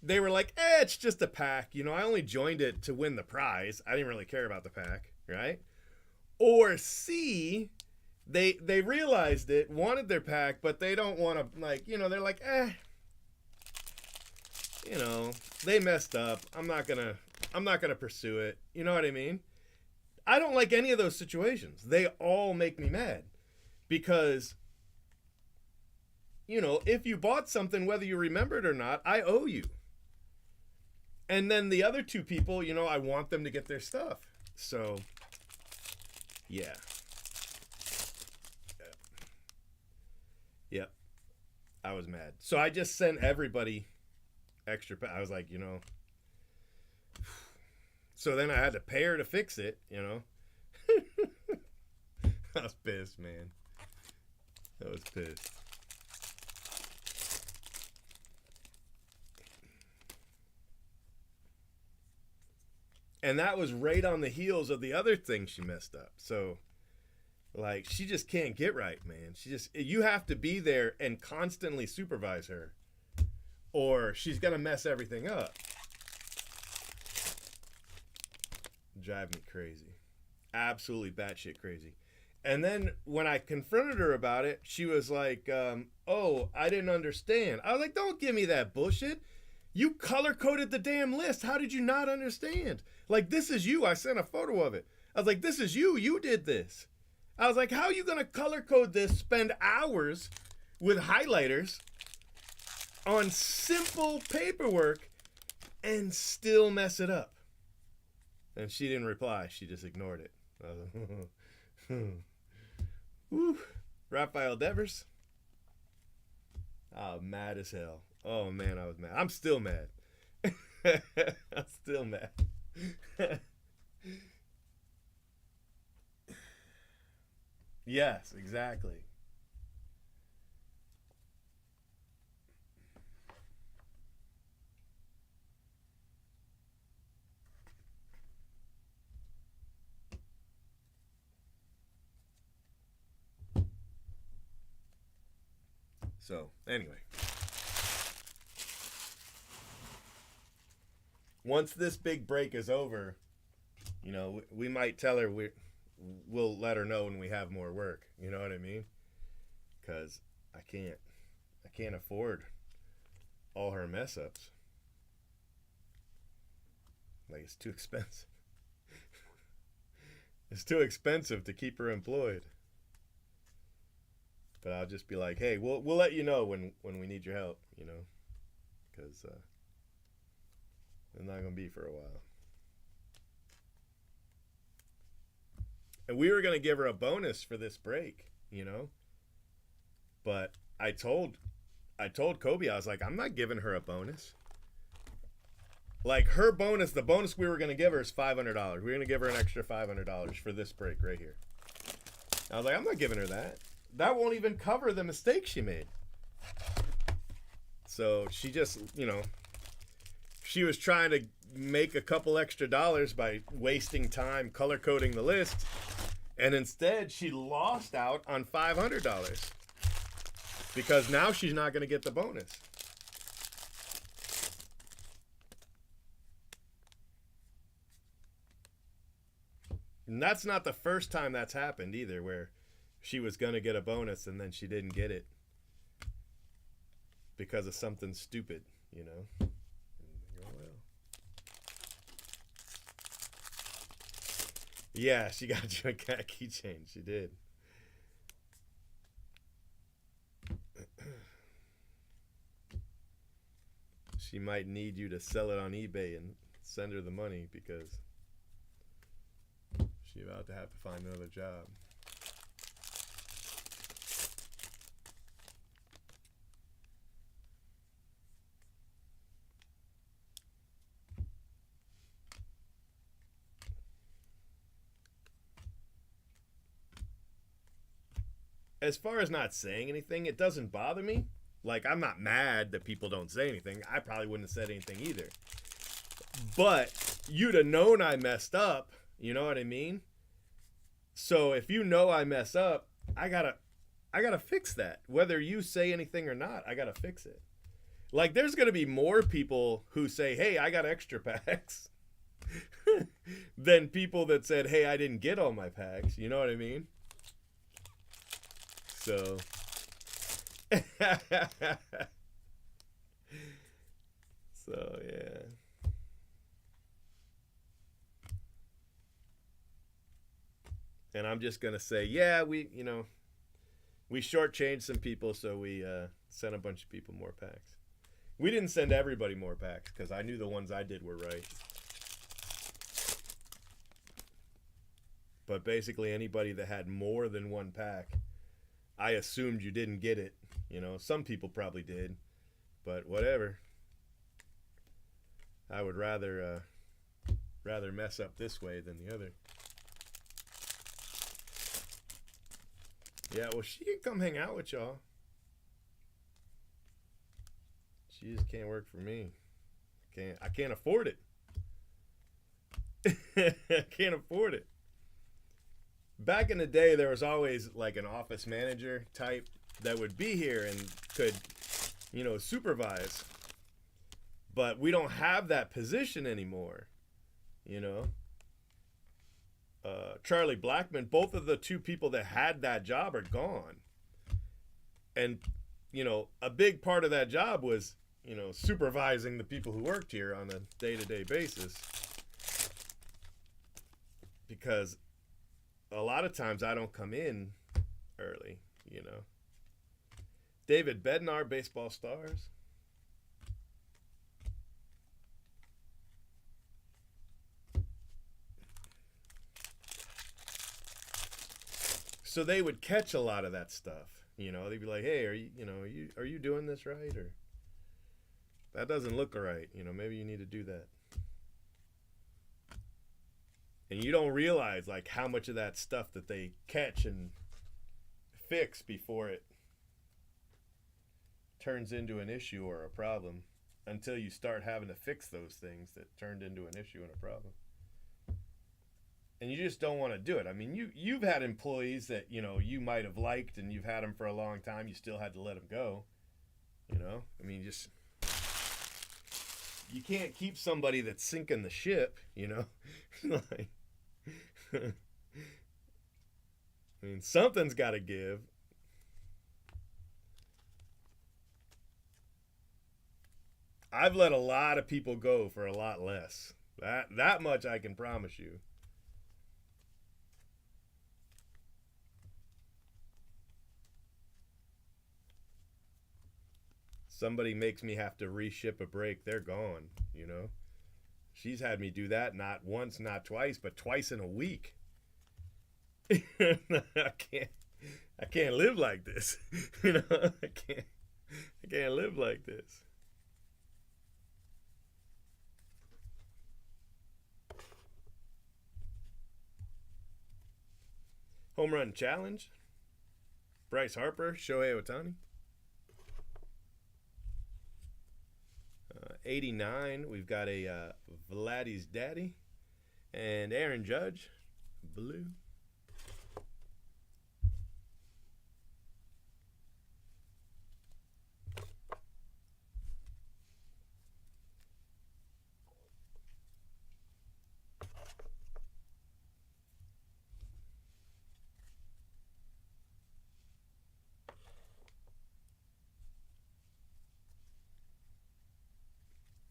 they were like, it's just a pack. You know, I only joined it to win the prize. I didn't really care about the pack, right? Or C, they realized it, wanted their pack, but they don't want to, like, you know, they're like, you know, they messed up. I'm not gonna pursue it. You know what I mean? I don't like any of those situations. They all make me mad because, you know, if you bought something, whether you remember it or not, I owe you. And then the other 2 people, you know, I want them to get their stuff. So, yeah. Yep. I was mad. So I just sent everybody extra. I was like, you know. So then I had to pay her to fix it, you know. I was pissed, man. I was pissed. And that was right on the heels of the other thing she messed up. So, like, she just can't get right, man. You have to be there and constantly supervise her, or she's going to mess everything up. Drive me crazy. Absolutely batshit crazy. And then when I confronted her about it, she was like, oh, I didn't understand. I was like, don't give me that bullshit. You color-coded the damn list. How did you not understand? Like, this is you. I sent a photo of it. I was like, this is you. You did this. I was like, how are you going to color-code this, spend hours with highlighters on simple paperwork and still mess it up? And she didn't reply. She just ignored it. I was like, woo. Raphael Devers. Oh, mad as hell. Oh, man, I was mad. I'm still mad. I'm still mad. Yes, exactly. So, anyway. Once this big break is over, you know, we might tell her we'll let her know when we have more work. You know what I mean? Because I can't afford all her mess ups. Like, it's too expensive. It's too expensive to keep her employed. But I'll just be like, hey, we'll let you know when we need your help, you know, because it's not going to be for a while. And we were going to give her a bonus for this break, you know, but I told Kobe, I was like, I'm not giving her a bonus. Like her bonus, the bonus we were going to give her is $500. We're going to give her an extra $500 for this break right here. I was like, I'm not giving her that. That won't even cover the mistake she made. So she just, you know, she was trying to make a couple extra dollars by wasting time color coding the list. And instead she lost out on $500 because now she's not going to get the bonus. And that's not the first time that's happened either, where she was going to get a bonus and then she didn't get it because of something stupid, you know. And you go, well. Yeah, she got you a cat keychain. She did. She might need you to sell it on eBay and send her the money because she's about to have to find another job. As far as not saying anything, it doesn't bother me. Like, I'm not mad that people don't say anything. I probably wouldn't have said anything either. But you'd have known I messed up. You know what I mean? So if you know I mess up, I gotta fix that. Whether you say anything or not, I gotta fix it. Like, there's gonna be more people who say, hey, I got extra packs than people that said, hey, I didn't get all my packs. You know what I mean? So so yeah. And I'm just gonna say, yeah, we shortchanged some people, so we sent a bunch of people more packs. We didn't send everybody more packs because I knew the ones I did were right. But basically, anybody that had more than one pack, I assumed you didn't get it. You know, some people probably did, but whatever. I would rather mess up this way than the other. Yeah, well, she can come hang out with y'all. She just can't work for me. I can't afford it. I can't afford it. Back in the day, there was always like an office manager type that would be here and could, supervise. But we don't have that position anymore, Charlie Blackman, both of the two people that had that job are gone. And, a big part of that job was, supervising the people who worked here on a day-to-day basis. Because a lot of times I don't come in early, David Bednar, Baseball Stars. So they would catch a lot of that stuff, They'd be like, "Hey, are you doing this right, or that doesn't look right? Maybe you need to do that." And you don't realize like how much of that stuff that they catch and fix before it turns into an issue or a problem, until you start having to fix those things that turned into an issue and a problem. And you just don't want to do it. I mean, you've had employees that, you might have liked, and you've had them for a long time. You still had to let them go. I mean, you can't keep somebody that's sinking the ship, like, I mean, something's got to give. I've let a lot of people go for a lot less. That much I can promise you. Somebody makes me have to reship a break, they're gone, She's had me do that not once, not twice, but twice in a week. I can't live like this. I can't live like this. Home Run Challenge. Bryce Harper, Shohei Ohtani. 89, we've got a Vladdy's Daddy. And Aaron Judge, blue.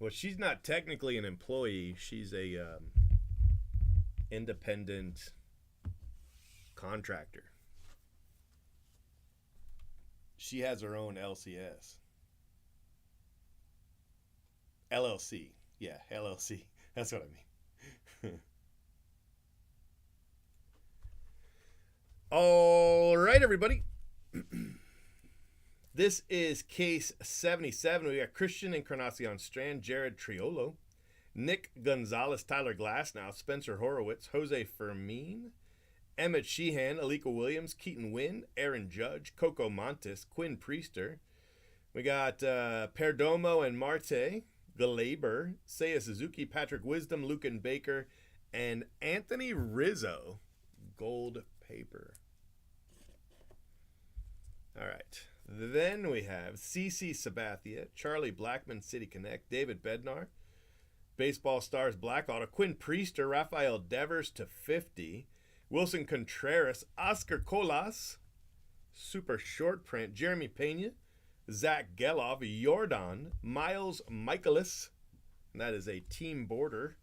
Well, she's not technically an employee. She's a independent contractor. She has her own LCS. LLC. Yeah, LLC. That's what I mean. All right, everybody. This is case 77. We got Christian Encarnacion Strand, Jared Triolo, Nick Gonzalez, Tyler Glasnow, Spencer Horowitz, Jose Fermin, Emmett Sheehan, Alika Williams, Keaton Wynn, Aaron Judge, Coco Montes, Quinn Priester. We got Perdomo and Marte, Glaber, Seiya Suzuki, Patrick Wisdom, Lucan Baker, and Anthony Rizzo, gold paper. All right. Then we have CC Sabathia, Charlie Blackman, City Connect, David Bednar, Baseball Stars Black Auto, Quinn Priester, Rafael Devers to 50, Wilson Contreras, Oscar Colas, Super Short Print, Jeremy Pena, Zach Geloff, Jordan, Miles Michaelis, and that is a team border,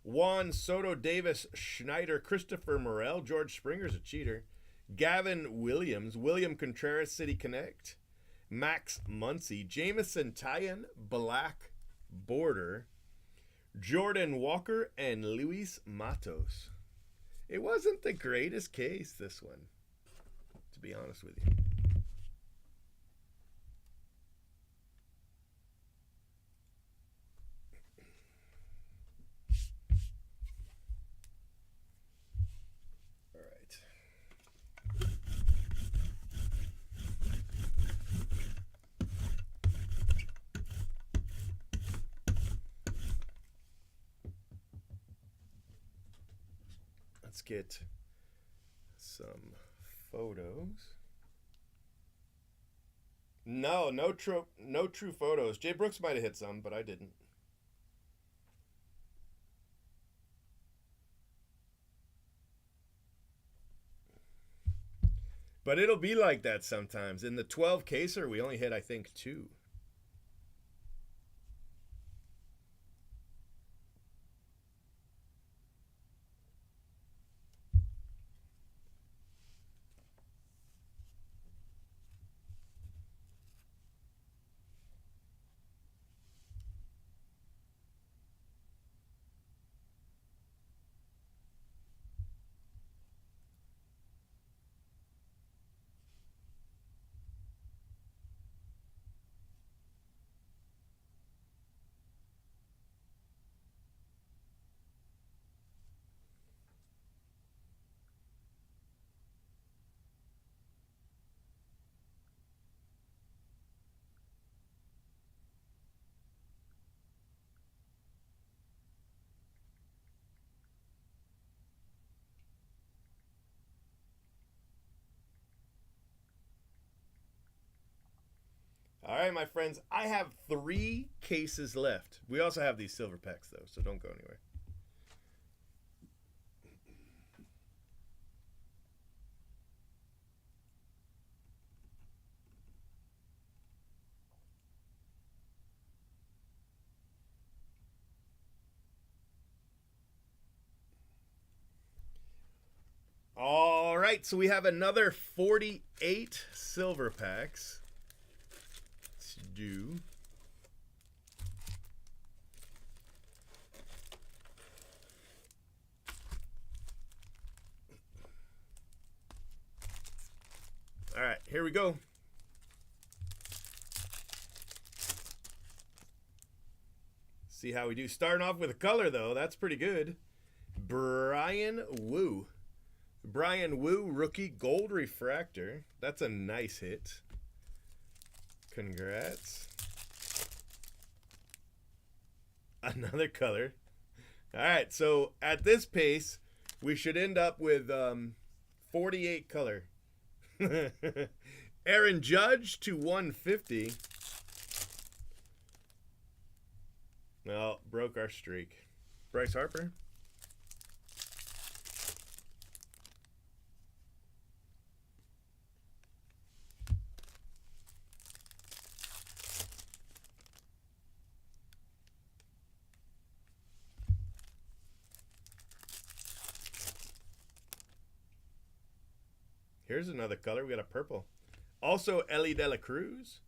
Juan Soto Davis Schneider, Christopher Morel, George Springer's a cheater, Gavin Williams, William Contreras, City Connect, Max Muncy, Jamison Tyan, Black Border, Jordan Walker, and Luis Matos. It wasn't the greatest case, this one, to be honest with you. Let's get some photos. No true photos. Jay Brooks might have hit some, but I didn't. But it'll be like that sometimes. In the 12 caser, we only hit, I think, 2. All right, my friends, I have 3 cases left. We also have these silver packs, though, so don't go anywhere. All right, so we have another 48 silver packs. Do. All right, here we go. See how we do. Starting off with a color, though. That's pretty good. Brian Wu. Brian Wu, rookie gold refractor. That's a nice hit. Congrats. Another color. All right, so at this pace, we should end up with 48 color. Aaron Judge to 150. Well, broke our streak. Bryce Harper. Here's another color. We got a purple. Also, Ellie De La Cruz.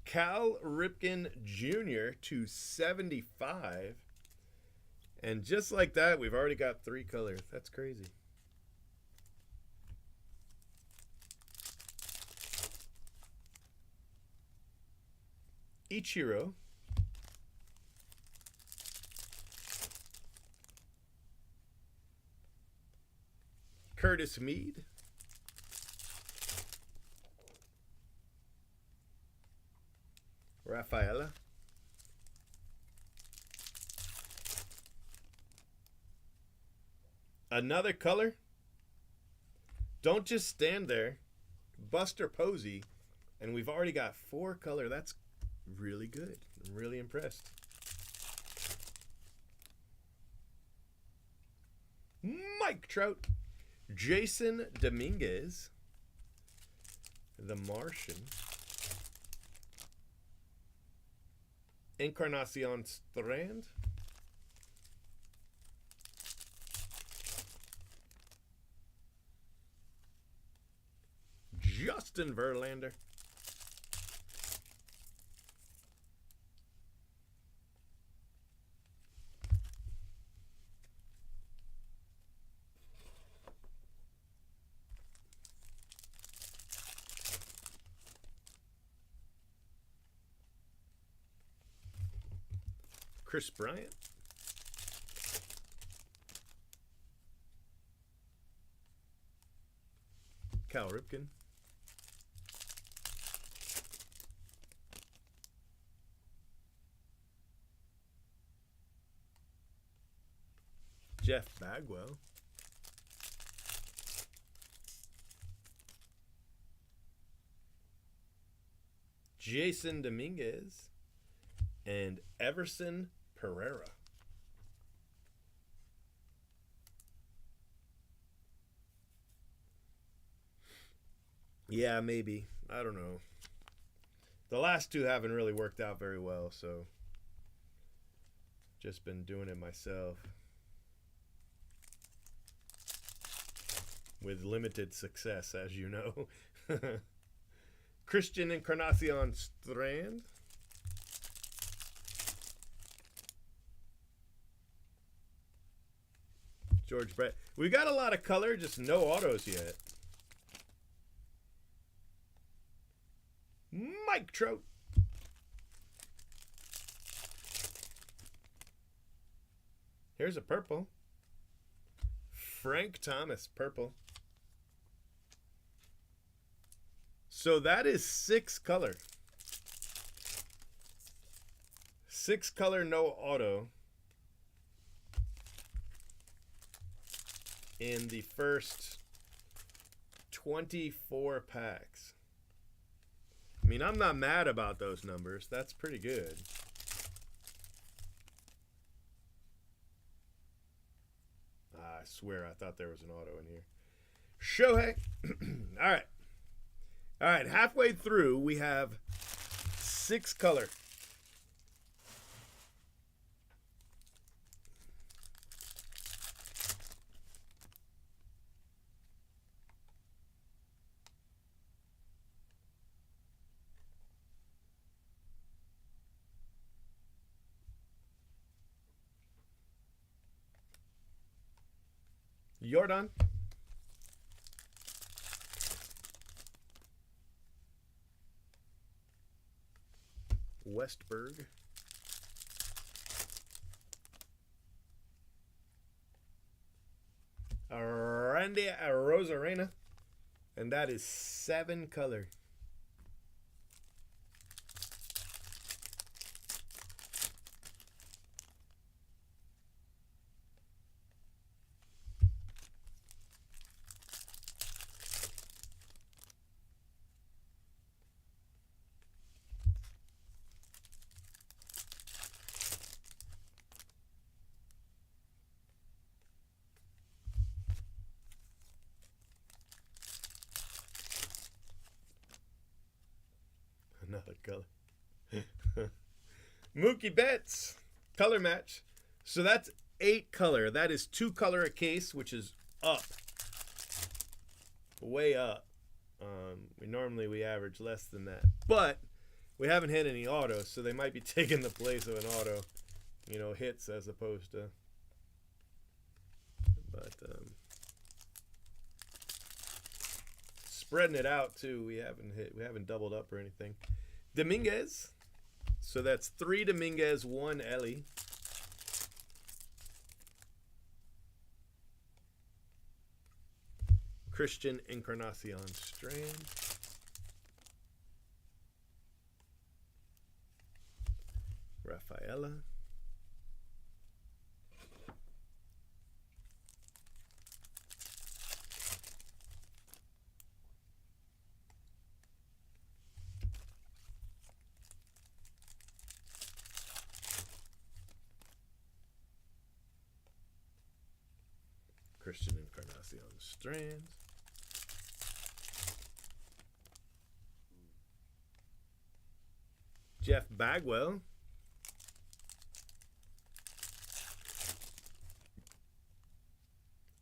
Cal Ripken Jr. to 75. And just like that, we've already got 3 colors. That's crazy. Ichiro. Curtis Mead. Rafaela. Another color. Don't just stand there. Buster Posey. And we've already got 4 color. That's really good. I'm really impressed. Mike Trout. Jason Dominguez. The Martian. Encarnacion Strand. Justin Verlander. Chris Bryant. Cal Ripken. Jeff Bagwell. Jason Dominguez. And Everson Pereira. Yeah, maybe. I don't know. The last 2 haven't really worked out very well, so just been doing it myself. With limited success, as you know. Christian Encarnacion Strand. George Brett. We got a lot of color, just no autos yet. Mike Trout. Here's a purple. Frank Thomas, purple. So that is 6 color. 6 color, no auto. In the first 24 packs. I mean, I'm not mad about those numbers. That's pretty good. I swear I thought there was an auto in here. Shohei. All right. All right, halfway through, we have 6 color. Jordan. Westberg. Randy Rosarena. And that is 7 color. Another color. Mookie Betts, color match. So that's 8 color. That is 2 color a case, which is up. Way up. We average less than that. But we haven't hit any autos, so they might be taking the place of an auto. You know, hits as opposed to. But spreading it out too. We haven't doubled up or anything. Dominguez. So that's 3 Dominguez, 1 Ellie. Christian Encarnacion Strand. Rafaela. Christian Encarnacion Strand. Jeff Bagwell.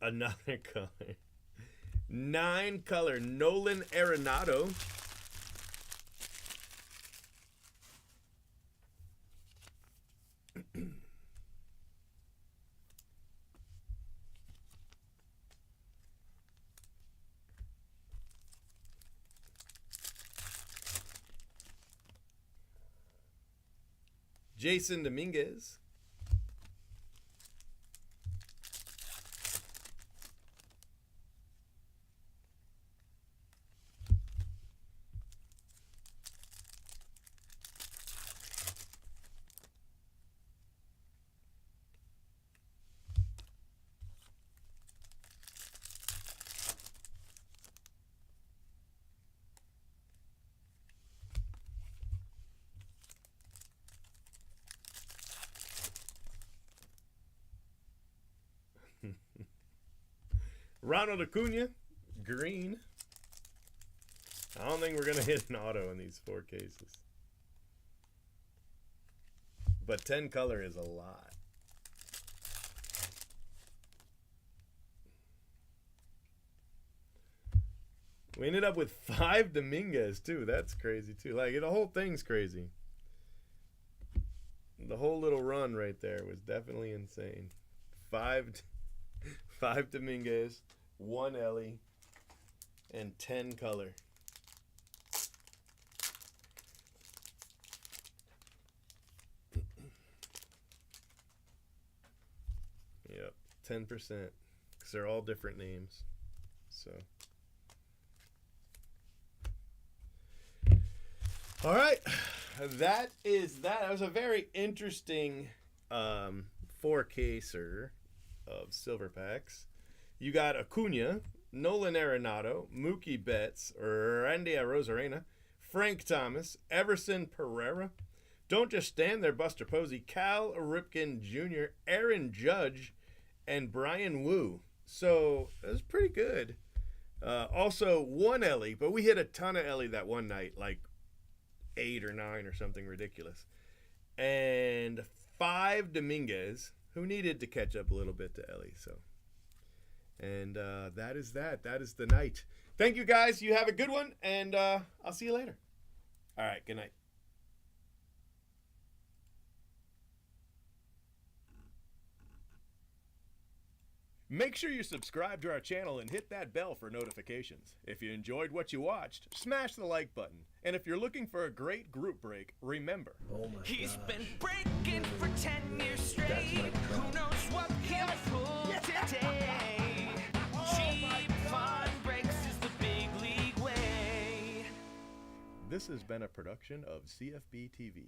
Another color. 9 color. Nolan Arenado. Jason Dominguez. Ronald Acuna, green. I don't think we're going to hit an auto in these 4 cases. But 10 color is a lot. We ended up with 5 Dominguez, too. That's crazy, too. Like, the whole thing's crazy. The whole little run right there was definitely insane. 5 Dominguez, 1 Ellie, and 10 color. Yep, 10%. Because they're all different names. So. All right. That is that. That was a very interesting 4-caser of silver packs. You got Acuna, Nolan Arenado, Mookie Betts, Randy Rosarena, Frank Thomas, Everson Pereira. Don't just stand there, Buster Posey, Cal Ripken Jr., Aaron Judge, and Brian Wu. So it was pretty good. Also 1 Ellie, but we hit a ton of Ellie that one night, like 8 or 9 or something ridiculous. And 5 Dominguez, who needed to catch up a little bit to Ellie. So, and that is that. That is the night. Thank you, guys. You have a good one, and I'll see you later. All right, good night. Make sure you subscribe to our channel and hit that bell for notifications. If you enjoyed what you watched, smash the like button. And if you're looking for a great group break, remember, He's been breaking for 10 years straight. Who knows what he'll pull today? Cheap This has been a production of CFB TV.